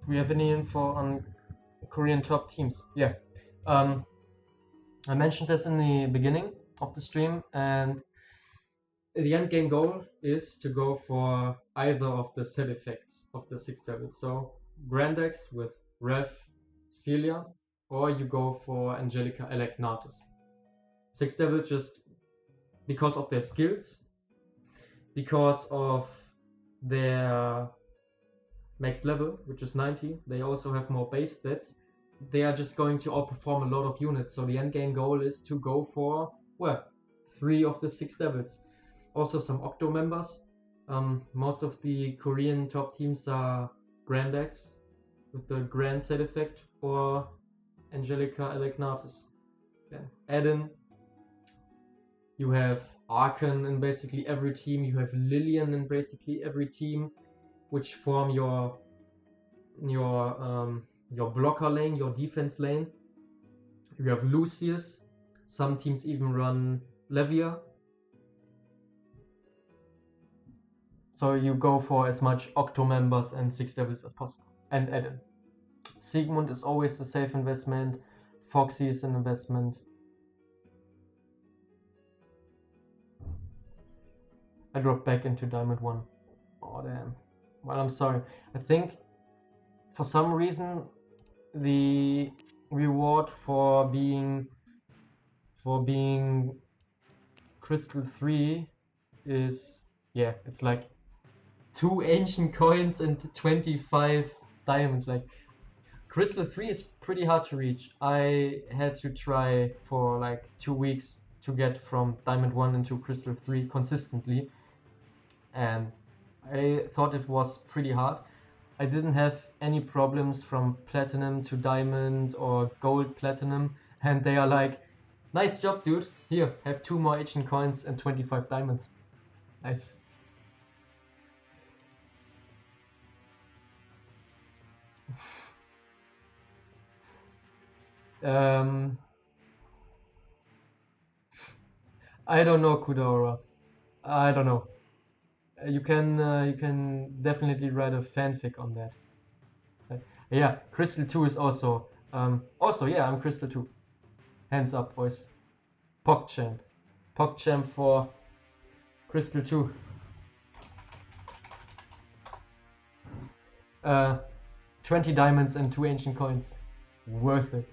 Do we have any info on Korean top teams? Yeah. I mentioned this in the beginning of the stream, and the end game goal is to go for either of the set effects of the Six Devils. So Grandex with Rev Celia, or you go for Angelica Elecnatus. Six Devils just because of their skills, because of their max level, which is 90. They also have more base stats. They are just going to outperform a lot of units. So the end game goal is to go for, well, 3 of the 6 devils. Also some Octo members. Most of the Korean top teams are Grandex with the Grand set effect, or Angelica Elecnatus. Then add in, you have Archon in basically every team. You have Lillian in basically every team, which form your blocker lane, your defense lane. You have Lucius. Some teams even run Levia. So you go for as much Octo members and 6 devils as possible and add in. Sigmund is always a safe investment. Foxy is an investment. I dropped back into Diamond 1. Oh damn. Well, I'm sorry. I think for some reason the reward for being Crystal 3 is, yeah, it's like 2 ancient coins and 25 diamonds. Like, Crystal 3 is pretty hard to reach. I had to try for like 2 weeks to get from Diamond 1 into Crystal 3 consistently, and I thought it was pretty hard. I didn't have any problems from Platinum to Diamond or Gold Platinum, and they are like, nice job, dude. Here, have 2 more ancient coins and 25 diamonds. Nice. I don't know, Kudora. I don't know. You can definitely write a fanfic on that. Yeah, Crystal 2 is also yeah, I'm Crystal 2. Hands up, boys. PogChamp. PogChamp for Crystal 2. 20 diamonds and 2 ancient coins. Worth it.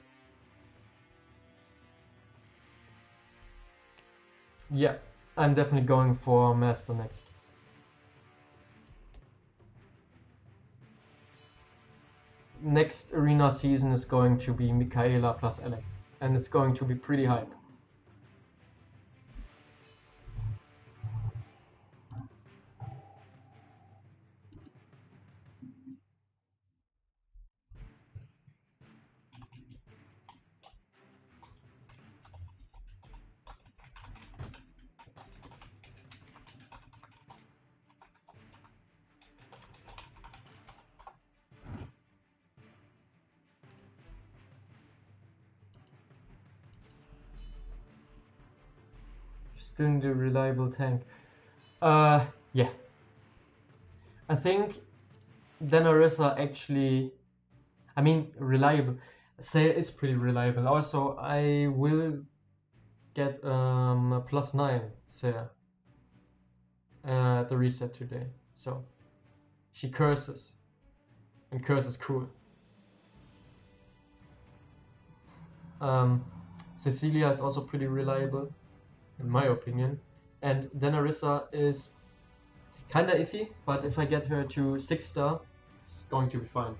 Yeah, I'm definitely going for Master next. Next arena season is going to be Michaela plus Alec, and it's going to be pretty hype. Still need a reliable tank. Yeah. I think Denarissa actually, I mean, reliable. Say is pretty reliable. Also, I will get a +9 Sarah at the reset today. So she curses, and curse is cool. Cecilia is also pretty reliable, in my opinion, and Denarissa is kinda iffy, but if I get her to 6-star, it's going to be fine.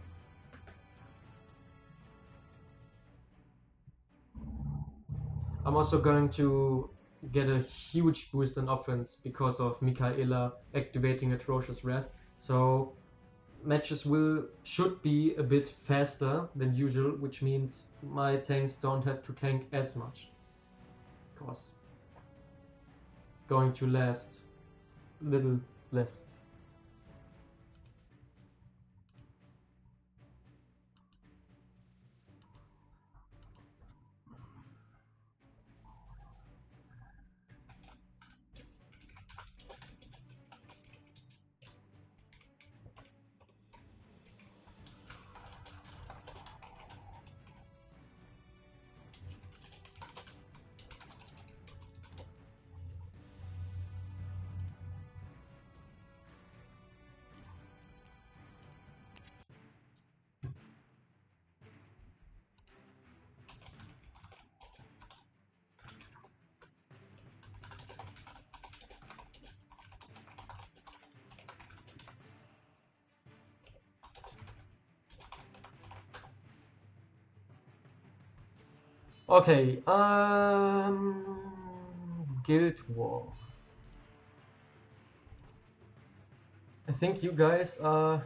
I'm also going to get a huge boost in offense because of Michaela activating Atrocious Wrath. So matches should be a bit faster than usual, which means my tanks don't have to tank as much, because it's going to last a little less. Okay, Guild War. I think you guys are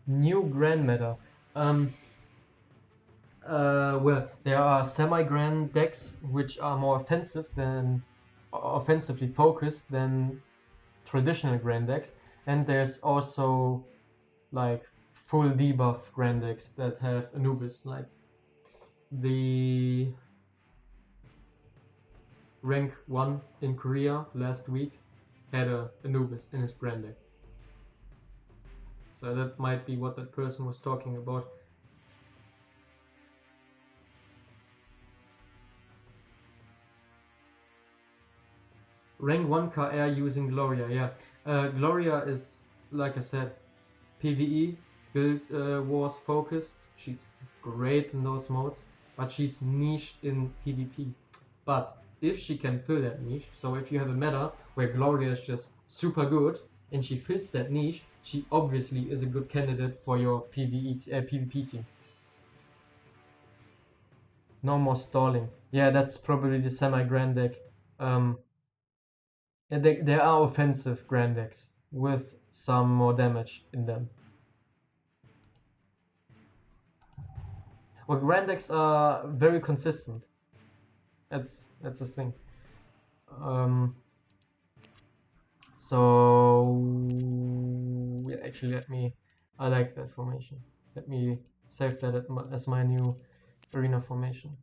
new Grand Meta. Well, there are semi-grand decks which are more offensively focused than traditional grand decks, and there's also like full debuff grand decks that have Anubis, like the rank 1 in Korea last week had a Anubis in his Grand deck. So that might be what that person was talking about. Rank 1 KR using Gloria, yeah. Gloria is, like I said, PvE, Guild Wars focused. She's great in those modes, but she's niche in PvP. But if she can fill that niche, so if you have a meta where Gloria is just super good and she fills that niche, she obviously is a good candidate for your PvP team. No more stalling. Yeah, that's probably the semi-grand deck. Yeah, there are offensive grand decks with some more damage in them. Well, grand decks are very consistent. That's the thing. So yeah, actually, I like that formation. Let me save that as my new arena formation.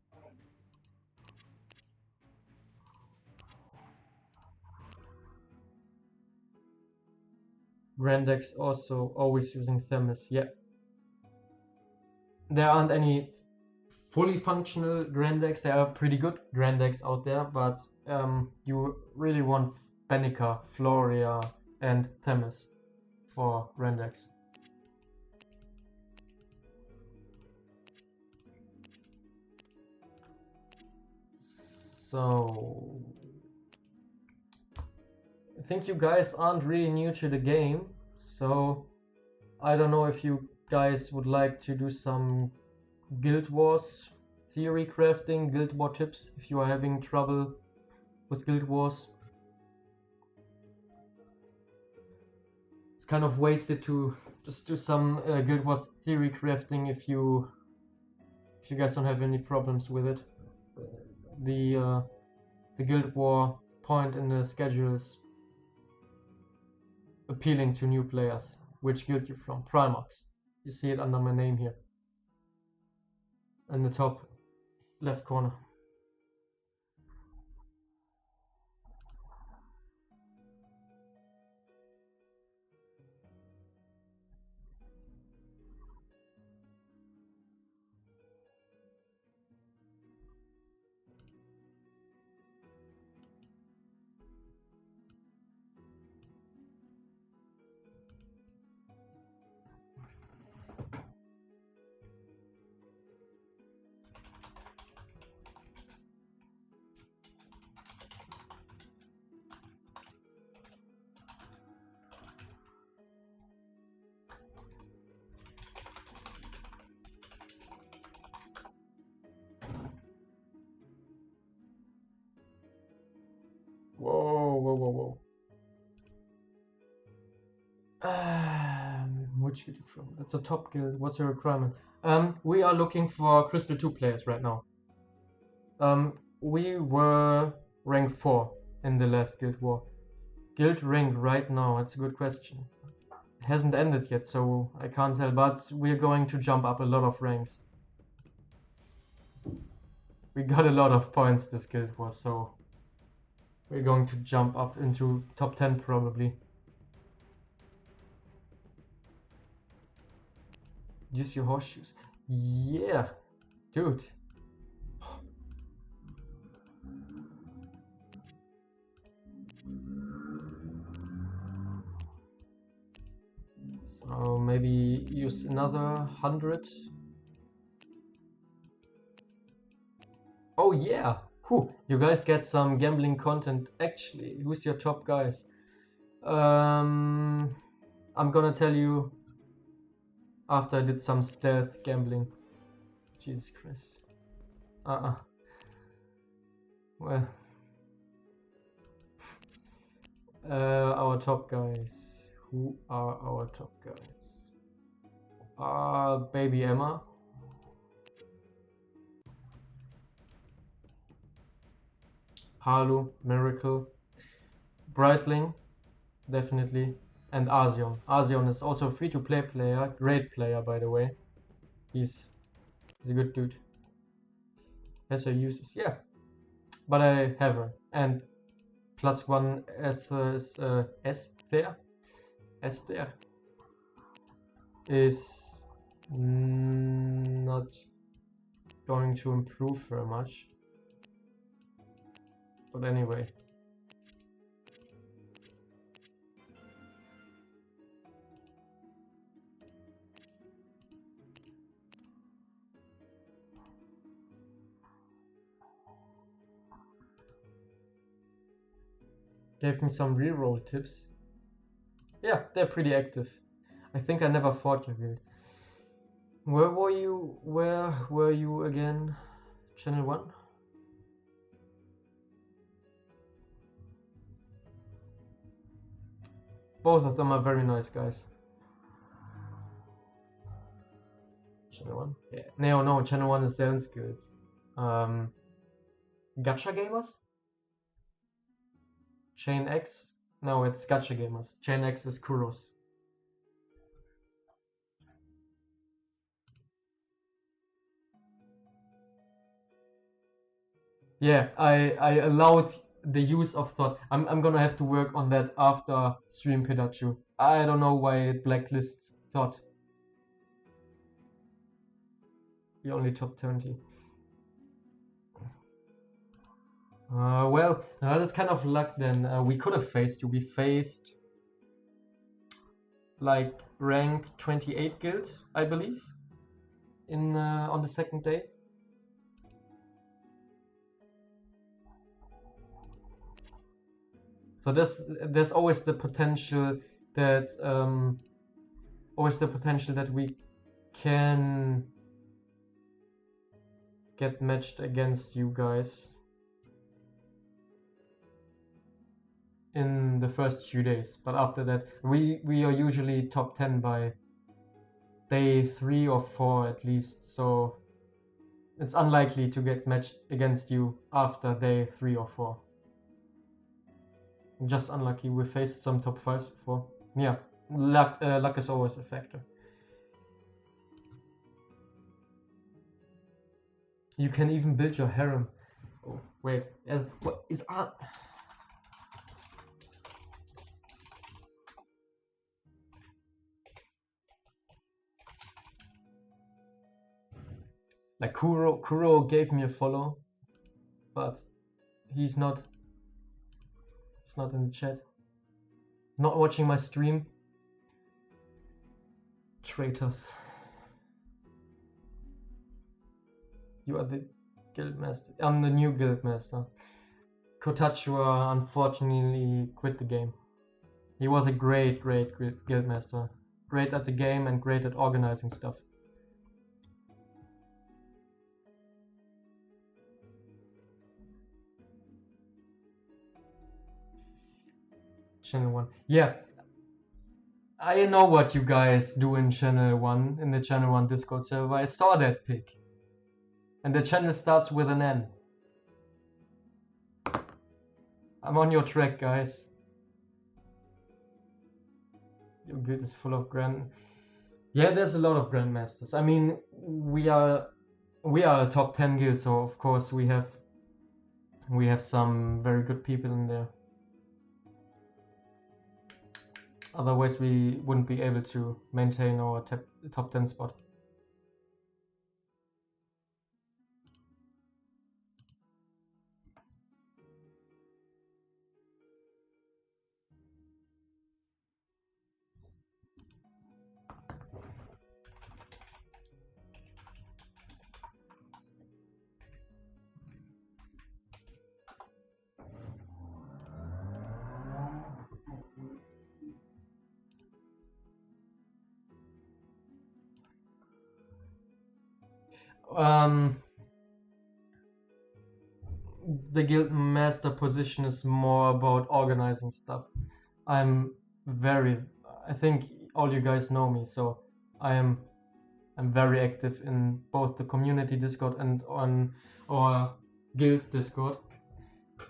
Grand decks also always using Themis. Yeah, there aren't any fully functional grand decks. There are pretty good grand decks out there, but you really want Benica, Floria, and Themis for grand decks. So I think you guys aren't really new to the game, so I don't know if you guys would like to do some Guild Wars theory crafting, Guild War tips if you are having trouble with Guild Wars. It's kind of wasted to just do some Guild Wars theory crafting if you guys don't have any problems with it. The Guild War point in the schedule is appealing to new players. Which guild you from? Primarchs. You see it under my name here in the top left corner. Whoa. Which guild you from? That's a top guild. What's your requirement? We are looking for Crystal 2 players right now. We were rank 4 in the last Guild War. Guild rank right now, that's a good question. It hasn't ended yet, so I can't tell, but we're going to jump up a lot of ranks. We got a lot of points this Guild War, so we're going to jump up into top 10 probably. Use your horseshoes. Yeah, dude. So maybe use another 100. Oh yeah. Whew. You guys get some gambling content. Actually, who's your top guys? I'm gonna tell you after I did some stealth gambling. Jesus Christ. Well, our top guys. Who are our top guys? Baby Emma. Harlu, Miracle, Brightling, definitely, and Arzion. Arzion is also a free-to-play player, great player by the way. He's a good dude. Has her uses, yeah. But I have her. And +1 S there is not going to improve very much. But anyway. Gave me some reroll tips. Yeah, they're pretty active. I think I never fought your guild. Where were you again? Channel 1? Both of them are very nice guys. Channel 1? Yeah. No, Channel 1 is Zelen's guild. Gacha Gamers? Chain X? No, it's Gacha Gamers. Chain X is Kuros. Yeah, I allowed the use of thought. I'm gonna have to work on that after stream Pikachu. I don't know why it blacklists thought. You only top 20. Well, that's kind of luck then. We could have faced you. We faced like rank 28 guild, I believe, in on the second day. So there's always the potential that we can get matched against you guys in the first few days, but after that we are usually top 10 by day 3 or 4 at least, so it's unlikely to get matched against you after day 3 or 4. Just unlucky. We faced some top 5s before. Yeah, luck is always a factor. You can even build your harem. Oh wait, what is up? Like Kuro gave me a follow, but he's not in the chat. Not watching my stream. Traitors. You are the guild master. I'm the new guild master. Kotachua unfortunately quit the game. He was a great guild master. Great at the game and great at organizing stuff. Channel 1. Yeah. I know what you guys do in Channel 1, in the Channel 1 Discord server. I saw that pic. And the channel starts with an N. I'm on your track, guys. Your guild is full of grand... Yeah, there's a lot of grandmasters. I mean, we are a top 10 guild, so of course we have some very good people in there. Otherwise we wouldn't be able to maintain our top 10 spot. The guild master position is more about organizing stuff. I think all you guys know me, so I'm very active in both the community Discord and on our guild Discord.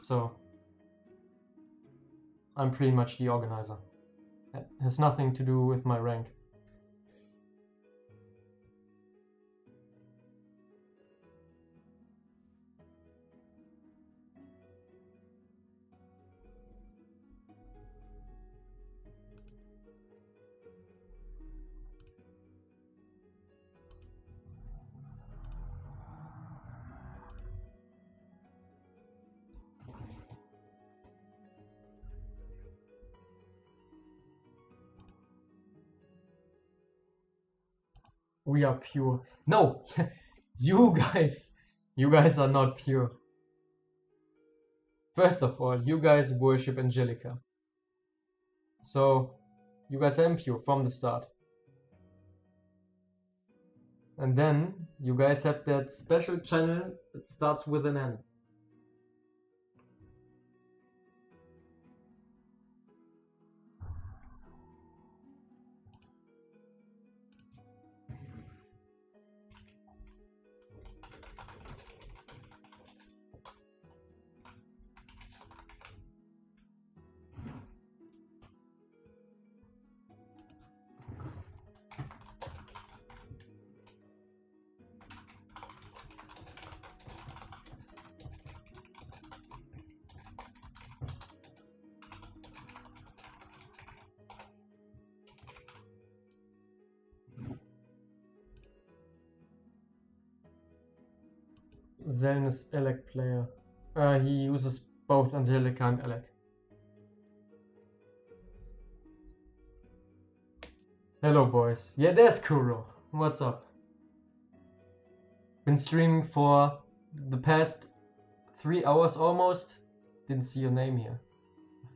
So I'm pretty much the organizer. It has nothing to do with my rank. We are pure. No, you guys are not pure. First of all, you guys worship Angelica. So, you guys are impure from the start. And then, you guys have that special channel that starts with an N. Zeln is Elec player. He uses both Angelica and Elec. Hello boys. Yeah, there's Kuro. What's up? Been streaming for the past 3 hours almost. Didn't see your name here.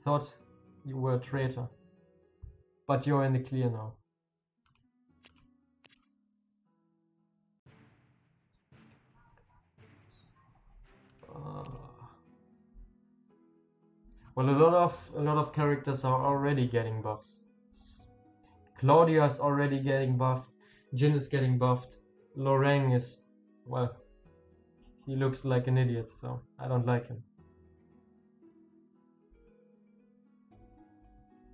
Thought you were a traitor. But you're in the clear now. Well, a lot of characters are already getting buffs. Claudia is already getting buffed. Jin is getting buffed. Loreng is, well, he looks like an idiot, so I don't like him.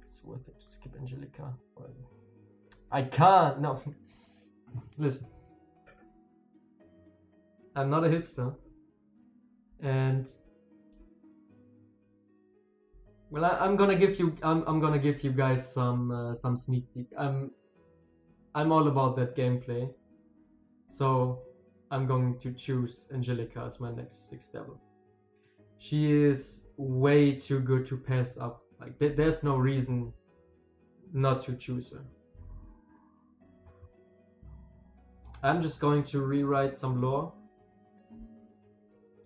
It's worth it to skip Angelica. Well, I can't. No. Listen. I'm not a hipster. And well, I'm gonna give you guys some sneak peek. I'm all about that gameplay, so I'm going to choose Angelica as my next 6th devil. She is way too good to pass up. Like there's no reason not to choose her. I'm just going to rewrite some lore.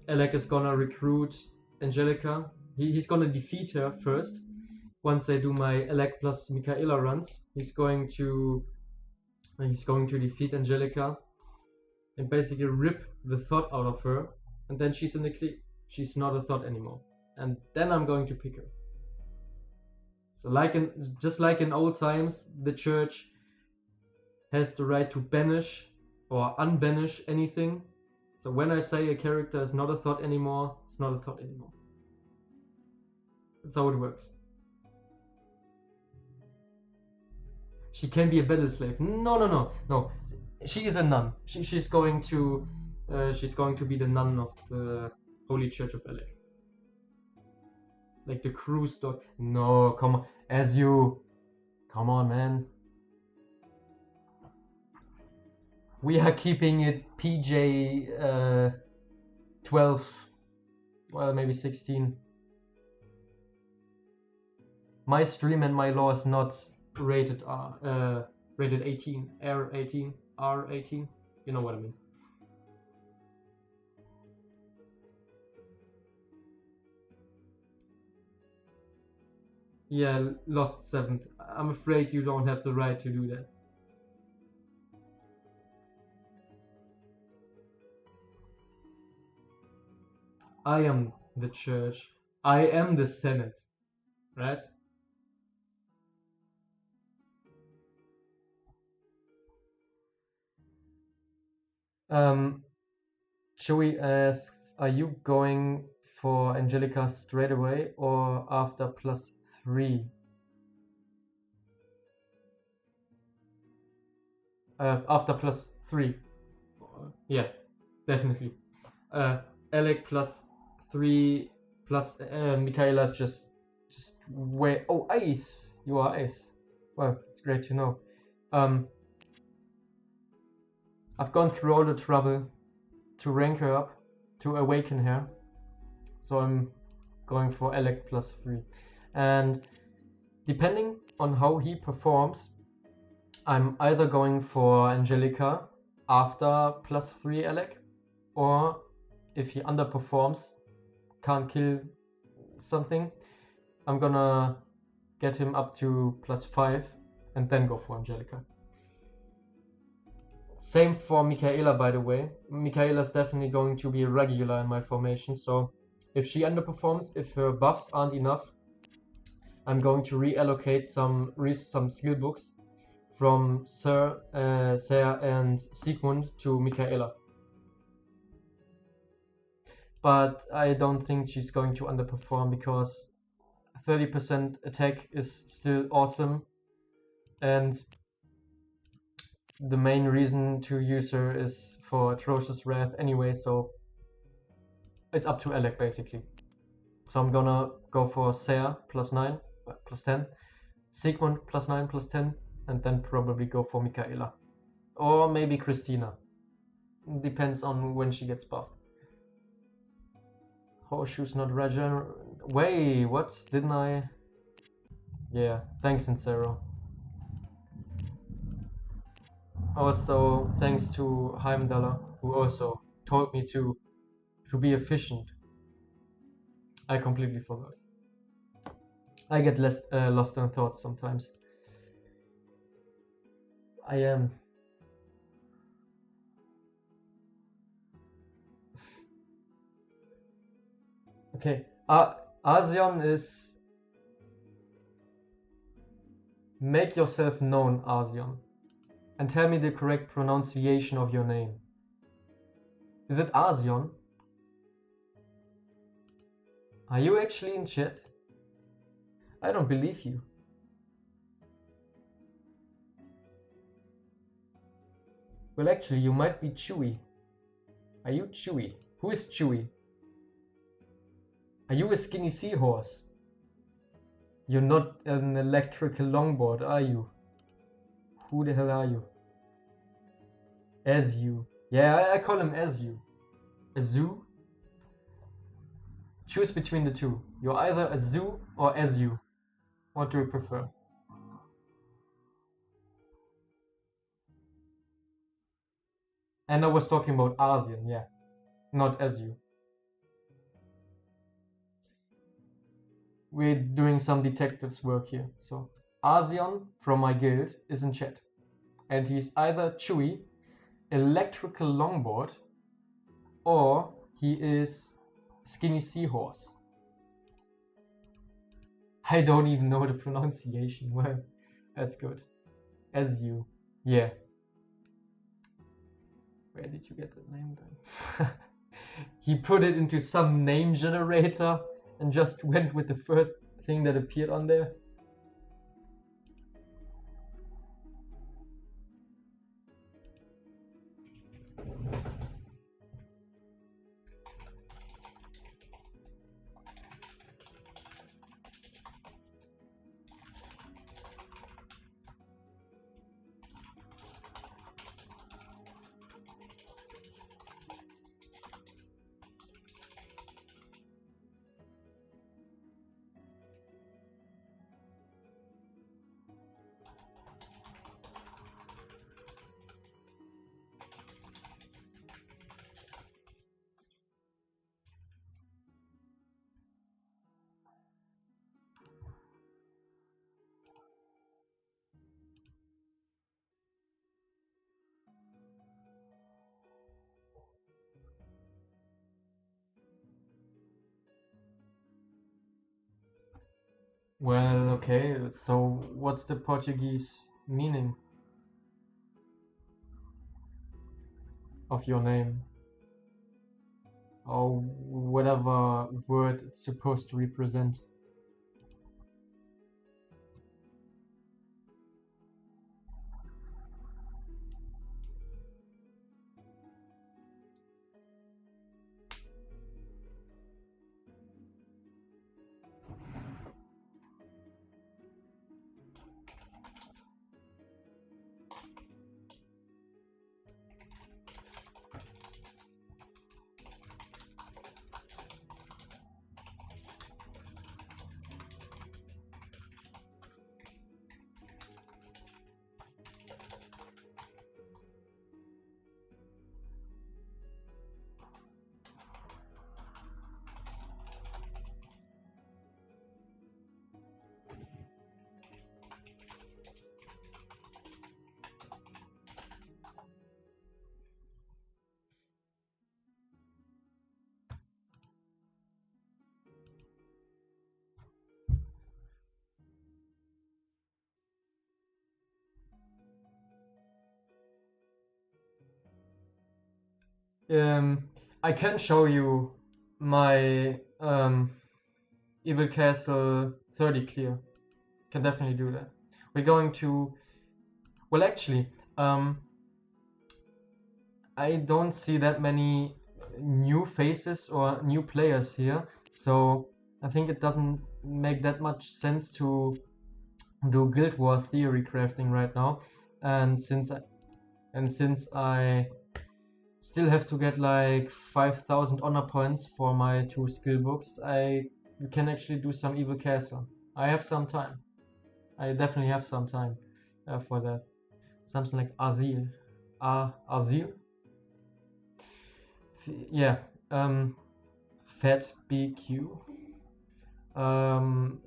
Elec is gonna recruit Angelica. He's gonna defeat her first. Once I do my Elec plus Michaela runs, he's going to defeat Angelica and basically rip the thought out of her, and then she's in the clear. She's not a thought anymore, and then I'm going to pick her. So just like in old times, the church has the right to banish or unbanish anything. So when I say a character is not a thought anymore, it's not a thought anymore. That's how it works. She can be a battle slave. No. She is a nun. She's going to be the nun of the Holy Church of Elec. Like the cruise dog. No, come on. Come on, man. We are keeping it PJ 12, well, maybe 16. My stream and my law is not rated 18, R18, R18. You know what I mean. Yeah, lost 7th. I'm afraid you don't have the right to do that. I am the church. I am the Senate, right? Chewy asks, are you going for Angelica straight away or after +3? After +3. Yeah, definitely. Elec +3 plus Michaela's just way. Oh, ice! You are ice. Well, it's great to know. I've gone through all the trouble to rank her up, to awaken her. So I'm going for Elec +3. And depending on how he performs, I'm either going for Angelica after +3 Alec, or if he underperforms, can't kill something, I'm gonna get him up to +5 and then go for Angelica. Same for Michaela, by the way. Michaela's definitely going to be a regular in my formation, so if she underperforms, if her buffs aren't enough, I'm going to reallocate some skill books from Sir and Sigmund to Michaela. But I don't think she's going to underperform because 30% attack is still awesome, and the main reason to use her is for Atrocious Wrath anyway, so it's up to Alec basically. So I'm gonna go for Sarah +9, +10, Sigmund +9, +10, and then probably go for Michaela. Or maybe Christina. Depends on when she gets buffed. Horseshoe's not regenerate. Wait, what? Didn't I? Yeah, thanks, Sincero. Also, thanks to Heimdalla, who also told me to be efficient. I completely forgot. I get lost in thoughts sometimes. I am. Okay, Arzion is... Make yourself known, Arzion, and tell me the correct pronunciation of your name. Is it Arzion? Are you actually in chat? I don't believe you. Well, actually, you might be Chewy. Are you Chewy? Who is Chewy? Are you a skinny seahorse? You're not an electrical longboard, are you? Who the hell are you? As you. Yeah, I call him as you. A zoo? Choose between the two. You're either a zoo or as you. What do you prefer? And I was talking about Arzian, yeah. Not as you. We're doing some detectives work here. So Arzion from my guild is in chat. And he's either Chewy, electrical longboard, or he is skinny seahorse. I don't even know the pronunciation. Well, that's good. As you. Yeah. Where did you get that name then? He put it into some name generator and just went with the first thing that appeared on there. Well, okay, so what's the Portuguese meaning of your name? Or whatever word it's supposed to represent. I can show you my Evil Castle 30 clear. Can definitely do that. We're going to... Well, actually, I don't see that many new faces or new players here, so I think it doesn't make that much sense to do Guild War theory crafting right now. And since I still have to get like 5,000 honor points for my 2 skill books, I can actually do some Evil Castle. I have some time. I definitely have some time for that. Something like Azil. Azil? Yeah. Fat BQ.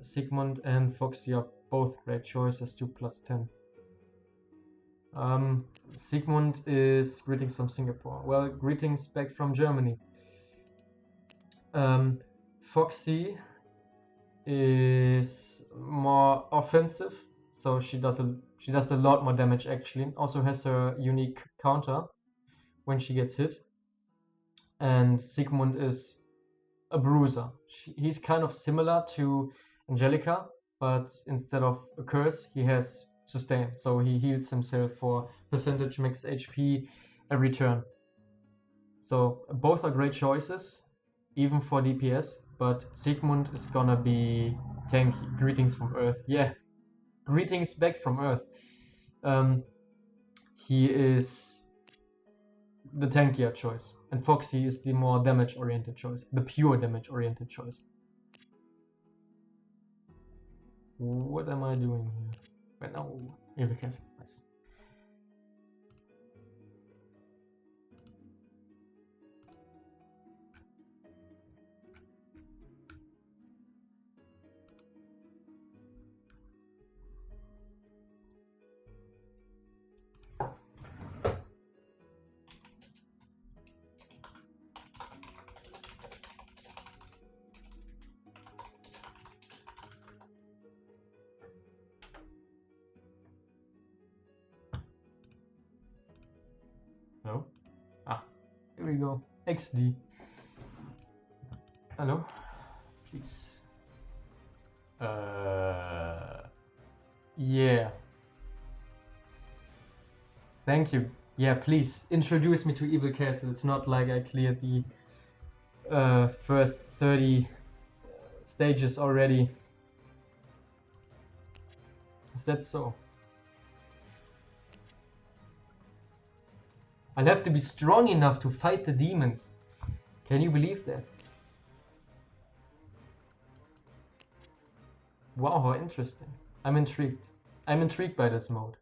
Sigmund and Foxy are both great choices, 2 plus 10. Sigmund is greetings from Singapore. Well, greetings back from Germany. Foxy is more offensive, so she does a lot more damage actually. Also has her unique counter when she gets hit. And Sigmund is a bruiser. He's kind of similar to Angelica, but instead of a curse, he has sustain. So he heals himself for percentage max HP every turn. So both are great choices, even for DPS, but Sigmund is gonna be tanky. Greetings from Earth. Yeah, greetings back from Earth. He is the tankier choice, and Foxy is the more damage-oriented choice, the pure damage-oriented choice. What am I doing here? Wait, no, Evil Castle, nice. No? Ah, here we go. XD. Hello? Please. Yeah. Thank you. Yeah, please introduce me to Evil Castle. It's not like I cleared the first 30 stages already. Is that so? I'll have to be strong enough to fight the demons. Can you believe that? Wow, how interesting. I'm intrigued. I'm intrigued by this mode.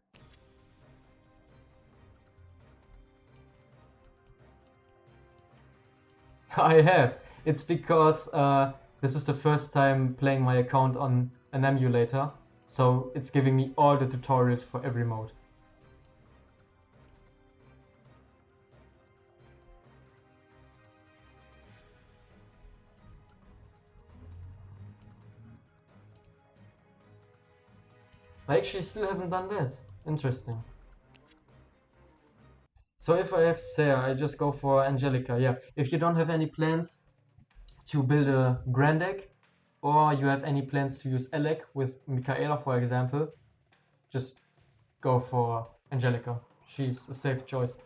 I have. It's because this is the first time playing my account on an emulator, so it's giving me all the tutorials for every mode. I actually still haven't done that. Interesting. So if I have Sarah, I just go for Angelica. Yeah. If you don't have any plans to build a Grand deck, or you have any plans to use Alec with Michaela, for example, just go for Angelica. She's a safe choice.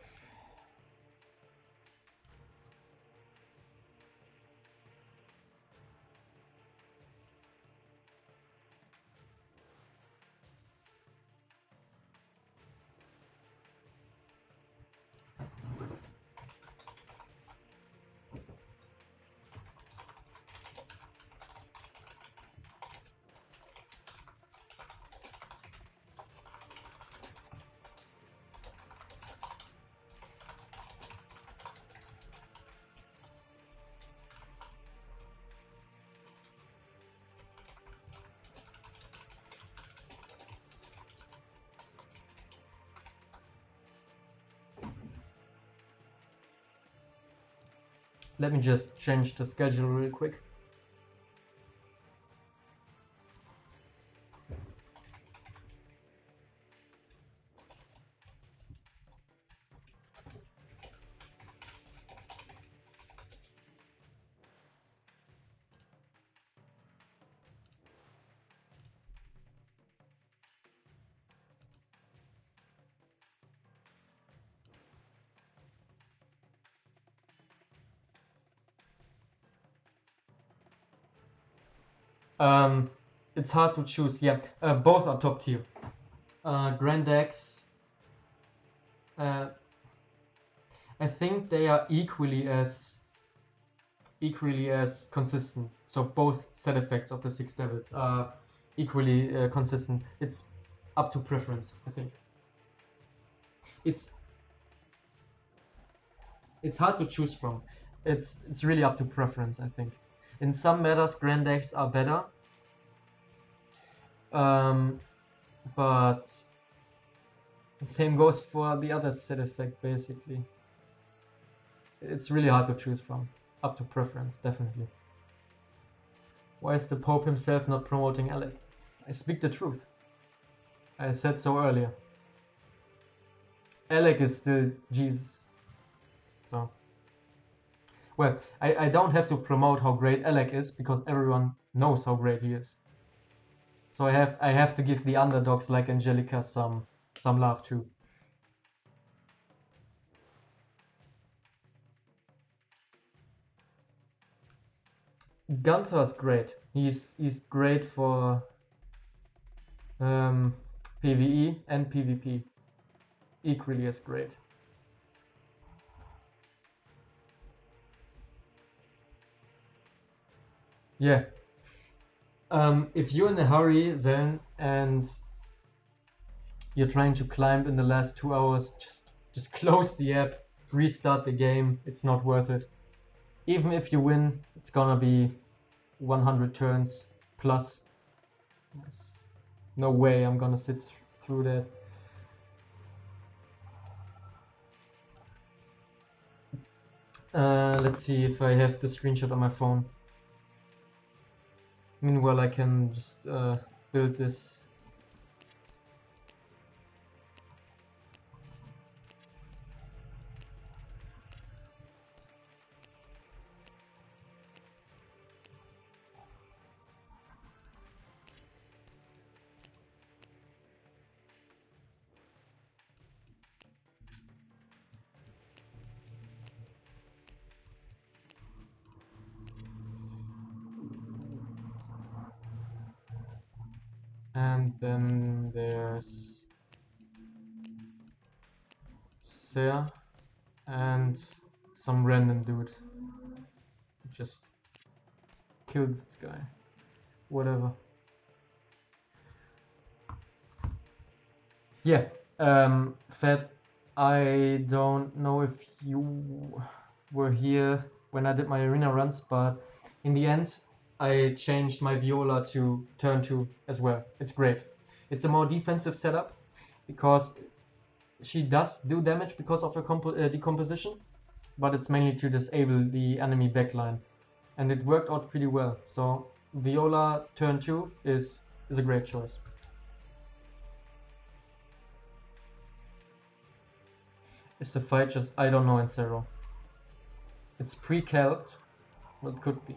Let me just change the schedule real quick. It's hard to choose. Yeah, both are top tier. Grand X, I think they are equally as consistent. So both set effects of the 6 devils are equally consistent. It's up to preference, I think. It's hard to choose from. It's really up to preference, I think. In some matters, Grand X are better, but the same goes for the other set effect, basically. It's really hard to choose from. Up to preference, definitely. Why is the Pope himself not promoting Alec? I speak the truth. I said so earlier. Alec is still Jesus. So, well, I don't have to promote how great Alec is because everyone knows how great he is. So I have to give the underdogs like Angelica some love too. Gunther's great. He's great for PvE and PvP. Equally as great. Yeah. If you're in a hurry then and you're trying to climb in the last 2 hours, just close the app, restart the game. It's not worth it. Even if you win, it's gonna be 100 turns plus. Yes. No way I'm gonna sit through that. Let's see if I have the screenshot on my phone. Meanwhile, I can just build this. And then there's Ser and some random dude. Just killed this guy. Whatever. Yeah, Fed, I don't know if you were here when I did my arena runs, but in the end, I changed my Viola to turn 2 as well. It's great. It's a more defensive setup because she does do damage because of her decomposition, but it's mainly to disable the enemy backline, and it worked out pretty well. So Viola turn 2 is a great choice. Is the fight just... I don't know in Zero. It's pre-calced, but it could be.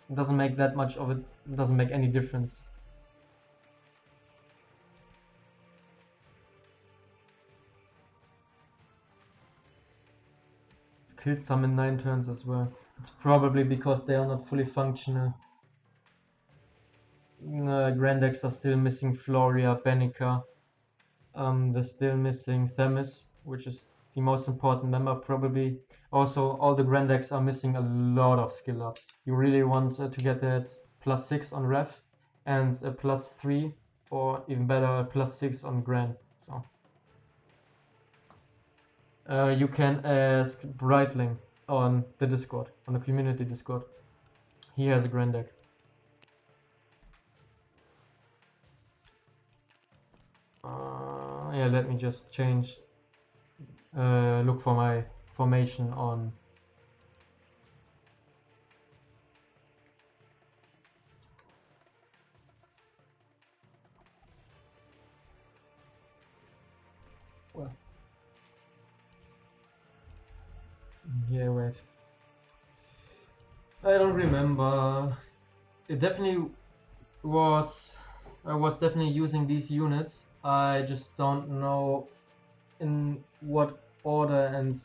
It doesn't make that much of it. It doesn't make any difference. Killed some in 9 turns as well. It's probably because they are not fully functional. Grandex are still missing Floria, Benica. They're still missing Themis, which is the most important member probably. Also, all the Grandex are missing a lot of skill ups. You really want to get that +6 on Ref and a +3, or even better, a +6 on Grand. So you can ask Brightling on the Discord, on the community Discord. He has a Grand deck. Yeah, let me just change. Look for my formation on. Well, yeah, wait. I don't remember. It definitely was. I was definitely using these units. I just don't know in what order and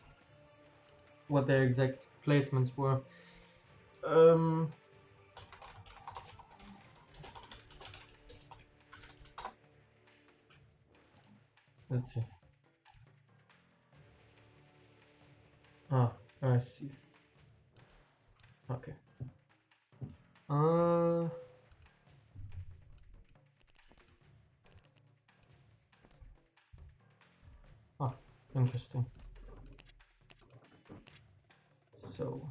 what their exact placements were. Let's see. Ah, I see. Okay. Ah, interesting. So.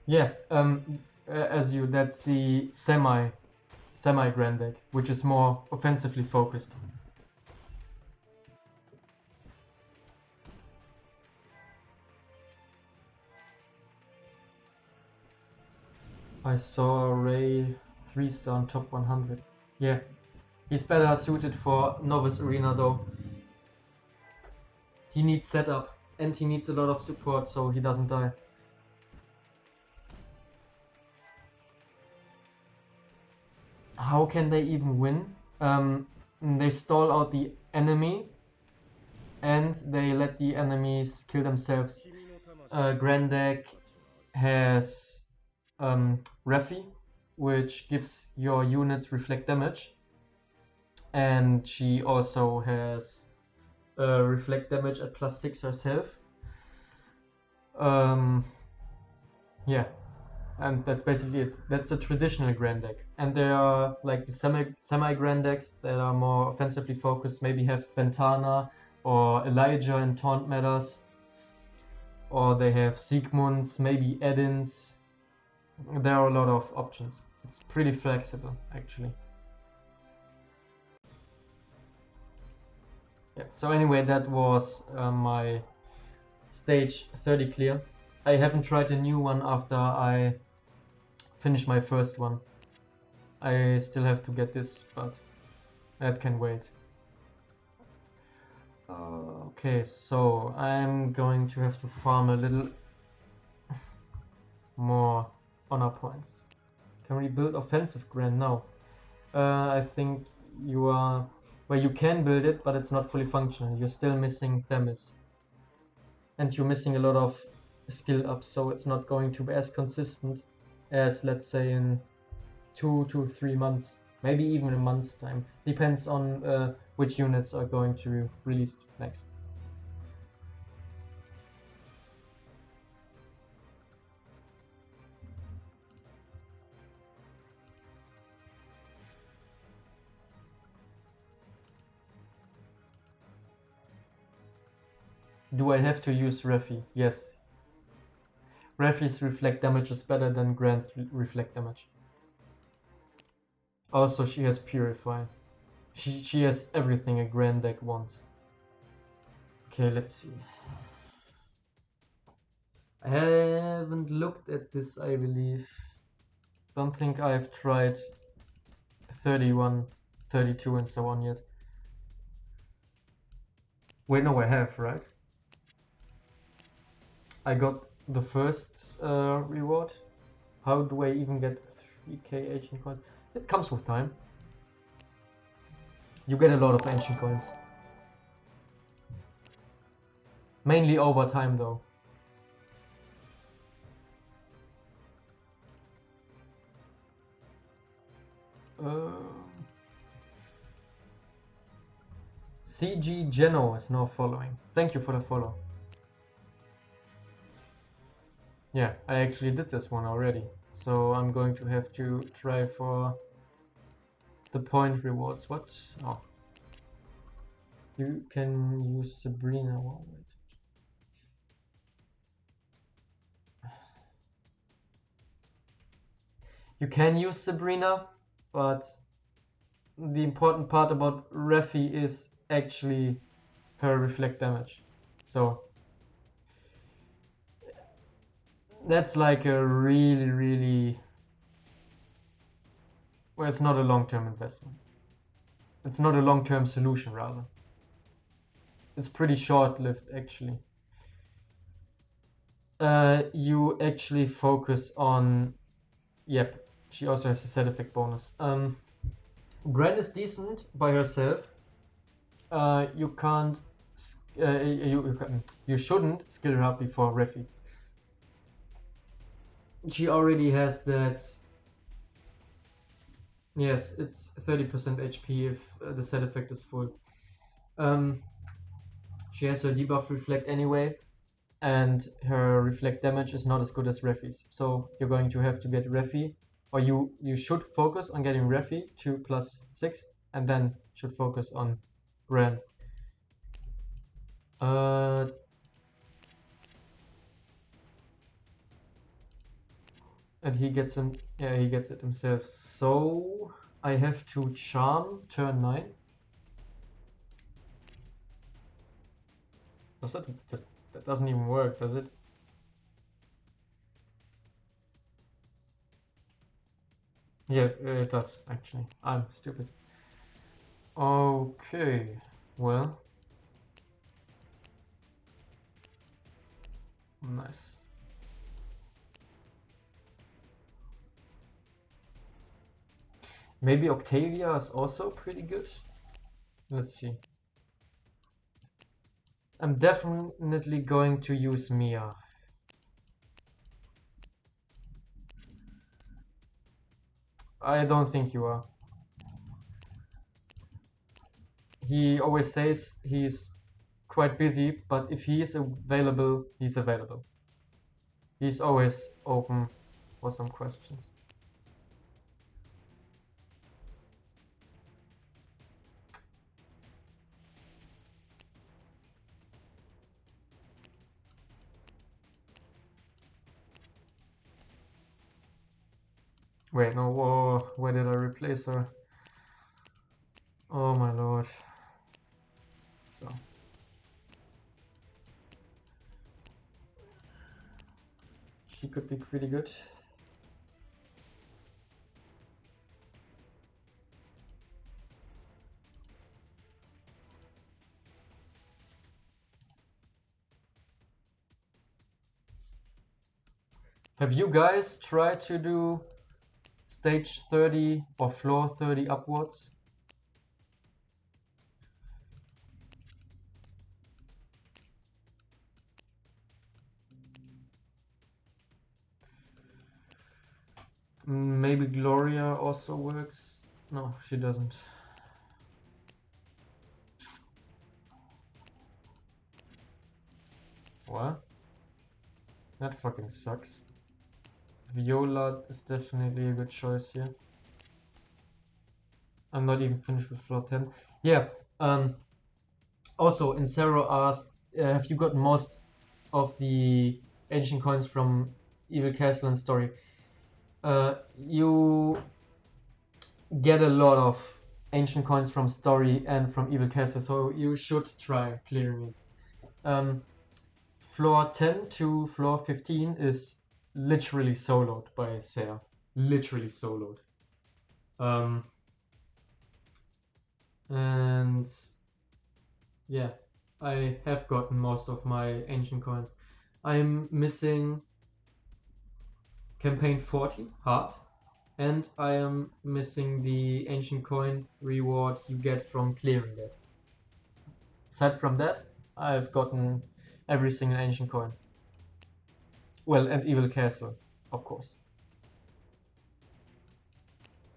Yeah, that's the semi grand deck, which is more offensively focused. I saw Ray 3-star on top 100. Yeah, he's better suited for Novice Arena though. He needs setup and he needs a lot of support so he doesn't die. How can they even win? They stall out the enemy and they let the enemies kill themselves. Grand deck has Refi, which gives your units reflect damage, and she also has reflect damage at +6 herself. Yeah, and that's basically it. That's a traditional grand deck, and there are like the semi grand decks that are more offensively focused. Maybe have Ventana or Elijah in Taunt Matters, or they have Sigmunds, maybe Edins. There are a lot of options. It's pretty flexible, actually. Yeah. So anyway, that was my stage 30 clear. I haven't tried a new one after I finished my first one. I still have to get this, but that can wait. Okay, so I'm going to have to farm a little more honor points. Can we build offensive grand now? I think you are... Well, you can build it, but it's not fully functional. You're still missing Themis. And you're missing a lot of skill ups, so it's not going to be as consistent as, let's say, in 2 to 3 months. Maybe even a month's time. Depends on which units are going to be released next. Do I have to use Refi? Yes. Refi's reflect damage is better than Grand's reflect damage. Also, she has Purify. She has everything a Grand deck wants. Okay, let's see. I haven't looked at this, I believe. Don't think I've tried 31, 32 and so on yet. Wait, no, I have, right? I got the first reward. How do I even get 3k ancient coins? It comes with time. You get a lot of ancient coins. Mainly over time though. CG Geno is now following. Thank you for the follow. Yeah, I actually did this one already. So I'm going to have to try for the point rewards. What? Oh. You can use Sabrina. Oh, wait. You can use Sabrina, but the important part about Refi is actually her reflect damage. So that's like a really... Well, it's not a long-term investment. It's not a long-term solution, rather. It's pretty short-lived, actually. You actually focus on... Yep, she also has a set effect bonus. Gren is decent by herself. You can't. You shouldn't skill her up before Refi. She already has that. Yes, it's 30% HP if the set effect is full. She has her debuff reflect anyway, and her reflect damage is not as good as Refi's. So you're going to have to get Refi, or you should focus on getting Refi 2+6, and then should focus on Gran. And he gets him. Yeah, he gets it himself. So I have to charm turn 9. Does that just that doesn't even work, does it? Yeah, it does actually. I'm stupid. Okay, well, nice. Maybe Octavia is also pretty good. Let's see. I'm definitely going to use Mia. I don't think you are. He always says he's quite busy, but if he is available, he's available. He's always open for some questions. Wait, no, whoa, where did I replace her? Oh my lord. So. She could be pretty good. Have you guys tried to do stage 30 or floor 30 upwards? Maybe Gloria also works. No, she doesn't. What? That fucking sucks. Viola is definitely a good choice here. I'm not even finished with floor 10. Yeah, also, Insero asked, have you got most of the ancient coins from Evil Castle and Story? You get a lot of ancient coins from Story and from Evil Castle, so you should try clearing it. Floor 10 to floor 15 is literally soloed by Sarah. Literally soloed. And yeah, I have gotten most of my ancient coins. I'm missing campaign 40 hard, and I am missing the ancient coin reward you get from clearing that. Aside from that, I've gotten every single ancient coin. Well, and Evil Castle, of course.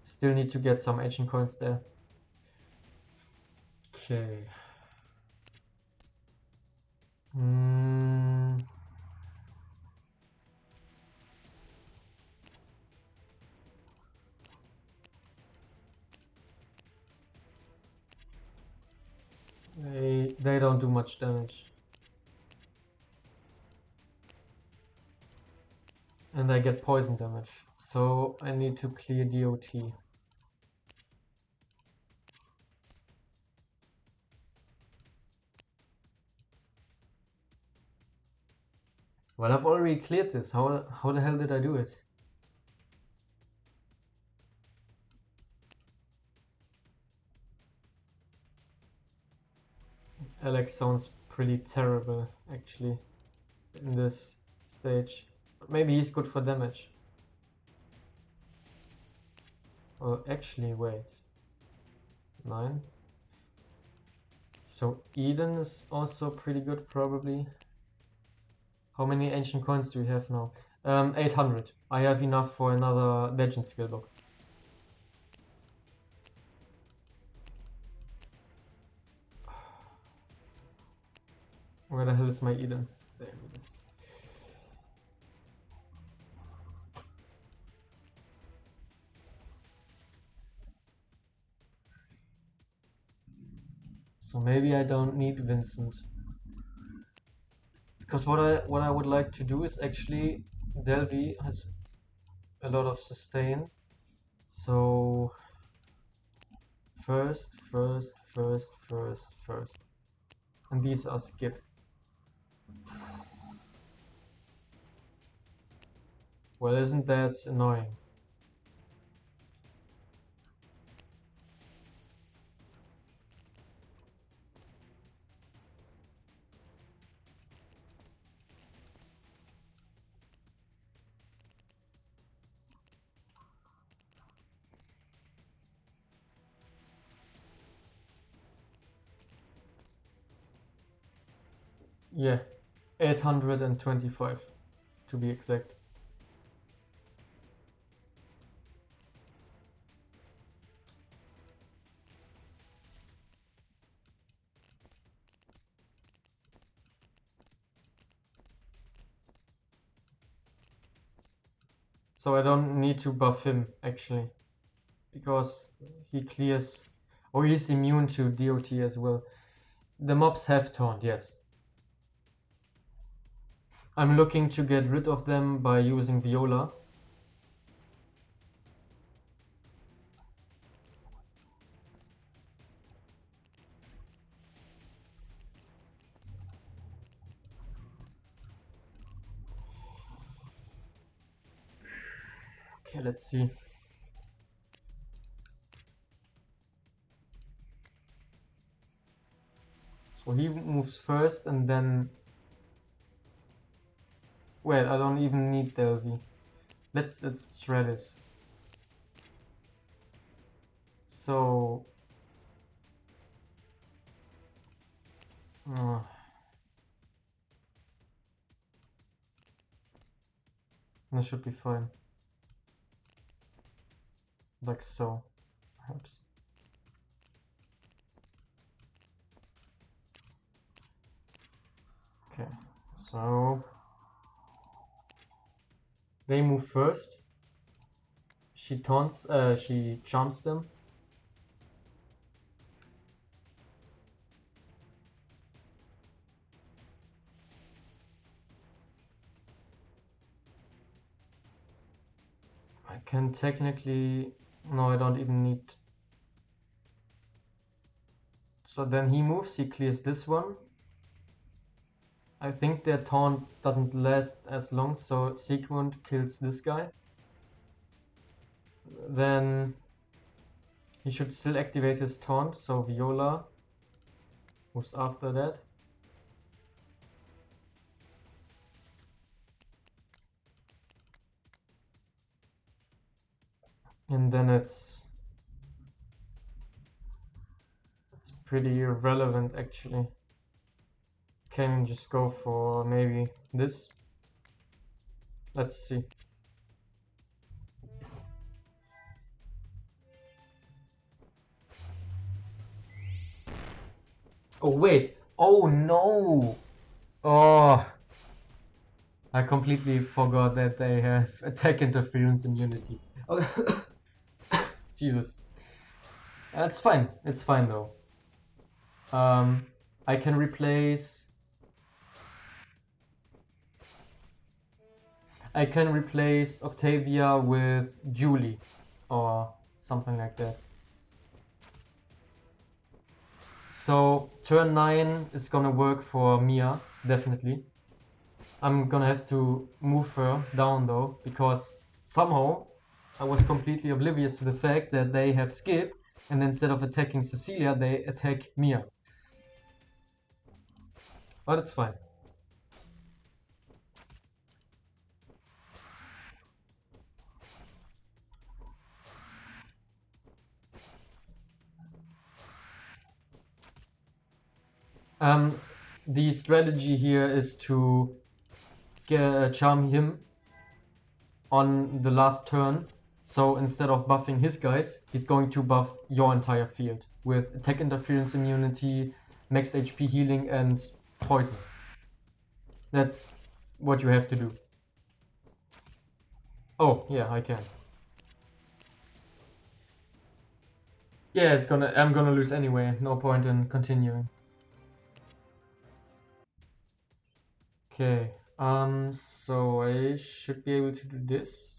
Still need to get some ancient coins there. Okay. They don't do much damage. And I get poison damage. So I need to clear DOT. Well, I've already cleared this. How the hell did I do it? Alex sounds pretty terrible, actually, in this stage. But maybe he's good for damage. Oh, actually, wait. 9. So Eden is also pretty good, probably. How many ancient coins do we have now? 800. I have enough for another legend skill book. Where the hell is my Eden? There it is. So maybe I don't need Vincent. Because what I would like to do is actually Delvi has a lot of sustain. So first. And these are skip. Well, isn't that annoying? Yeah, 825 to be exact. So I don't need to buff him actually, because he clears, or he's immune to DOT as well. The mobs have taunt, yes. I'm looking to get rid of them by using Viola. Okay, let's see. So he moves first and then... Well, I don't even need Delvi. Let's try this. So... that should be fine. Like so, perhaps. Okay, so... They move first. She taunts, she charms them. I can technically... No, I don't even need... So then he moves, he clears this one. I think their taunt doesn't last as long, so Sigmund kills this guy. Then he should still activate his taunt, so Viola moves after that. And then it's pretty irrelevant actually. Can just go for maybe this. Let's see. Oh wait, oh no! Oh, I completely forgot that they have attack interference immunity. Oh, Jesus. It's fine, it's fine though. I can replace... Octavia with Julie or something like that. So turn 9 is gonna work for Mia, definitely. I'm gonna have to move her down though, because somehow I was completely oblivious to the fact that they have skip, and instead of attacking Cecilia, they attack Mia. But it's fine. The strategy here is to charm him on the last turn. So instead of buffing his guys, he's going to buff your entire field with attack interference immunity, max HP healing, and poison. That's what you have to do. Oh, yeah, I can. Yeah, I'm gonna lose anyway. No point in continuing. Okay, so I should be able to do this,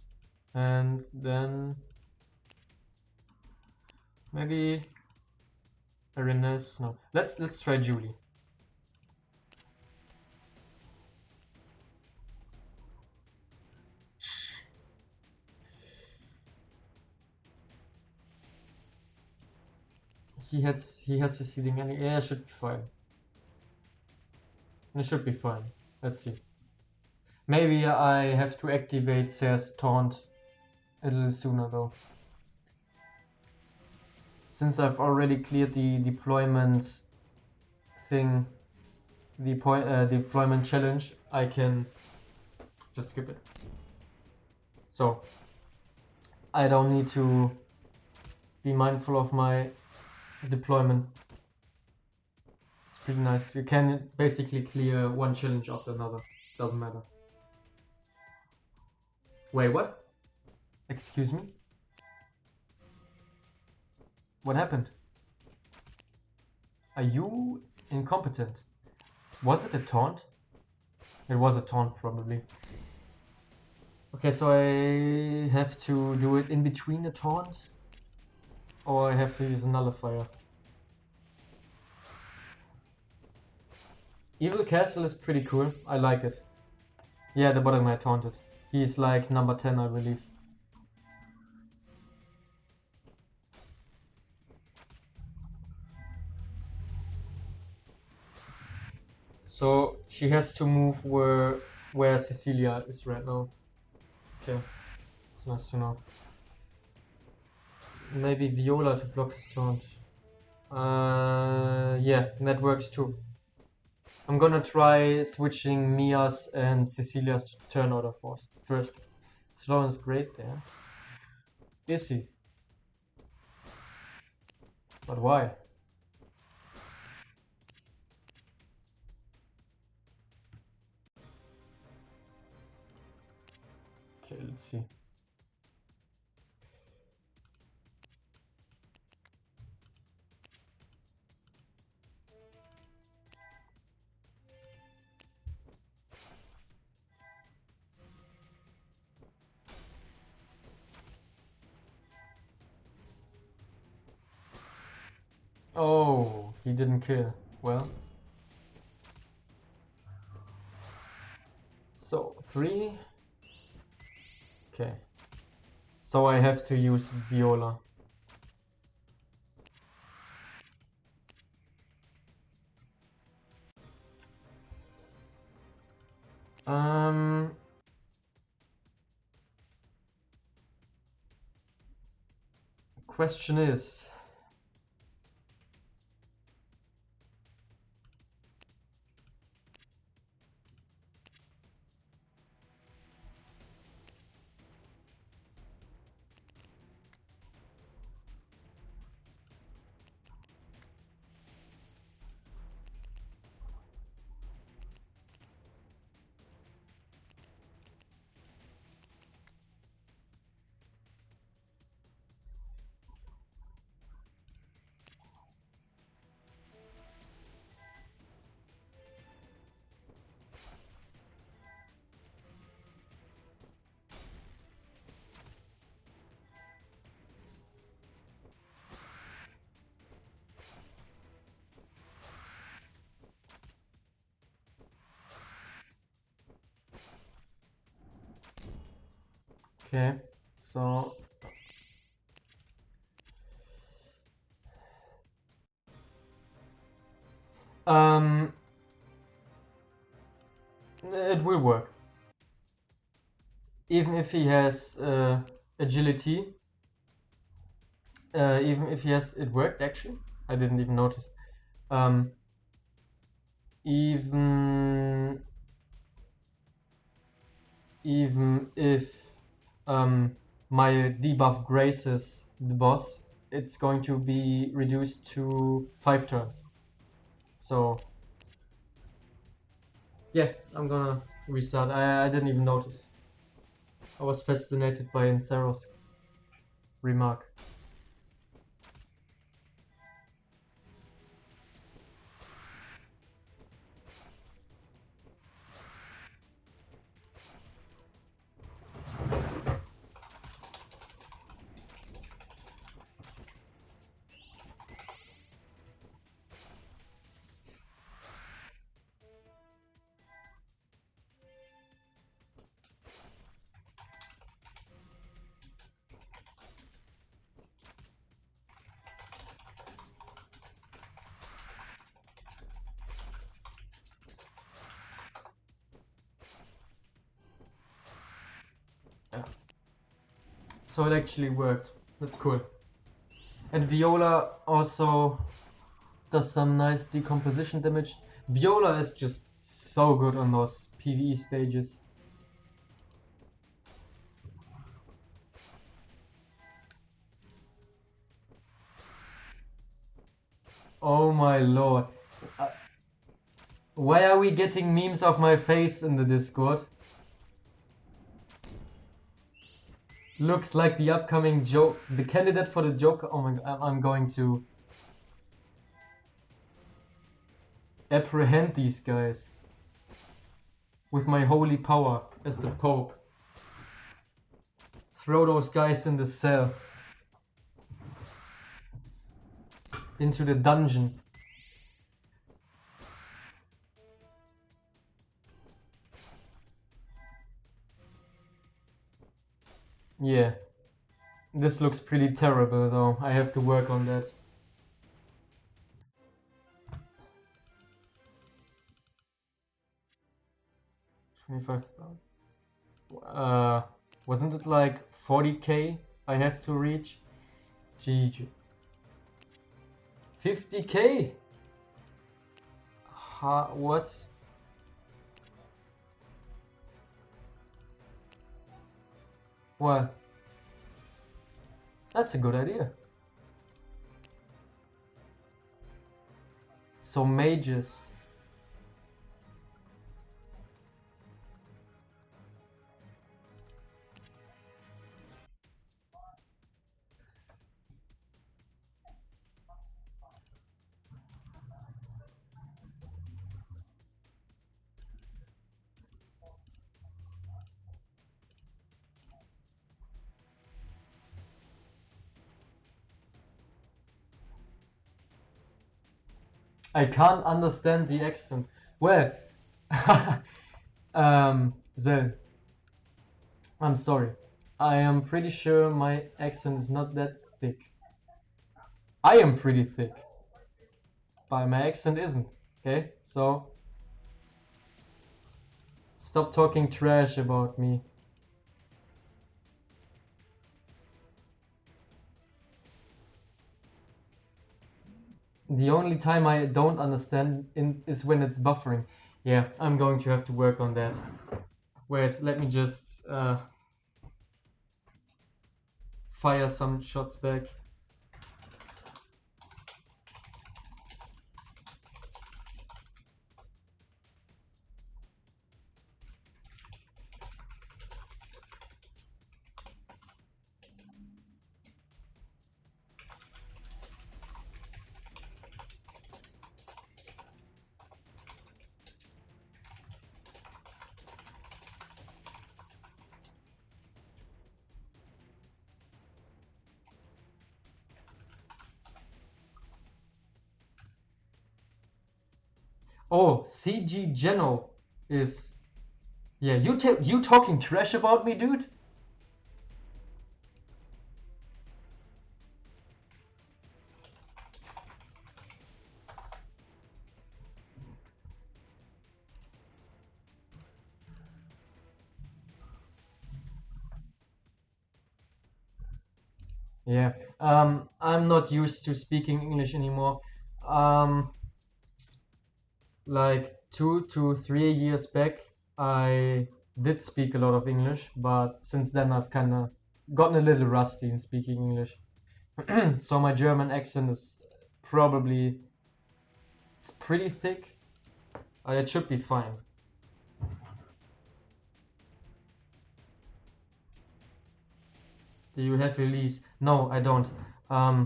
and then maybe Arenas. No, let's try Julie. He has his healing any. Yeah, it should be fine. It should be fine. Let's see. Maybe I have to activate Say's taunt a little sooner though. Since I've already cleared the deployment thing, the deployment challenge, I can just skip it. So I don't need to be mindful of my deployment. It's pretty nice. You can basically clear one challenge after another. Doesn't matter. Wait, what? Excuse me? What happened? Are you incompetent? Was it a taunt? It was a taunt, probably. Okay, so I have to do it in between the taunt? Or I have to use a nullifier? Evil Castle is pretty cool. I like it. Yeah, the bottom I taunted. He's like number 10, I believe. So she has to move where Cecilia is right now. Okay, it's nice to know. Maybe Viola to block his taunt. Yeah, that works too. I'm gonna try switching Mia's and Cecilia's turn order first. Sloan is great there. Is he? But why? Okay, let's see. Oh, he didn't kill. Well. So, 3. Okay. So I have to use Viola. Question is, okay, so it will work. Even if he has agility, even if he has, it worked actually. I didn't even notice. even if my debuff graces the boss, it's going to be reduced to 5 turns. So yeah, I'm gonna restart. I didn't even notice. I was fascinated by Incero's remark. Yeah. So it actually worked. That's cool. And Viola also does some nice decomposition damage. Viola is just so good on those PvE stages. Oh my lord. Why are we getting memes of my face in the Discord? Looks like the upcoming joke, the candidate for the joke. Oh my god, I'm going to apprehend these guys with my holy power as the Pope. Throw those guys in the cell. Into the dungeon. Yeah. This looks pretty terrible though. I have to work on that. Wasn't it like 40k I have to reach? GG. 50k? What? Well, that's a good idea. So mages. I can't understand the accent. Well, Zell, I'm sorry. I am pretty sure my accent is not that thick. I am pretty thick, but my accent isn't. Okay, so stop talking trash about me. The only time I don't understand is when it's buffering. Yeah, I'm going to have to work on that. Wait, let me just fire some shots back. Oh, CG Geno is... Yeah, you talking trash about me, dude? Yeah, I'm not used to speaking English anymore. Like, 2 to 3 years back, I did speak a lot of English, but since then I've kind of gotten a little rusty in speaking English. So my German accent is probably, it's pretty thick. It should be fine. Do you have release? No, I don't. I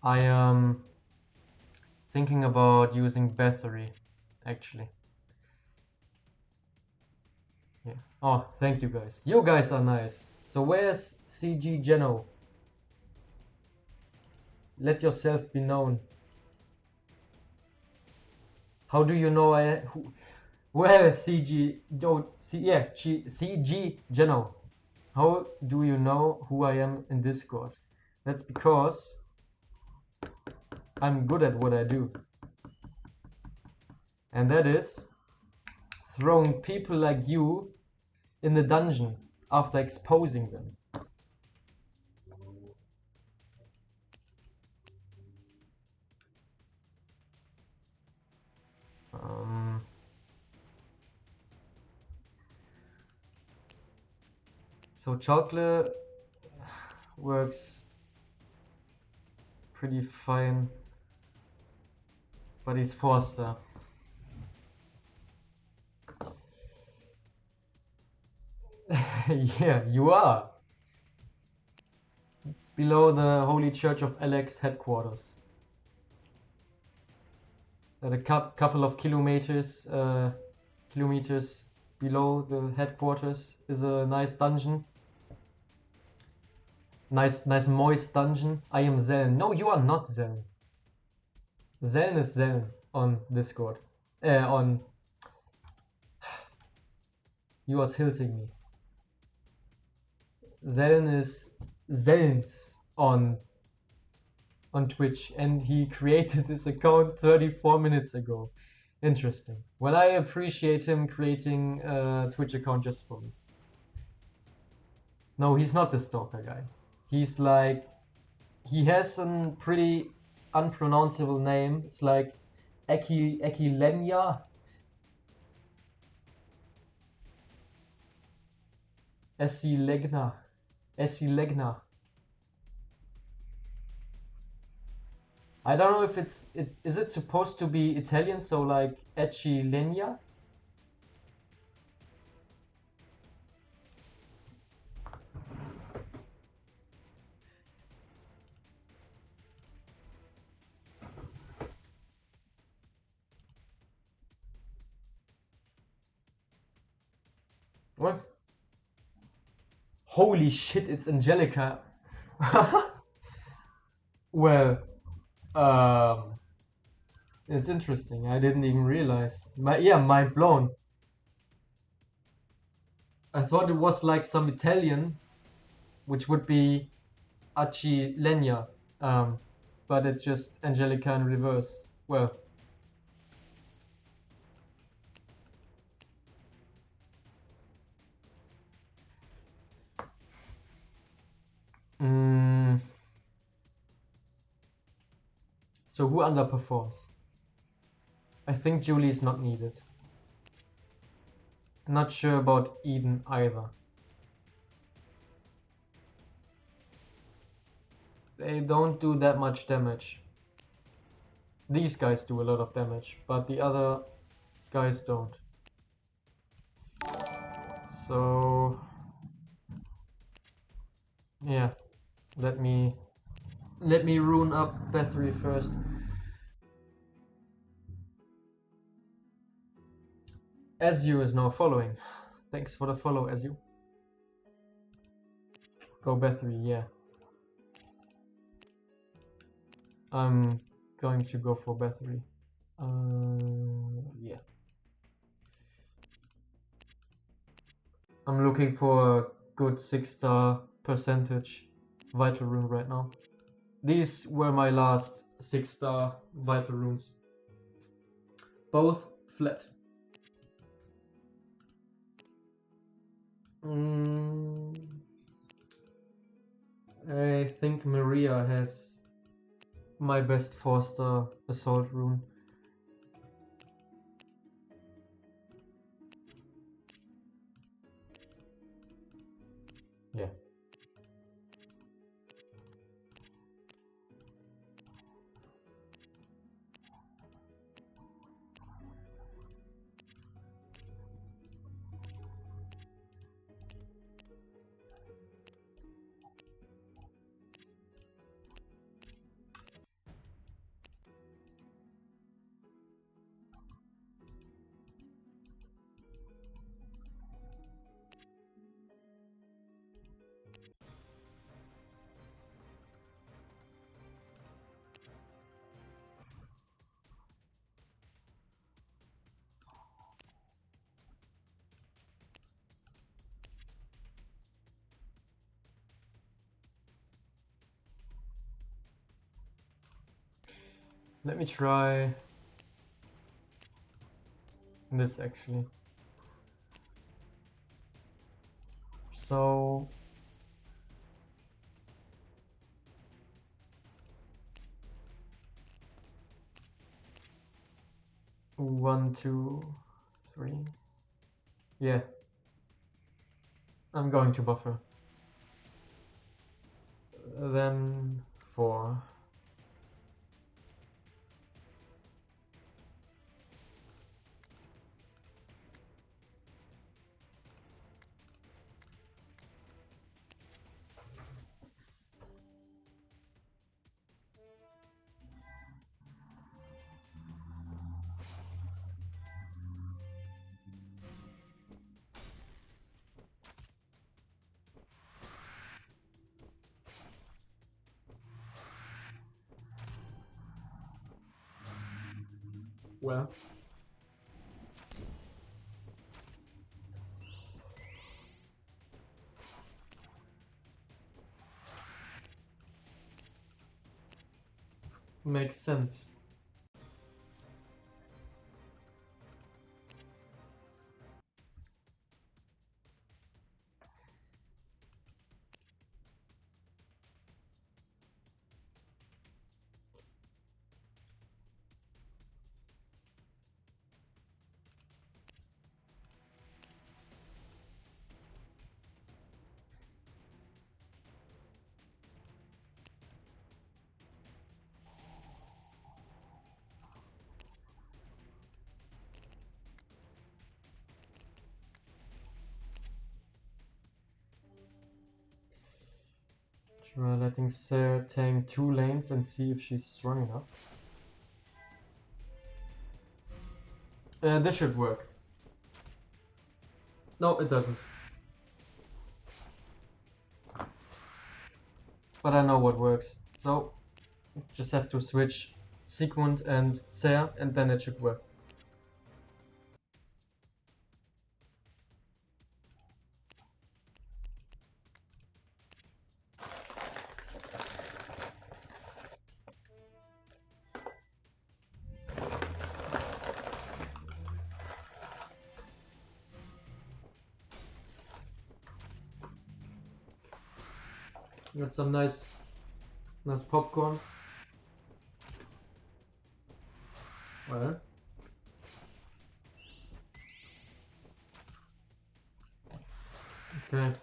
am thinking about using battery, actually. Yeah. Oh, thank you guys. You guys are nice. So where's CG Geno? Let yourself be known. How do you know where is CG? Don't see. Yeah, CG Geno. How do you know who I am in Discord? That's because I'm good at what I do. And that is throwing people like you in the dungeon after exposing them. So chocolate works pretty fine, but he's Forster. Yeah, you are. Below the Holy Church of Alex headquarters. At a couple of kilometers below the headquarters is a nice dungeon. Nice moist dungeon. I am Zeln. No, you are not Zeln. Zeln is Zeln on Discord. You are tilting me. Zeln is Zelns on Twitch, and he created this account 34 minutes ago. Interesting. Well, I appreciate him creating a Twitch account just for me. No, he's not the stalker guy. He's like, he has a pretty unpronounceable name. It's like Ekilenia. Esilegna. I don't know if is it supposed to be Italian, so like Ecilenia? What? Holy shit, it's Angelica. Well, it's interesting. I didn't even realize. Mind blown. I thought it was like some Italian, which would be Acilenia, but it's just Angelica in reverse. Well. So who underperforms? I think Julie is not needed. Not sure about Eden either. They don't do that much damage. These guys do a lot of damage, but the other guys don't. So yeah, let me rune up Bathory first. Azu is now following. Thanks for the follow, Azu. Go Bathory, yeah. I'm going to go for Bathory. Yeah. I'm looking for a good 6-star percentage vital rune right now. These were my last 6-star vital runes. Both flat. I think Maria has my best 4-star assault rune. Yeah. Let me try this actually. So one, two, three. Yeah. I'm going to buffer. Then 4. Well. Makes sense. Try letting Sarah tank 2 lanes and see if she's strong enough. This should work. No, it doesn't. But I know what works. So, just have to switch Sigmund and Sarah and then it should work. Got some nice popcorn. Well. Okay.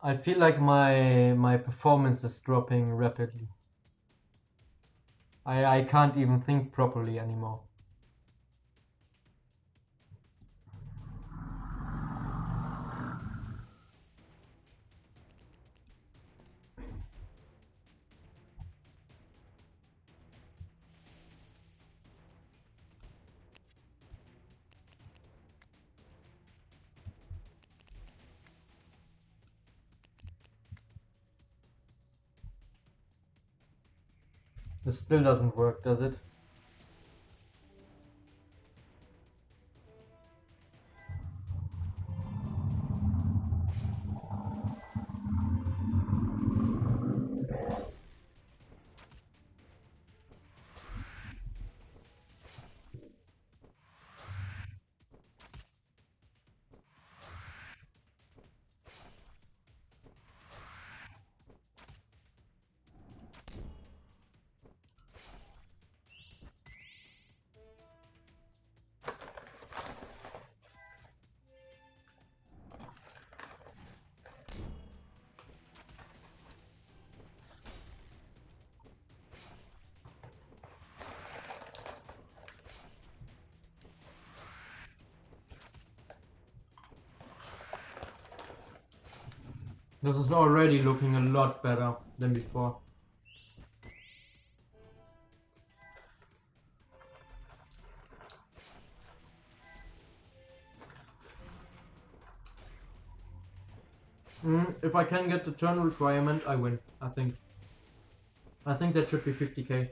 I feel like my performance is dropping rapidly. I can't even think properly anymore. This still doesn't work, does it? This is already looking a lot better than before. If I can get the turn requirement, I win, I think. I think that should be 50k.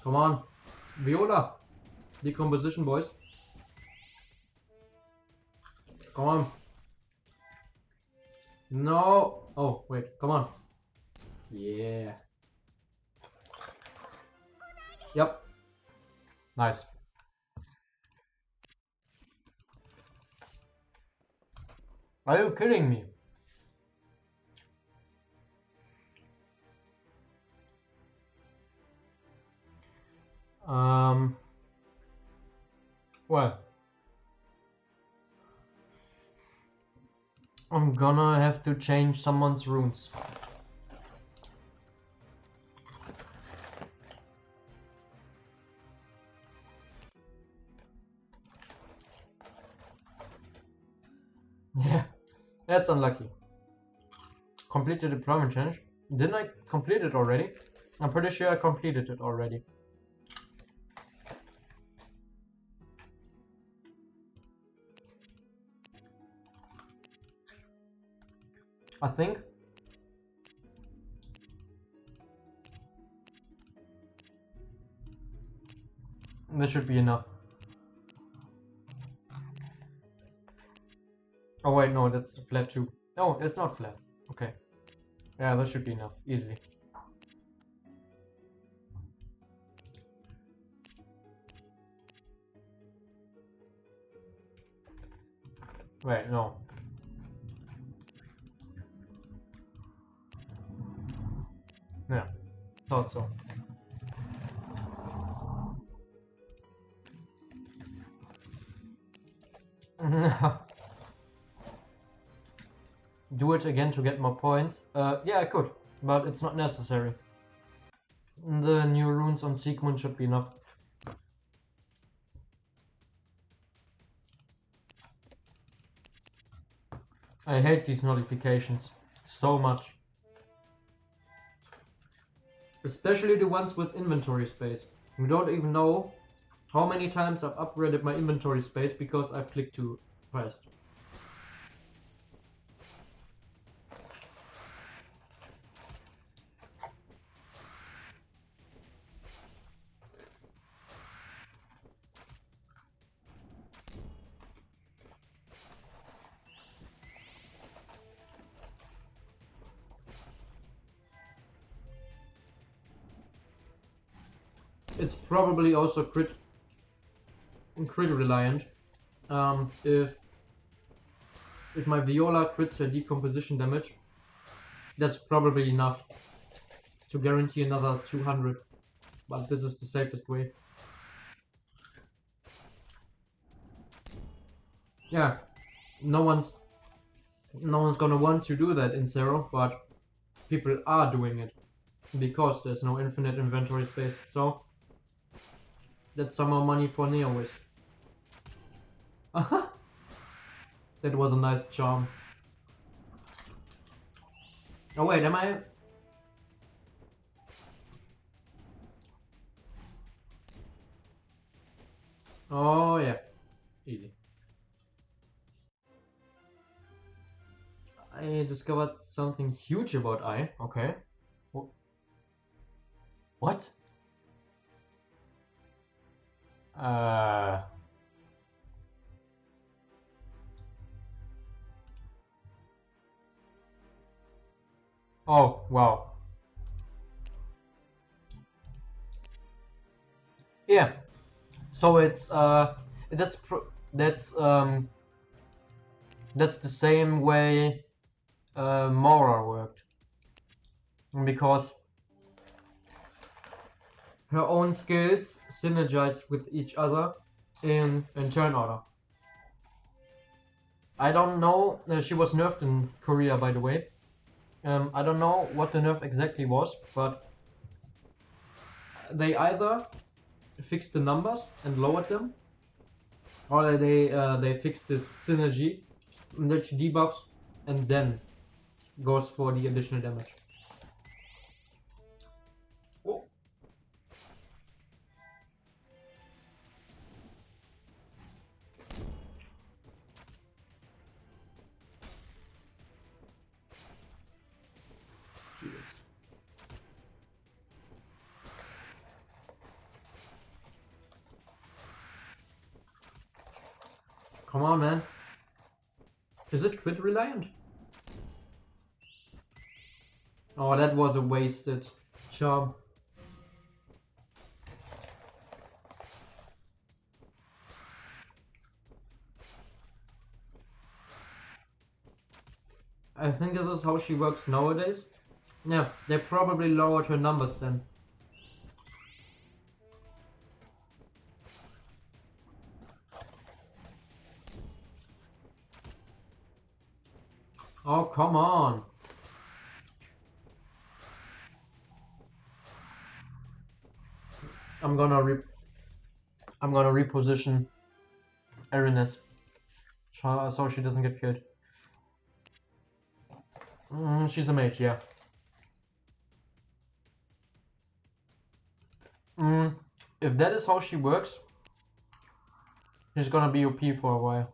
Come on. Viola. Decomposition, boys. Come on. No. Oh, wait. Come on. Yeah. Yep. Nice. Are you kidding me? Well, I'm gonna have to change someone's runes. Yeah, that's unlucky. Complete the deployment change. Didn't I complete it already? I'm pretty sure I completed it already. I think. This should be enough. Oh wait, no, that's flat too. No, it's not flat. Okay. Yeah, that should be enough, easily. Wait, no. Yeah, thought so. Do it again to get more points? Yeah, I could, but it's not necessary. The new runes on Sigmund should be enough. I hate these notifications so much. Especially the ones with inventory space. You don't even know how many times I've upgraded my inventory space because I've clicked too fast. It's probably also crit reliant. If my Viola crits her decomposition damage, that's probably enough to guarantee another 200. But this is the safest way. Yeah, no one's No one's gonna want to do that in Zero, but people are doing it because there's no infinite inventory space. So that's some more money for Neowiz. That was a nice charm. Oh wait, am I? Oh yeah, easy. I discovered something huge about I. Okay. What? Uh. Oh wow. Yeah. So it's that's that's the same way Mora worked, because her own skills synergize with each other in turn order. I don't know. She was nerfed in Korea, by the way. I don't know what the nerf exactly was, but they either fixed the numbers and lowered them, or they fixed this synergy, that she debuffs and then goes for the additional damage. Oh. Jesus. Come on, man. Is it crit reliant? Oh, that was a wasted charm. I think this is how she works nowadays. Yeah, they probably lowered her numbers then. Oh, come on. I'm gonna reposition Eriness so she doesn't get killed. She's a mage, yeah. If that is how she works, she's gonna be OP for a while.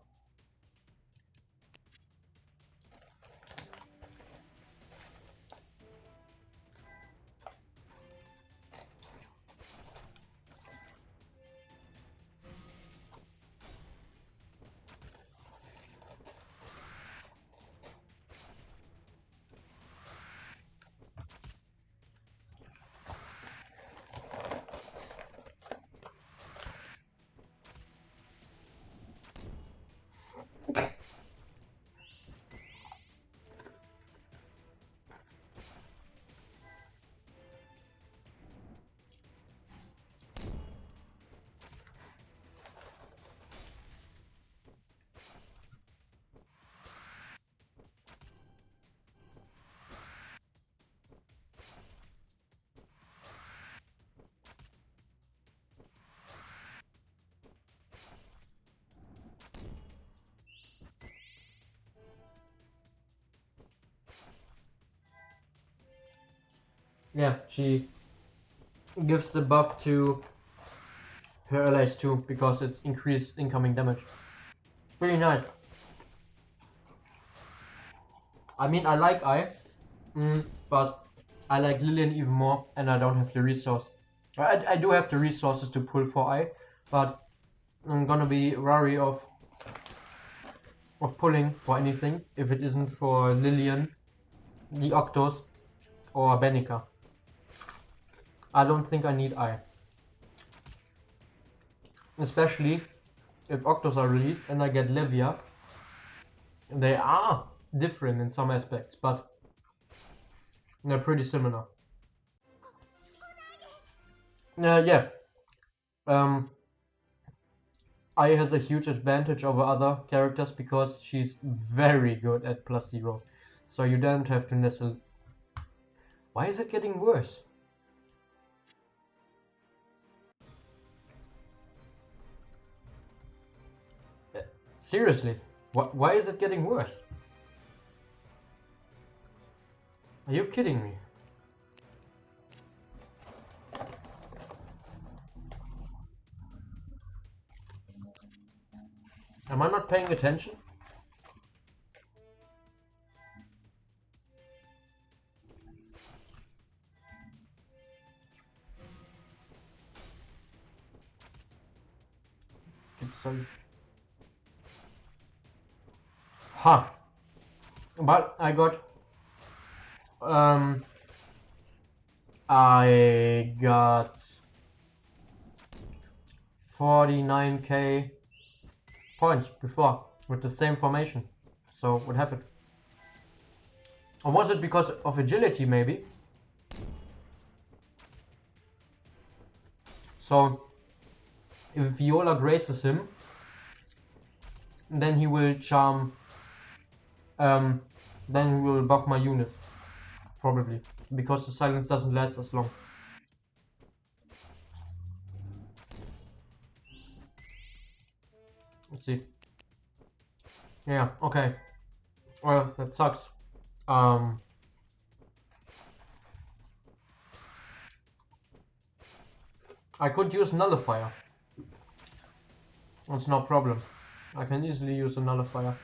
Yeah, she gives the buff to her allies too, because it's increased incoming damage. Pretty nice. I mean, I like but I like Lillian even more, and I don't have the resource. I do have the resources to pull for but I'm gonna be wary of pulling for anything if it isn't for Lillian, the Octos, or Benica. I don't think I need especially if Octos are released and I get Livia. They are different in some aspects, but they're pretty similar. Yeah. Ai has a huge advantage over other characters because she's very good at +0. So you don't have to necessarily... Why is it getting worse? Seriously, why is it getting worse? Are you kidding me? Am I not paying attention? Sorry. Huh. But I got 49k points before with the same formation. So what happened? Or was it because of agility maybe? So if Viola graces him, then he will charm, then he will buff my units. Probably. Because the silence doesn't last as long. Let's see. Yeah, okay. Well, that sucks. I could use nullifier. It's no problem. I can easily use a nullifier.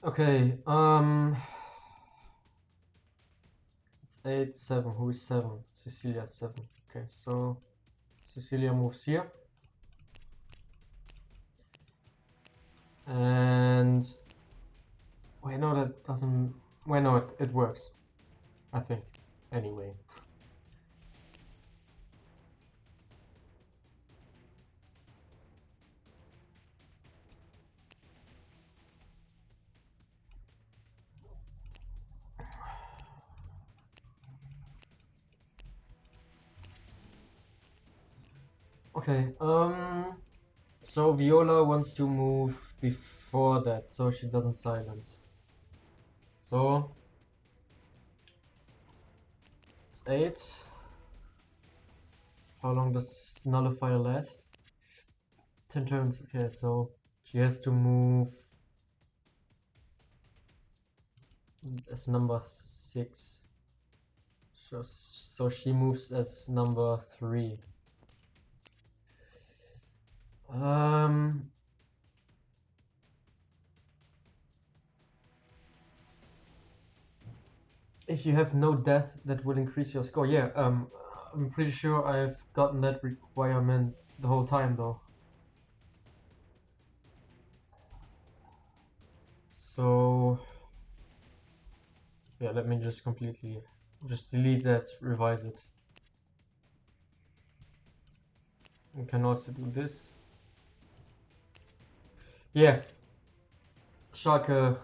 Okay, it's 8, 7. Who is 7? Cecilia 7. Okay, so Cecilia moves here. And wait, no, that doesn't. Wait, no, it works. I think. Anyway. Okay, so Viola wants to move before that, so she doesn't silence. So it's 8. How long does nullifier last? 10 turns. Okay, so she has to move as number 6. So she moves as number 3. If you have no death, that will increase your score. Yeah, I'm pretty sure I've gotten that requirement the whole time though. So yeah, let me just completely just delete that, revise it. We can also do this. Yeah, Schalke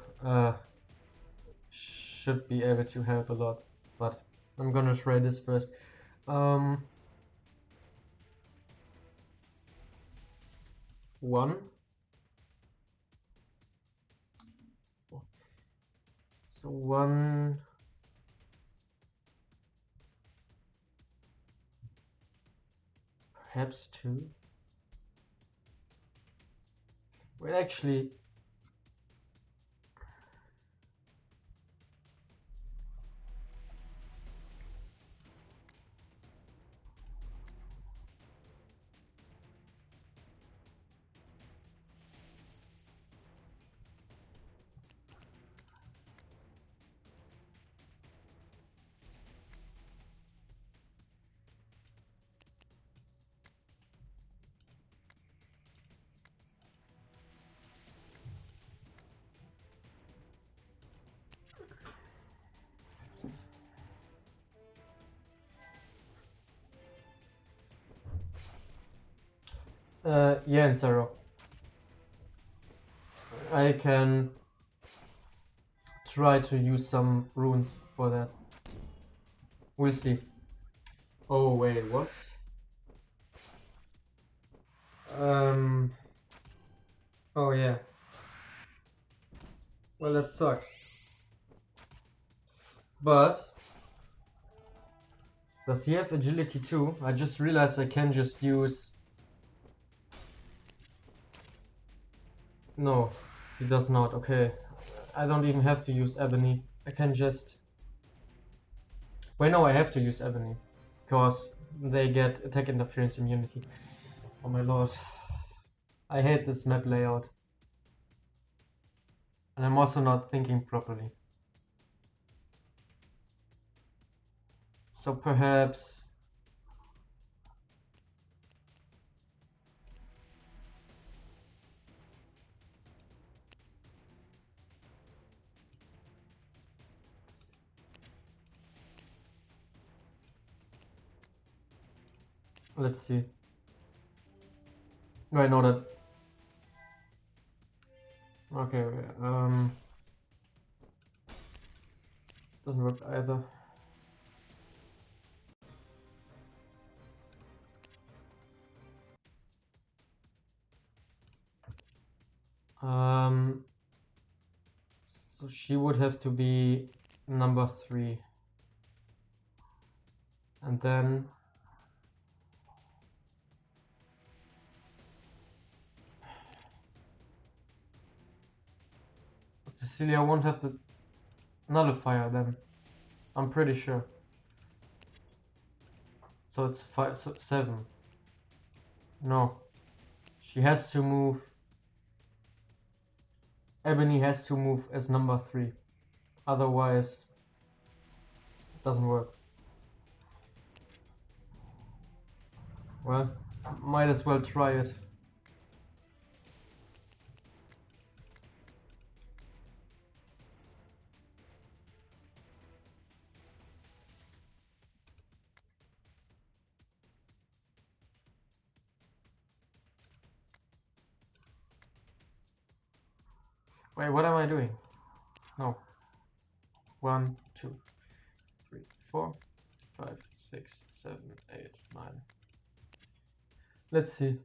should be able to help a lot, but I'm gonna try this first. One. So 1. Perhaps 2. Well, actually, Yeah, and Zero. I can try to use some runes for that. We'll see. Oh wait, what? Oh yeah. Well, that sucks. But does he have agility too? I just realized I can just use... No, he does not. Okay. I don't even have to use Ebony. I can just... Wait, no, I have to use Ebony. Because they get attack interference immunity. Oh my lord. I hate this map layout. And I'm also not thinking properly. So perhaps... Let's see. No, I know that. Okay, doesn't work either. So she would have to be number 3. And then... Cecilia won't have the nullifier then. I'm pretty sure. So it's 5, so 7. No. She has to move... Ebony has to move as number 3. Otherwise, it doesn't work. Well, might as well try it. Wait, what am I doing? No. 1, 2, 3, 4, 5, 6, 7, 8, 9. Let's see.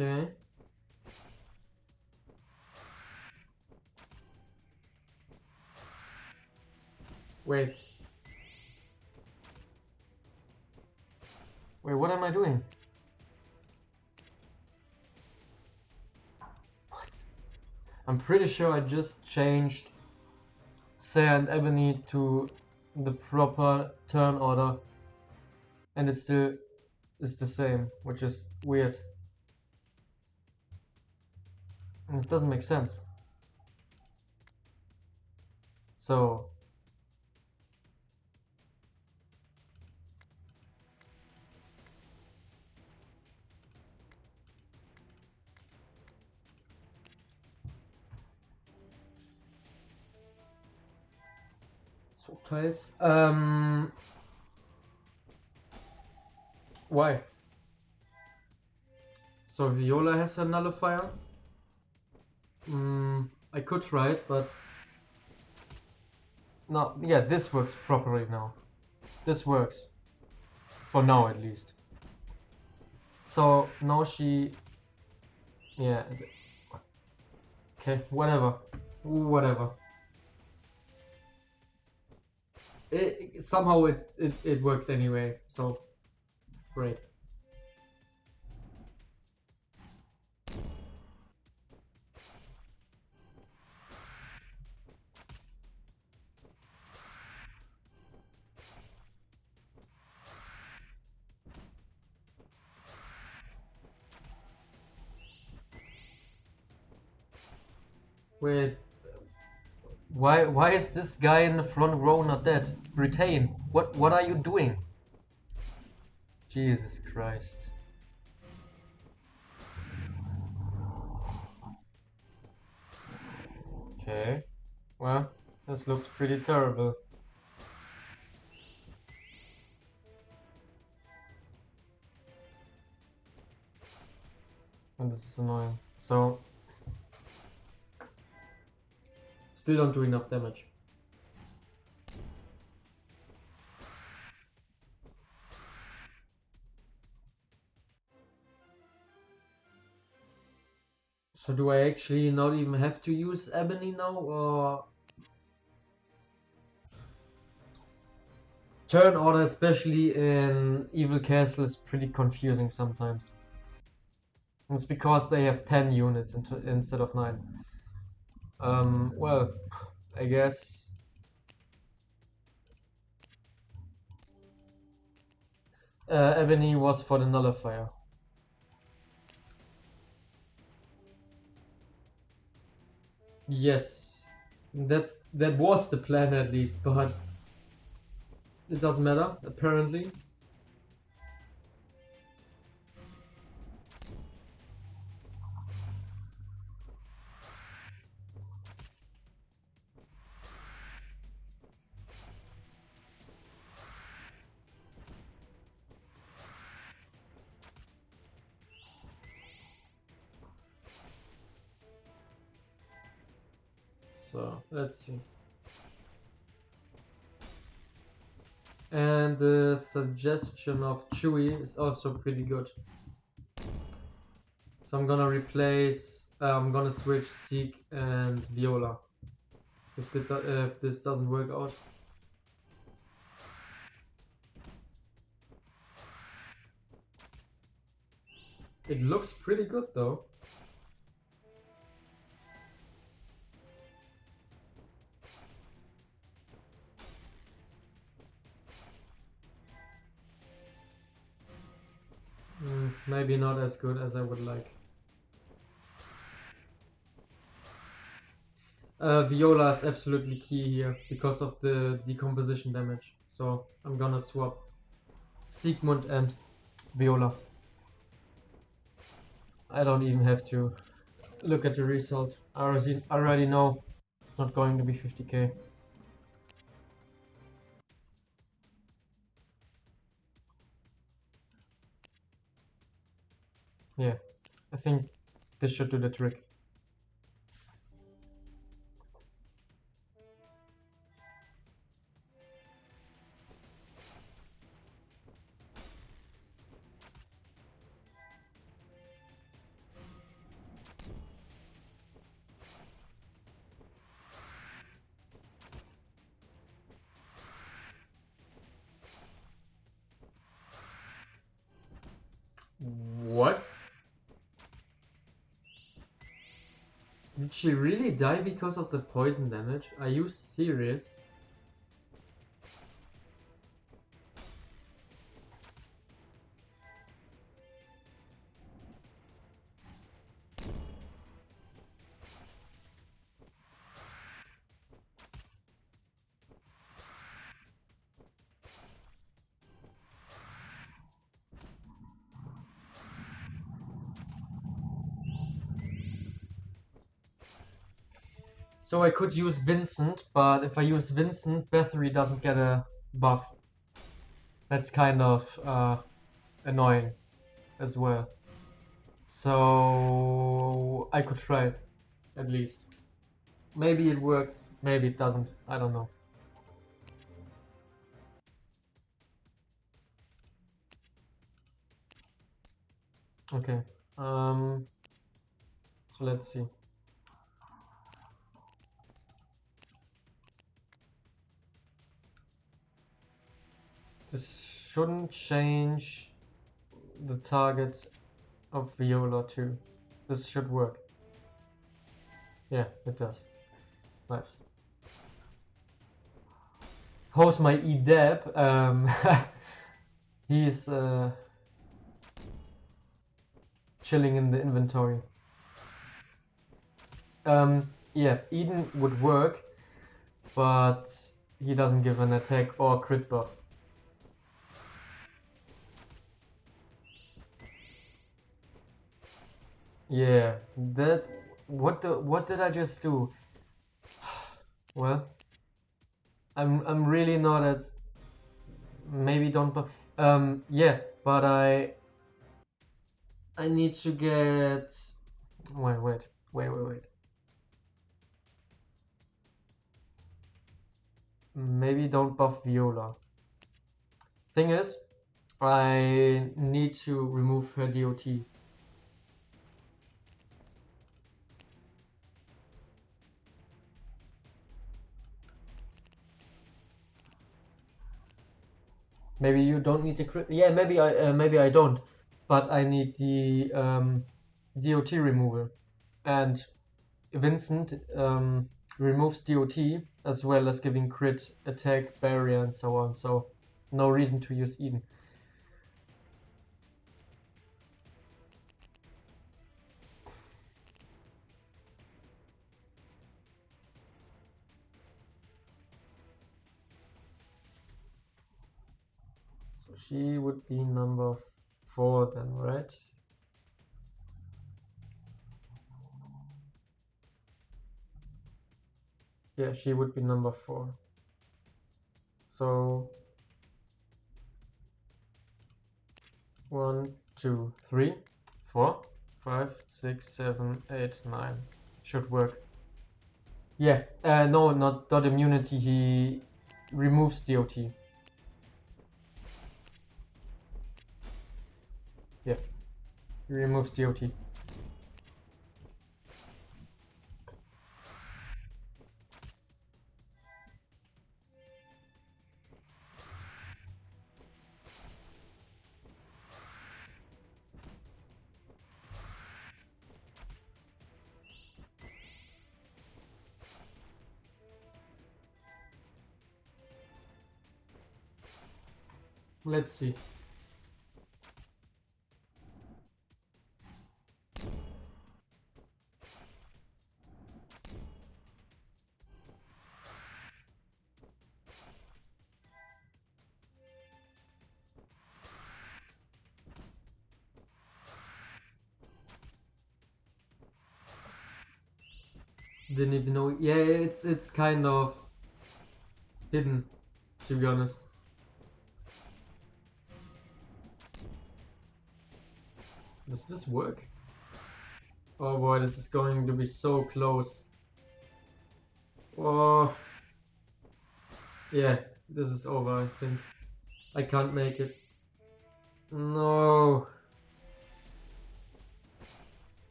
Okay. Wait. Wait, what am I doing? What? I'm pretty sure I just changed Saya and Ebony to the proper turn order. And it still is the same, which is weird. And it doesn't make sense. So... Subtitles. Why? So Viola has a nullifier? I could try it, but... No, yeah, this works properly now. This works. For now, at least. So, now she... Yeah. Okay, whatever. Whatever. Somehow it works anyway, so... Great. Wait, why is this guy in the front row not dead? Retain. What are you doing? Jesus Christ. Okay. Well, this looks pretty terrible. And this is annoying. So, still don't do enough damage. So do I actually not even have to use Ebony now, or... Turn order, especially in Evil Castle, is pretty confusing sometimes. It's because they have 10 units instead of 9. Well, I guess... Ebony was for the nullifier. Yes, that was the plan at least, but it doesn't matter, apparently. So, let's see. And the suggestion of Chewy is also pretty good. So I'm gonna replace, I'm gonna switch Seek and Viola. If this doesn't work out. It looks pretty good though. Maybe not as good as I would like. Viola is absolutely key here because of the decomposition damage. So I'm gonna swap Sigmund and Viola. I don't even have to look at the result. I already know it's not going to be 50k. Yeah, I think this should do the trick. What? Did she really die because of the poison damage? Are you serious? So I could use Vincent, but if I use Vincent, Bathory doesn't get a buff. That's kind of annoying as well. So I could try it, at least. Maybe it works, maybe it doesn't. I don't know. Okay. So let's see. This shouldn't change the target of Viola too. This should work. Yeah, it does. Nice. How's my EDEB? He's chilling in the inventory. Yeah, Eden would work, but he doesn't give an attack or crit buff. Yeah, that what did I just do? Well, I'm really not at maybe don't yeah, but I need to get wait. Maybe don't buff Viola. Thing is, I need to remove her DOT. Maybe you don't need the crit. Yeah, maybe I don't, but I need the DOT removal, and Vincent removes DOT as well as giving crit, attack, barrier, and so on. So no reason to use Eden. So she would be number 4 then, right? Yeah, she would be number 4. So 1, 2, 3, 4, 5, 6, 7, 8, 9. Should work. Yeah, no, not dot immunity. He removes DOT. Yeah, he removes DOT. Let's see. Didn't even know. Yeah, it's kind of hidden, to be honest. Does this work? Oh boy, this is going to be so close. Oh, yeah, this is over, I think. I can't make it. No.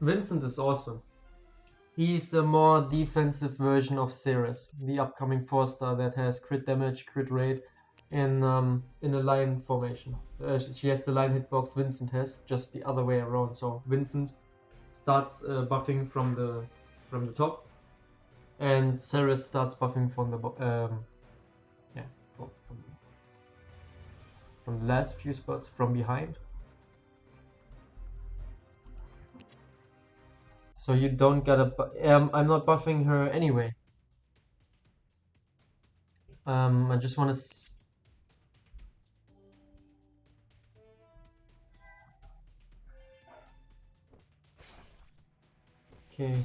Vincent is awesome. He's a more defensive version of Ceres, the upcoming 4-star that has crit damage, crit rate in a line formation. She has the line hitbox Vincent has, just the other way around. So Vincent starts buffing from the top, and Ceres starts buffing from the yeah from the last few spots from behind. So you don't gotta. I'm not buffing her anyway. I just want to. Okay.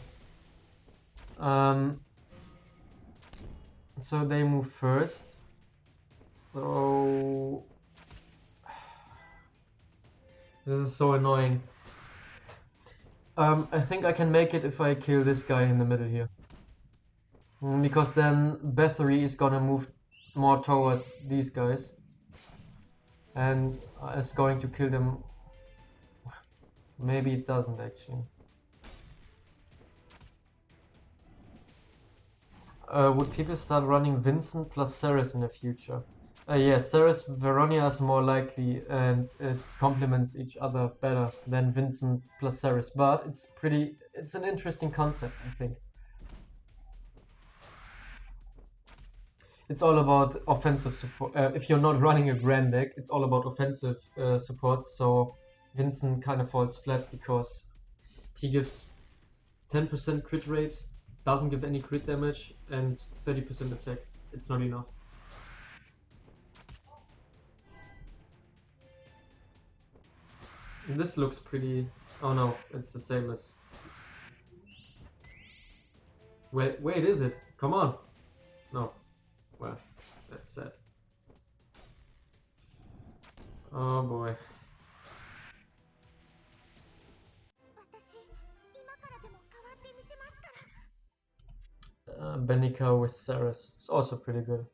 So they move first. So this is so annoying. I think I can make it if I kill this guy in the middle here. Because then Bathory is gonna move more towards these guys. And is going to kill them. Maybe it doesn't actually. Would people start running Vincent plus Ceres in the future? Yeah, Ceres Veronia is more likely, and it complements each other better than Vincent plus Ceres. But it's an interesting concept, I think. It's all about offensive support. If you're not running a grand deck, it's all about offensive support. So Vincent kind of falls flat because he gives 10% crit rate, doesn't give any crit damage, and 30% attack. it's not enough. This looks pretty... Oh no, it's the same as... Wait, is it? Come on! No. Well, that's sad. Oh boy. Benika with Saras. It's also pretty good.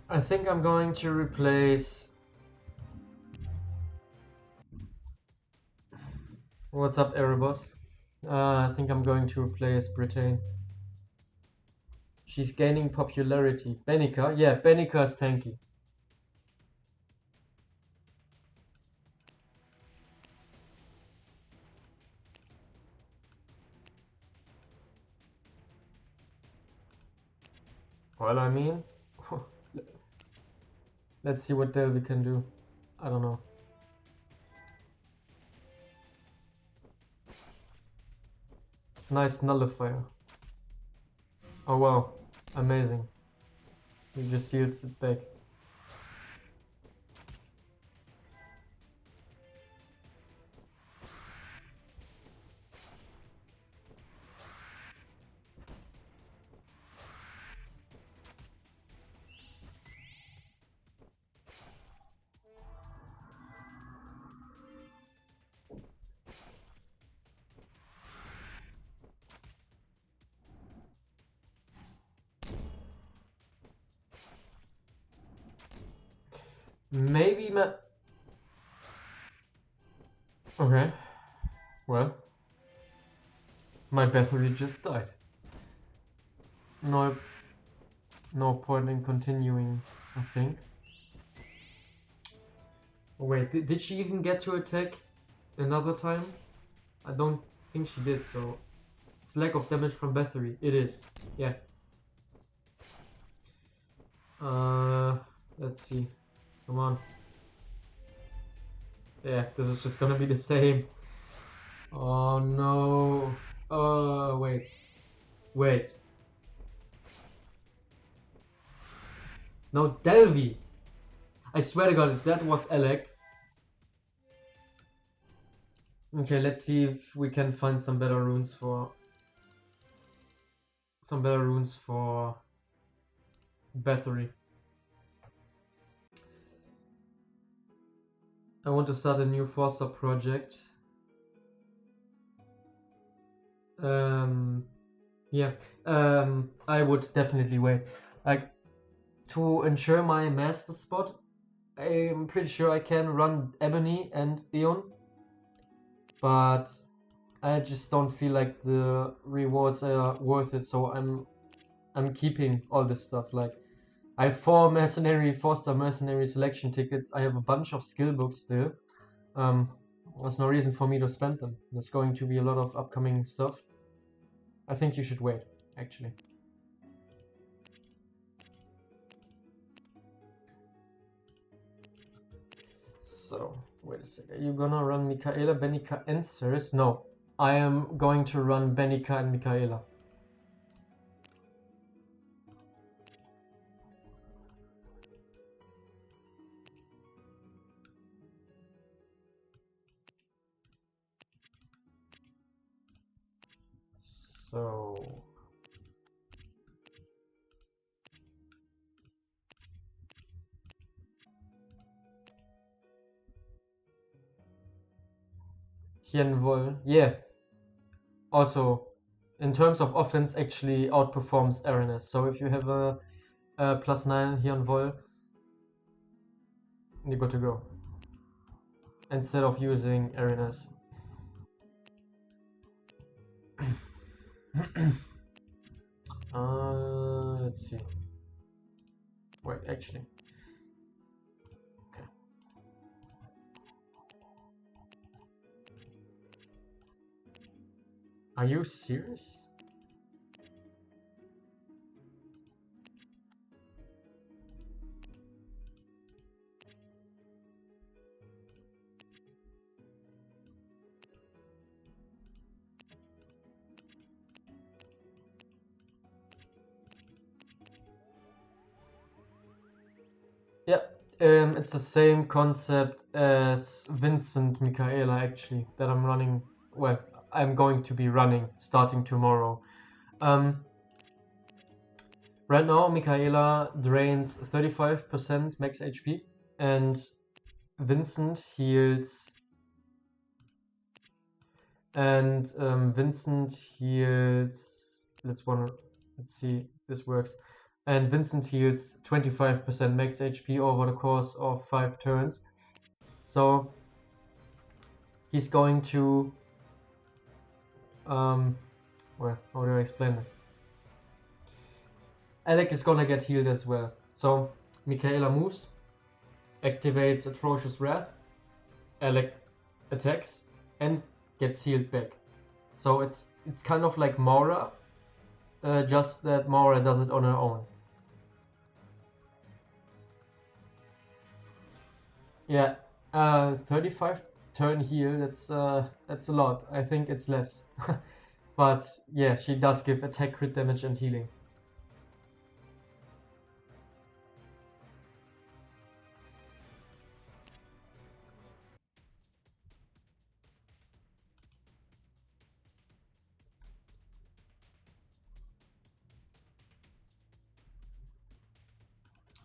I think I'm going to replace... What's up, Erebos? I think I'm going to replace Britain. She's gaining popularity. Benika? Yeah, Benika is tanky. Well, I mean... Let's see what Del we can do. I don't know. Nice nullifier. Oh wow, amazing. He just seals it back. Maybe Okay. Well. My battery just died. No point in continuing, I think. Oh, wait, did she even get to attack another time? I don't think she did, so... It's lack of damage from battery. It is. Yeah. Let's see. Come on. Yeah, this is just gonna be the same. Oh no. Wait. Wait. No, Delvi. I swear to God, if that was Alec. Okay, let's see if we can find some better runes for... battery. I want to start a new Forster project. Yeah. I would definitely wait. Like, to ensure my master spot, I'm pretty sure I can run Ebony and Eon. But I just don't feel like the rewards are worth it, so I'm keeping all this stuff. Like, I have 4-star mercenary selection tickets. I have a bunch of skill books still. There's no reason for me to spend them. There's going to be a lot of upcoming stuff. I think you should wait, actually. So, wait a second. Are you gonna run Michaela, Benika, and Ceres? No. I am going to run Benika and Michaela. So... Hienvol, yeah. Also, in terms of offense, actually outperforms Arenas. So if you have a +9 Hienvol, you're good to go. Instead of using Arenas. Let's see. Wait, actually. Okay. Are you serious? It's the same concept as Vincent Michaela, actually, that I'm running. Well, I'm going to be running starting tomorrow. Right now, Michaela drains 35% max HP, and Vincent heals. Vincent heals. Let's see. This works. And Vincent heals 25% max HP over the course of 5 turns. So he's going to. Well, how do I explain this? Alec is gonna get healed as well. So Michaela moves, activates Atrocious Wrath, Alec attacks, and gets healed back. So it's kind of like Maura, just that Maura does it on her own. Yeah, 35 turn heal, that's a lot. I think it's less. But yeah, she does give attack, crit damage, and healing.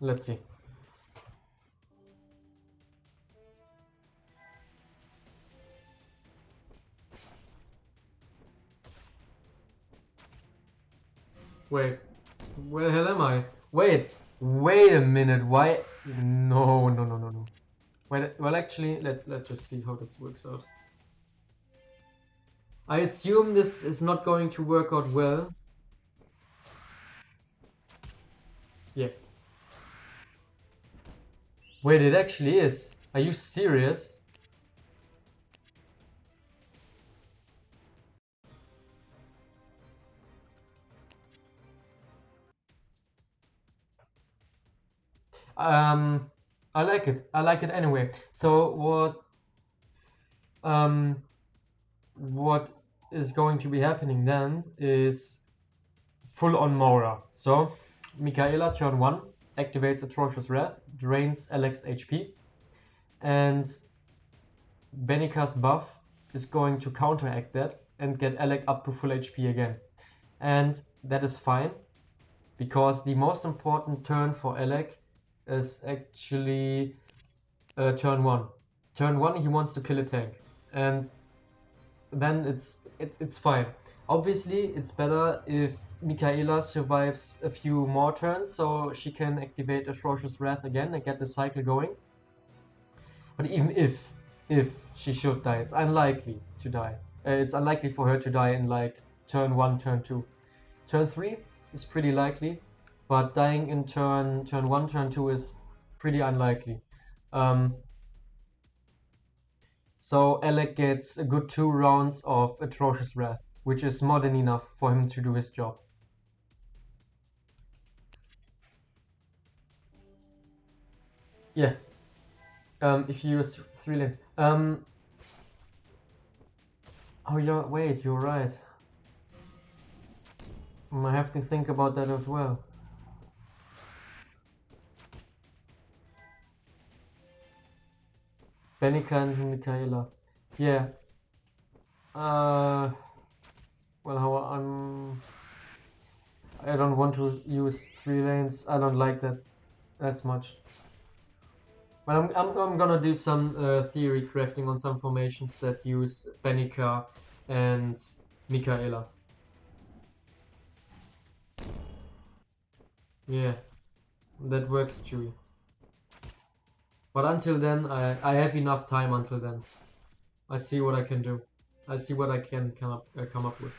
Let's see. Wait, where the hell am I? Wait a minute. Why? No. Well, actually, let's just see how this works out. I assume this is not going to work out well. Yeah. Wait, it actually is. Are you serious? I like it. I like it anyway. So what is going to be happening then is full on Maura. So Michaela turn 1 activates Atrocious Wrath, drains Alec's HP, and Benika's buff is going to counteract that and get Alec up to full HP again. And that is fine, because the most important turn for Alec is actually turn 1. Turn 1 he wants to kill a tank, and then it's fine. Obviously it's better if Michaela survives a few more turns so she can activate Atrocious Wrath again and get the cycle going. But even if she should die, it's unlikely to die. It's unlikely for her to die in like turn 1, turn 2. Turn 3 is pretty likely, but dying in turn 1, turn 2 is pretty unlikely. So Alec gets a good 2 rounds of Atrocious Wrath, which is more than enough for him to do his job. Yeah. If you use 3 lanes. Oh, wait, you're right. I have to think about that as well. Benika and Michaela. Yeah. Well, I don't want to use 3 lanes. I don't like that as much. But I'm gonna do some theory crafting on some formations that use Benika and Michaela. Yeah, that works, Chewy. But until then, I have enough time until then. I see what I can do. I see what I can come up with.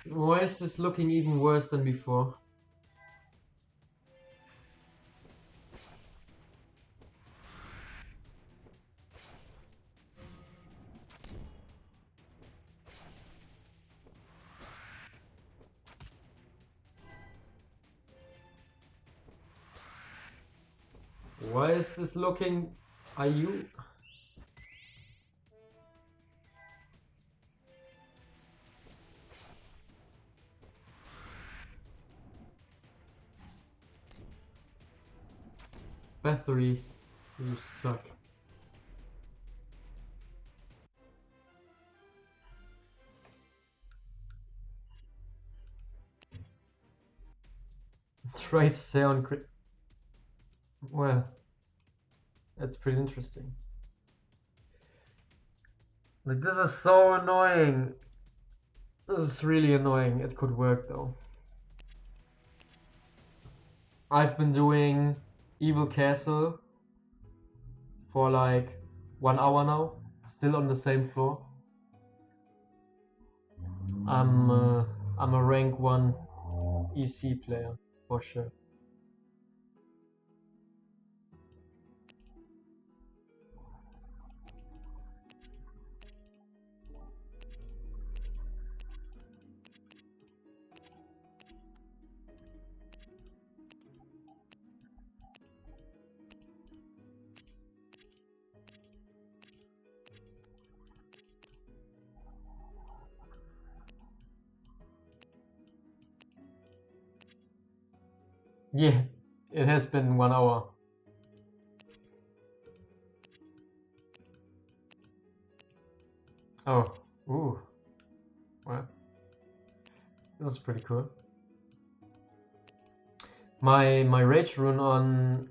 Why is this looking even worse than before? Why is this looking... Are you... Battery, you suck. Try sound crit. Well, that's pretty interesting. Like, this is so annoying. This is really annoying. It could work though. I've been doing Evil Castle for like 1 hour now, still on the same floor. I'm a rank 1 EC player for sure. Yeah, it has been 1 hour. Oh, ooh. Well, this is pretty cool. My rage rune on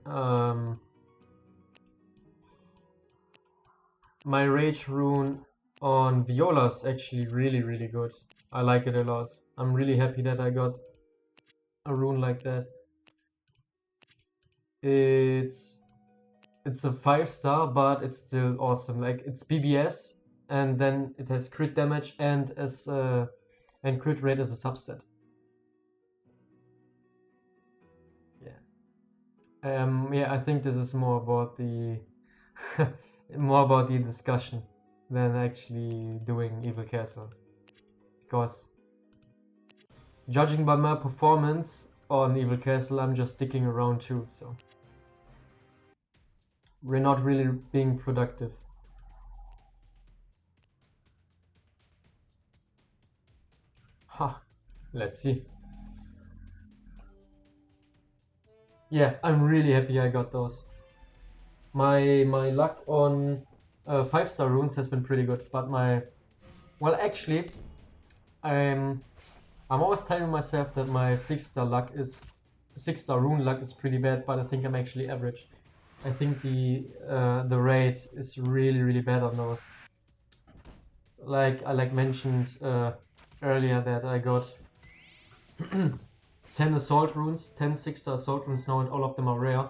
Viola is actually really good. I like it a lot. I'm really happy that I got a rune like that. It's a 5-star, but it's still awesome. Like, it's BBS, and then it has crit damage and crit rate as a substat. Yeah, I think this is more about the discussion than actually doing Evil Castle, because judging by my performance on Evil Castle, I'm just sticking around too, so we're not really being productive. Ha, let's see. Yeah, I'm really happy I got those. My luck on 5-star runes has been pretty good, but well, actually, I'm always telling myself that my 6-star rune luck is pretty bad, but I think I'm actually average. I think the rate is really bad on those. Like I mentioned earlier, that I got 10 assault runes, 10 6-star assault runes now, and all of them are rare.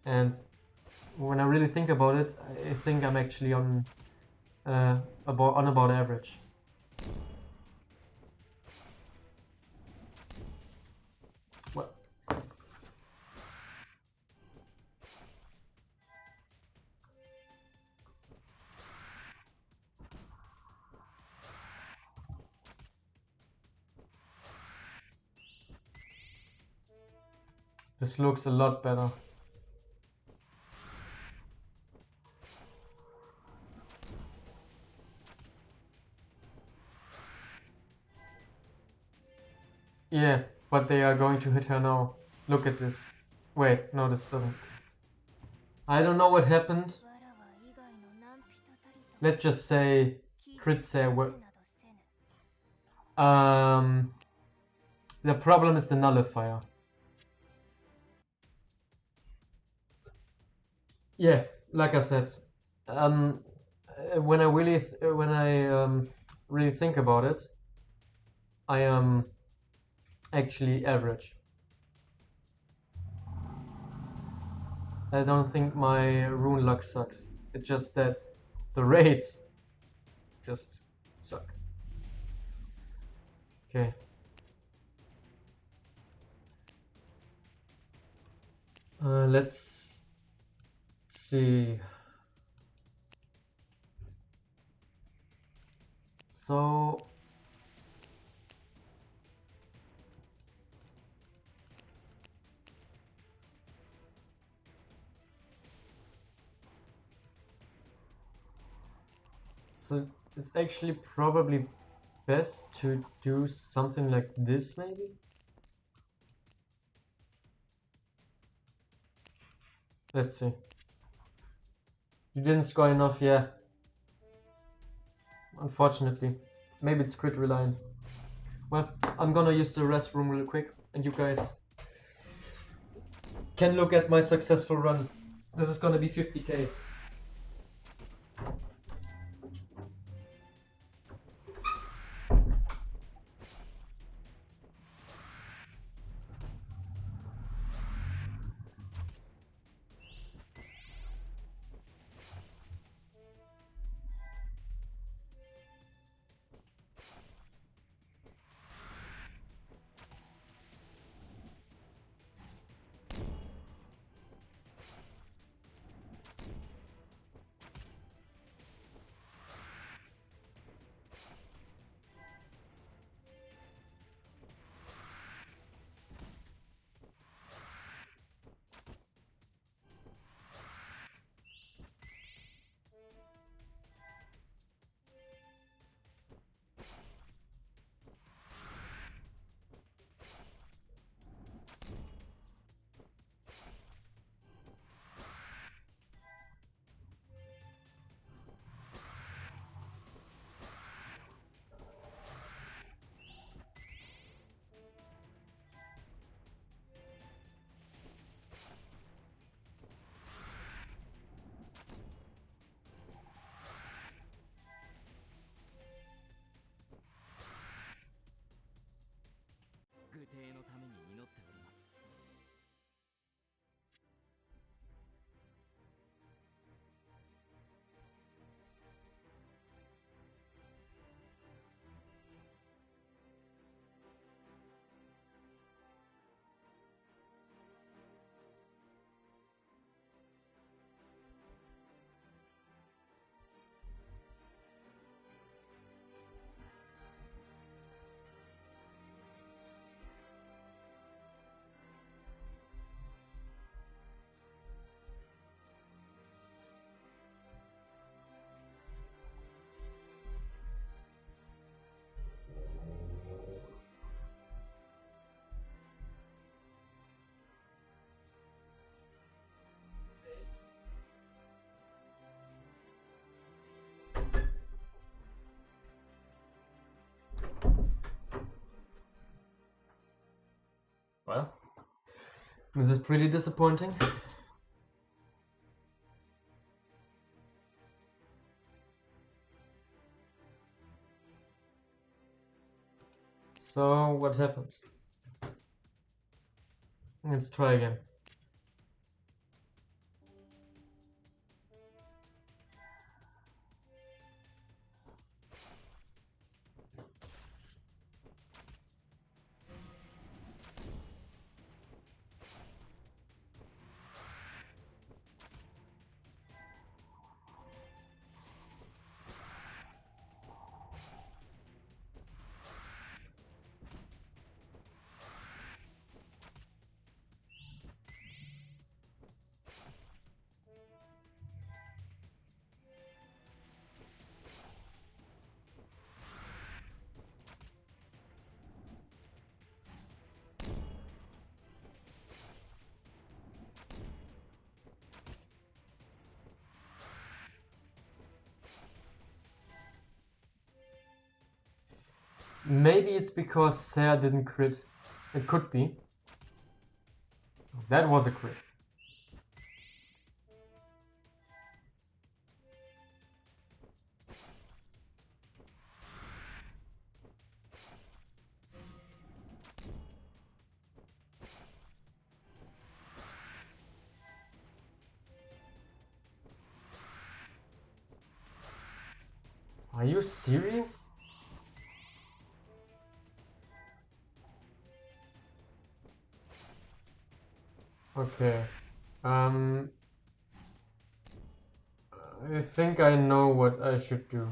And when I really think about it, I think I'm actually on about average. Well, this looks a lot better. Yeah, but they are going to hit her now. Look at this. Wait, no, this doesn't. I don't know what happened. Let's just say crit save. The problem is the nullifier. Yeah, like I said, when I really think about it, I am actually average. I don't think my rune luck sucks. It's just that the rates just suck. Okay. Let's see. So it's actually probably best to do something like this, maybe. Let's see. You didn't score enough, yeah. Unfortunately. Maybe it's crit reliant. Well, I'm gonna use the restroom real quick, and you guys can look at my successful run. This is gonna be 50k. Well, this is pretty disappointing. So, what happened? Let's try again. Maybe it's because Sarah didn't crit. It could be. That was a crit. Are you serious? Okay. I think I know what I should do.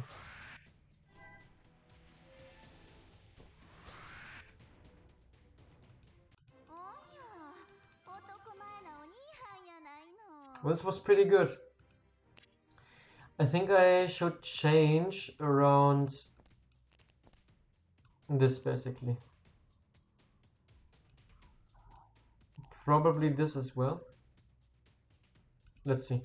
This was pretty good. I think I should change around this basically. Probably this as well. Let's see.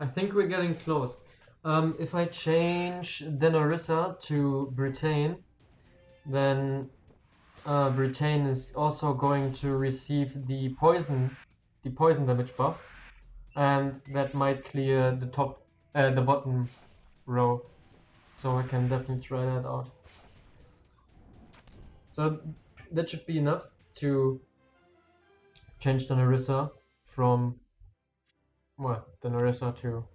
I think we're getting close. If I change Denorissa to Britain, then Britain is also going to receive the poison damage buff, and that might clear the bottom row. So I can definitely try that out. So that should be enough to change Denorissa from Denorissa to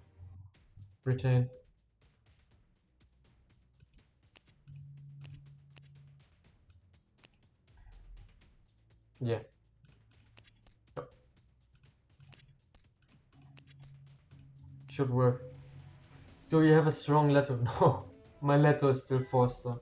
Britain. Yeah. Should work. Do you have a strong letter? No. My letter is still 4-star.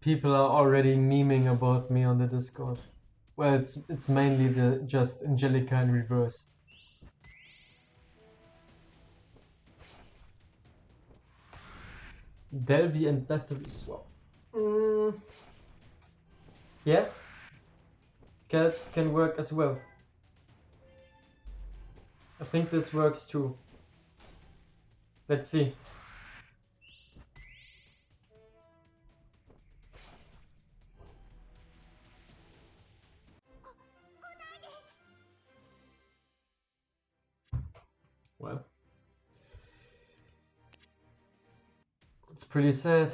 People are already memeing about me on the Discord. Well, it's mainly just Angelica in reverse. Delvey and Battery Swap. Yeah, can work as well. I think this works too. Let's see. Well, it's pretty sad.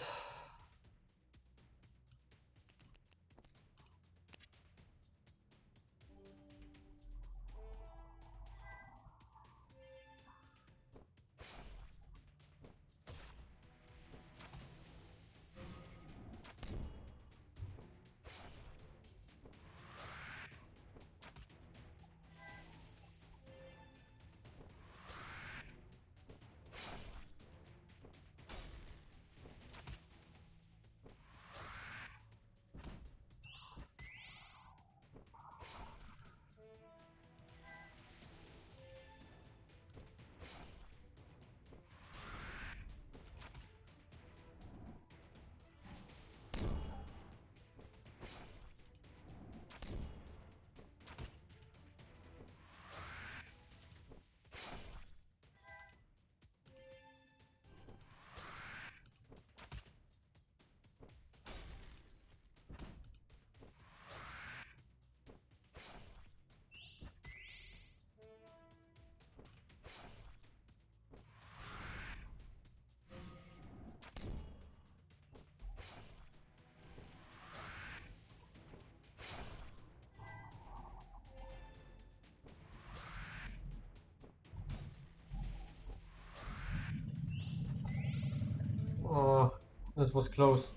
Oh, this was close.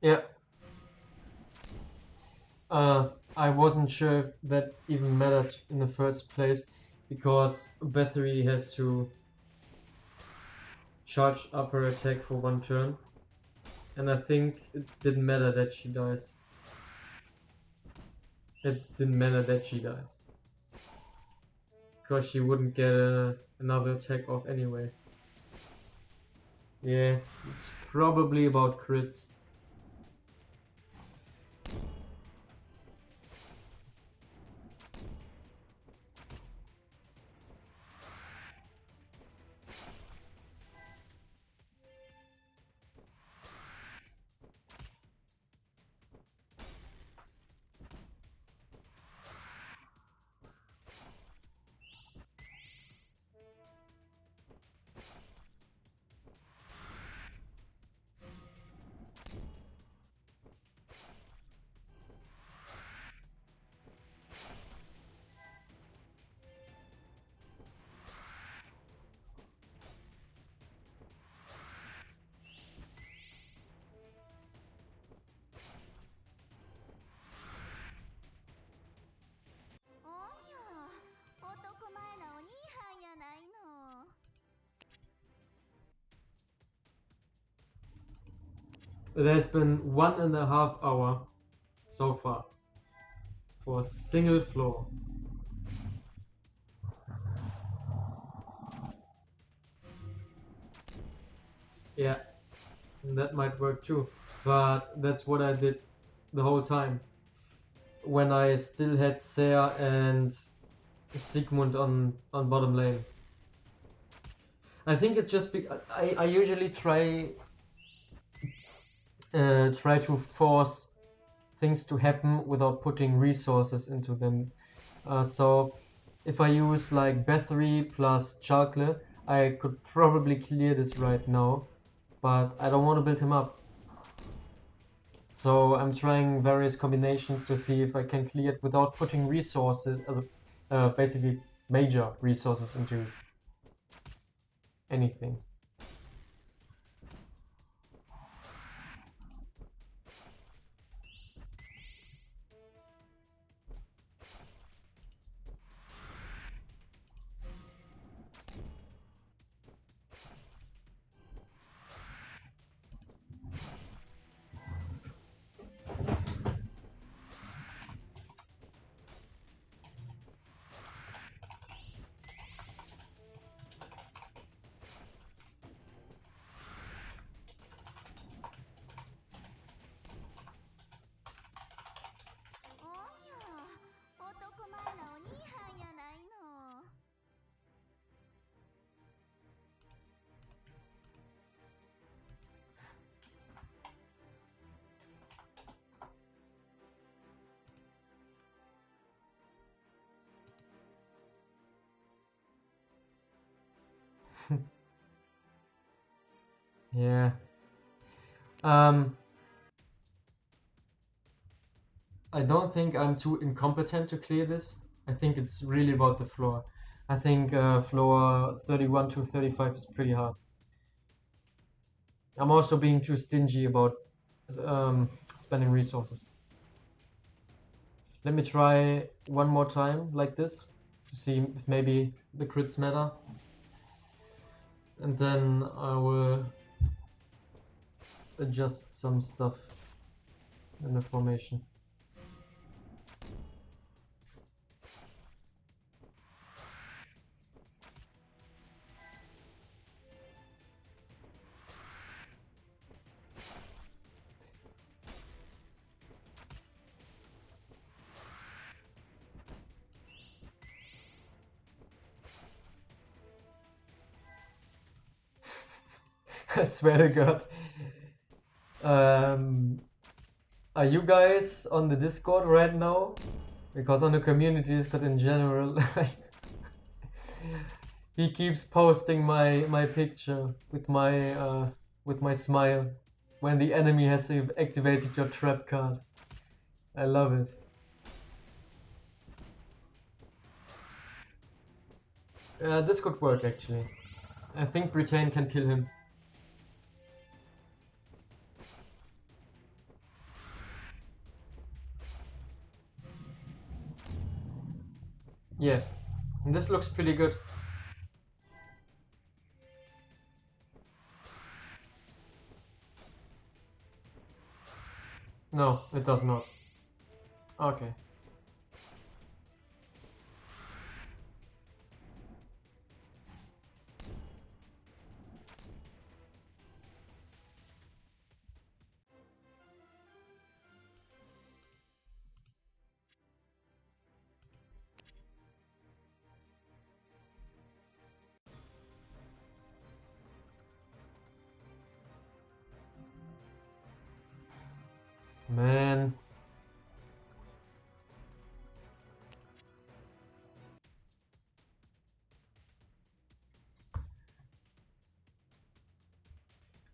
Yeah. I wasn't sure if that even mattered in the first place, because Bathory has to charge up her attack for one turn, and I think it didn't matter that she dies. It didn't matter that she died, because she wouldn't get another attack off anyway. Yeah, it's probably about crits. It has been 1.5 hours so far for a single floor. Yeah, that might work too, but that's what I did the whole time when I still had Seer and Sigmund on bottom lane. I think it's just I usually try to force things to happen without putting resources into them. So if I use like Bathory plus Chalkle, I could probably clear this right now, but I don't want to build him up. So I'm trying various combinations to see if I can clear it without putting resources, basically major resources into anything. Yeah. I don't think I'm too incompetent to clear this. I think it's really about the floor. I think floor 31 to 35 is pretty hard. I'm also being too stingy about spending resources. Let me try one more time like this to see if maybe the crits matter. And then I will adjust some stuff in the formation. I swear to God. Are you guys on the Discord right now? Because on the community Discord in general, he keeps posting my picture with my smile when the enemy has activated your trap card. I love it. This could work actually. I think Britain can kill him. Yeah, and this looks pretty good. No, it does not. Okay. Man.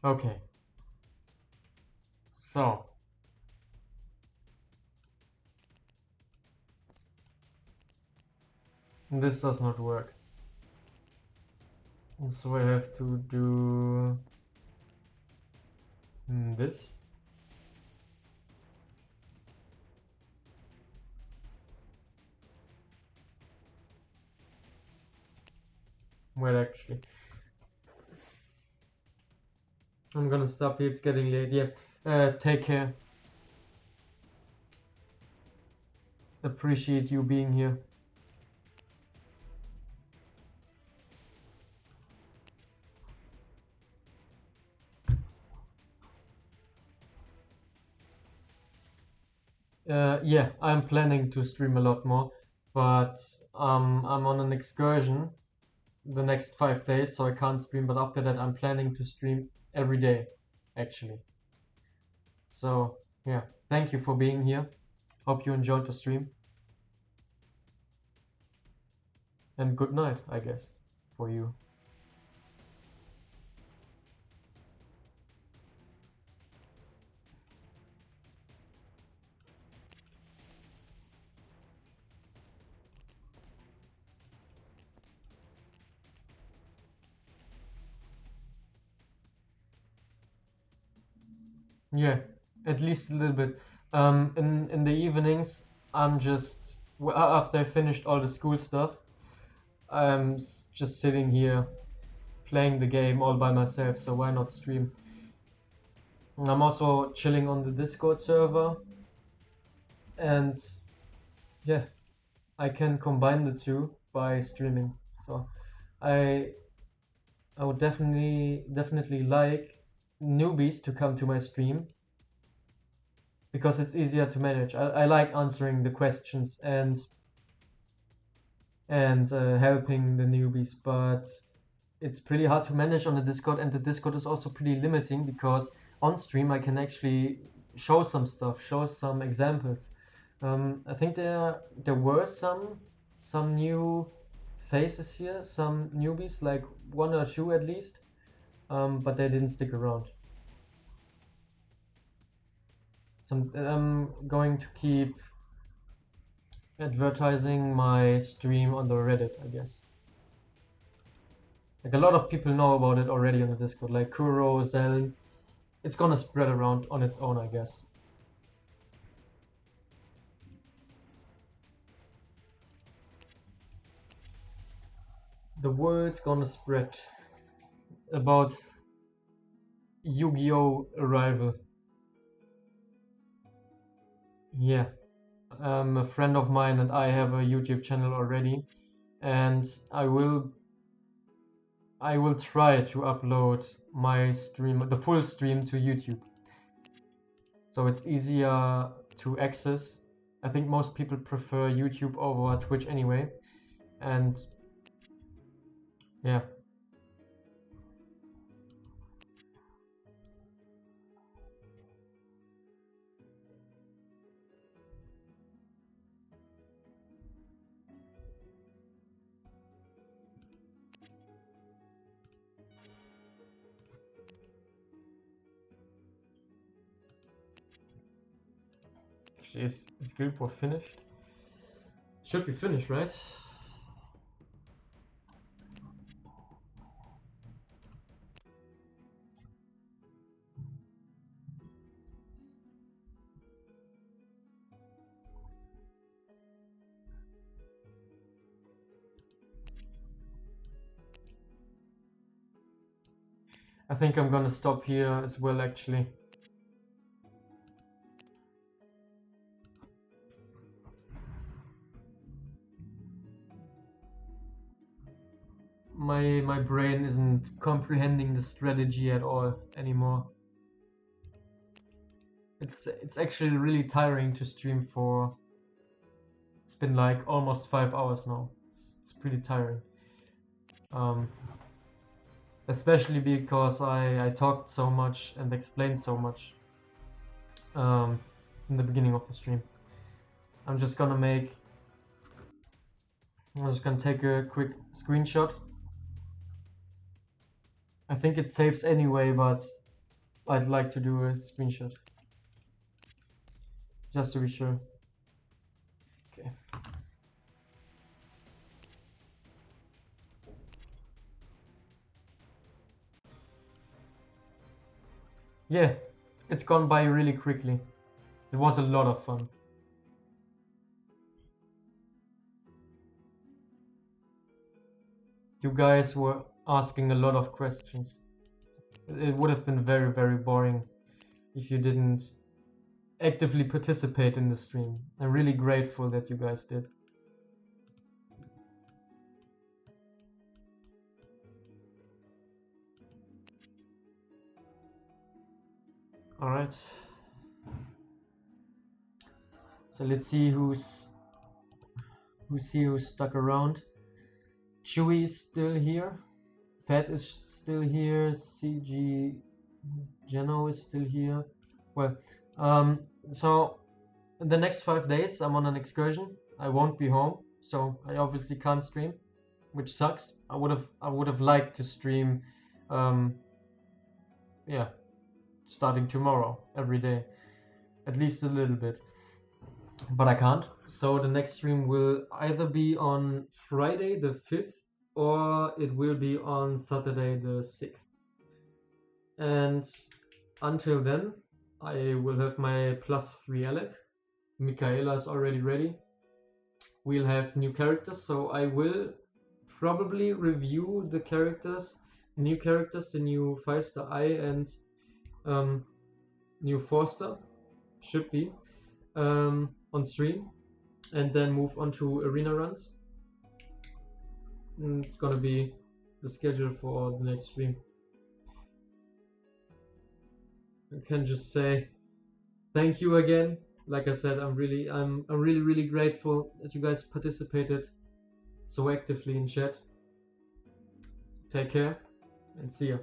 Okay. So. This does not work. So I have to do this. Well, actually, I'm gonna stop here. It's getting late. Yeah. Take care. Appreciate you being here. Yeah, I'm planning to stream a lot more, but I'm on an excursion the next 5 days, so I can't stream. But after that, I'm planning to stream every day, actually. So yeah, thank you for being here. Hope you enjoyed the stream, and good night, I guess, for you. Yeah, at least a little bit. In the evenings, I'm just after I finished all the school stuff, I'm just sitting here playing the game all by myself. So why not stream? And I'm also chilling on the Discord server, and yeah, I can combine the two by streaming. So I I would definitely like newbies to come to my stream because it's easier to manage. I like answering the questions and helping the newbies, but it's pretty hard to manage on the Discord, and the Discord is also pretty limiting because on stream I can actually show some stuff, show some examples. I think there were some new faces here, some newbies, like one or two at least, but they didn't stick around. So I'm going to keep advertising my stream on the Reddit, I guess. Like a lot of people know about it already on the Discord, like Kuro, Zel. It's gonna spread around on its own, I guess. The word's gonna spread about Yu-Gi-Oh! Arrival. Yeah. A friend of mine and I have a YouTube channel already, and I will try to upload my stream, the full stream, to YouTube. So it's easier to access. I think most people prefer YouTube over Twitch anyway. And yeah. Actually, is Guild War finished? Should be finished, right? I think I'm gonna stop here as well, actually. My brain isn't comprehending the strategy at all anymore. It's actually really tiring to stream for. It's been like almost 5 hours now. It's pretty tiring. Especially because I talked so much and explained so much in the beginning of the stream. I'm just gonna take a quick screenshot. I think it saves anyway, but I'd like to do a screenshot just to be sure. Okay. Yeah, it's gone by really quickly. It was a lot of fun. You guys were asking a lot of questions. It would have been very, very boring if you didn't actively participate in the stream. I'm really grateful that you guys did. All right. So let's see who's stuck around. Chewy is still here. Fat is still here. CG Geno is still here. Well, so in the next 5 days I'm on an excursion. I won't be home, so I obviously can't stream, which sucks. I would have liked to stream, yeah, starting tomorrow every day, at least a little bit, but I can't. So the next stream will either be on Friday the 5th or it will be on Saturday the 6th. And until then, I will have my +3 Alec. Michaela is already ready. We'll have new characters, so I will probably review the characters, the new 5-star I and new 4-star, should be, on stream, and then move on to arena runs. And it's gonna be the schedule for the next stream. I can just say thank you again. Like I said, I'm really grateful that you guys participated so actively in chat. Take care and see ya.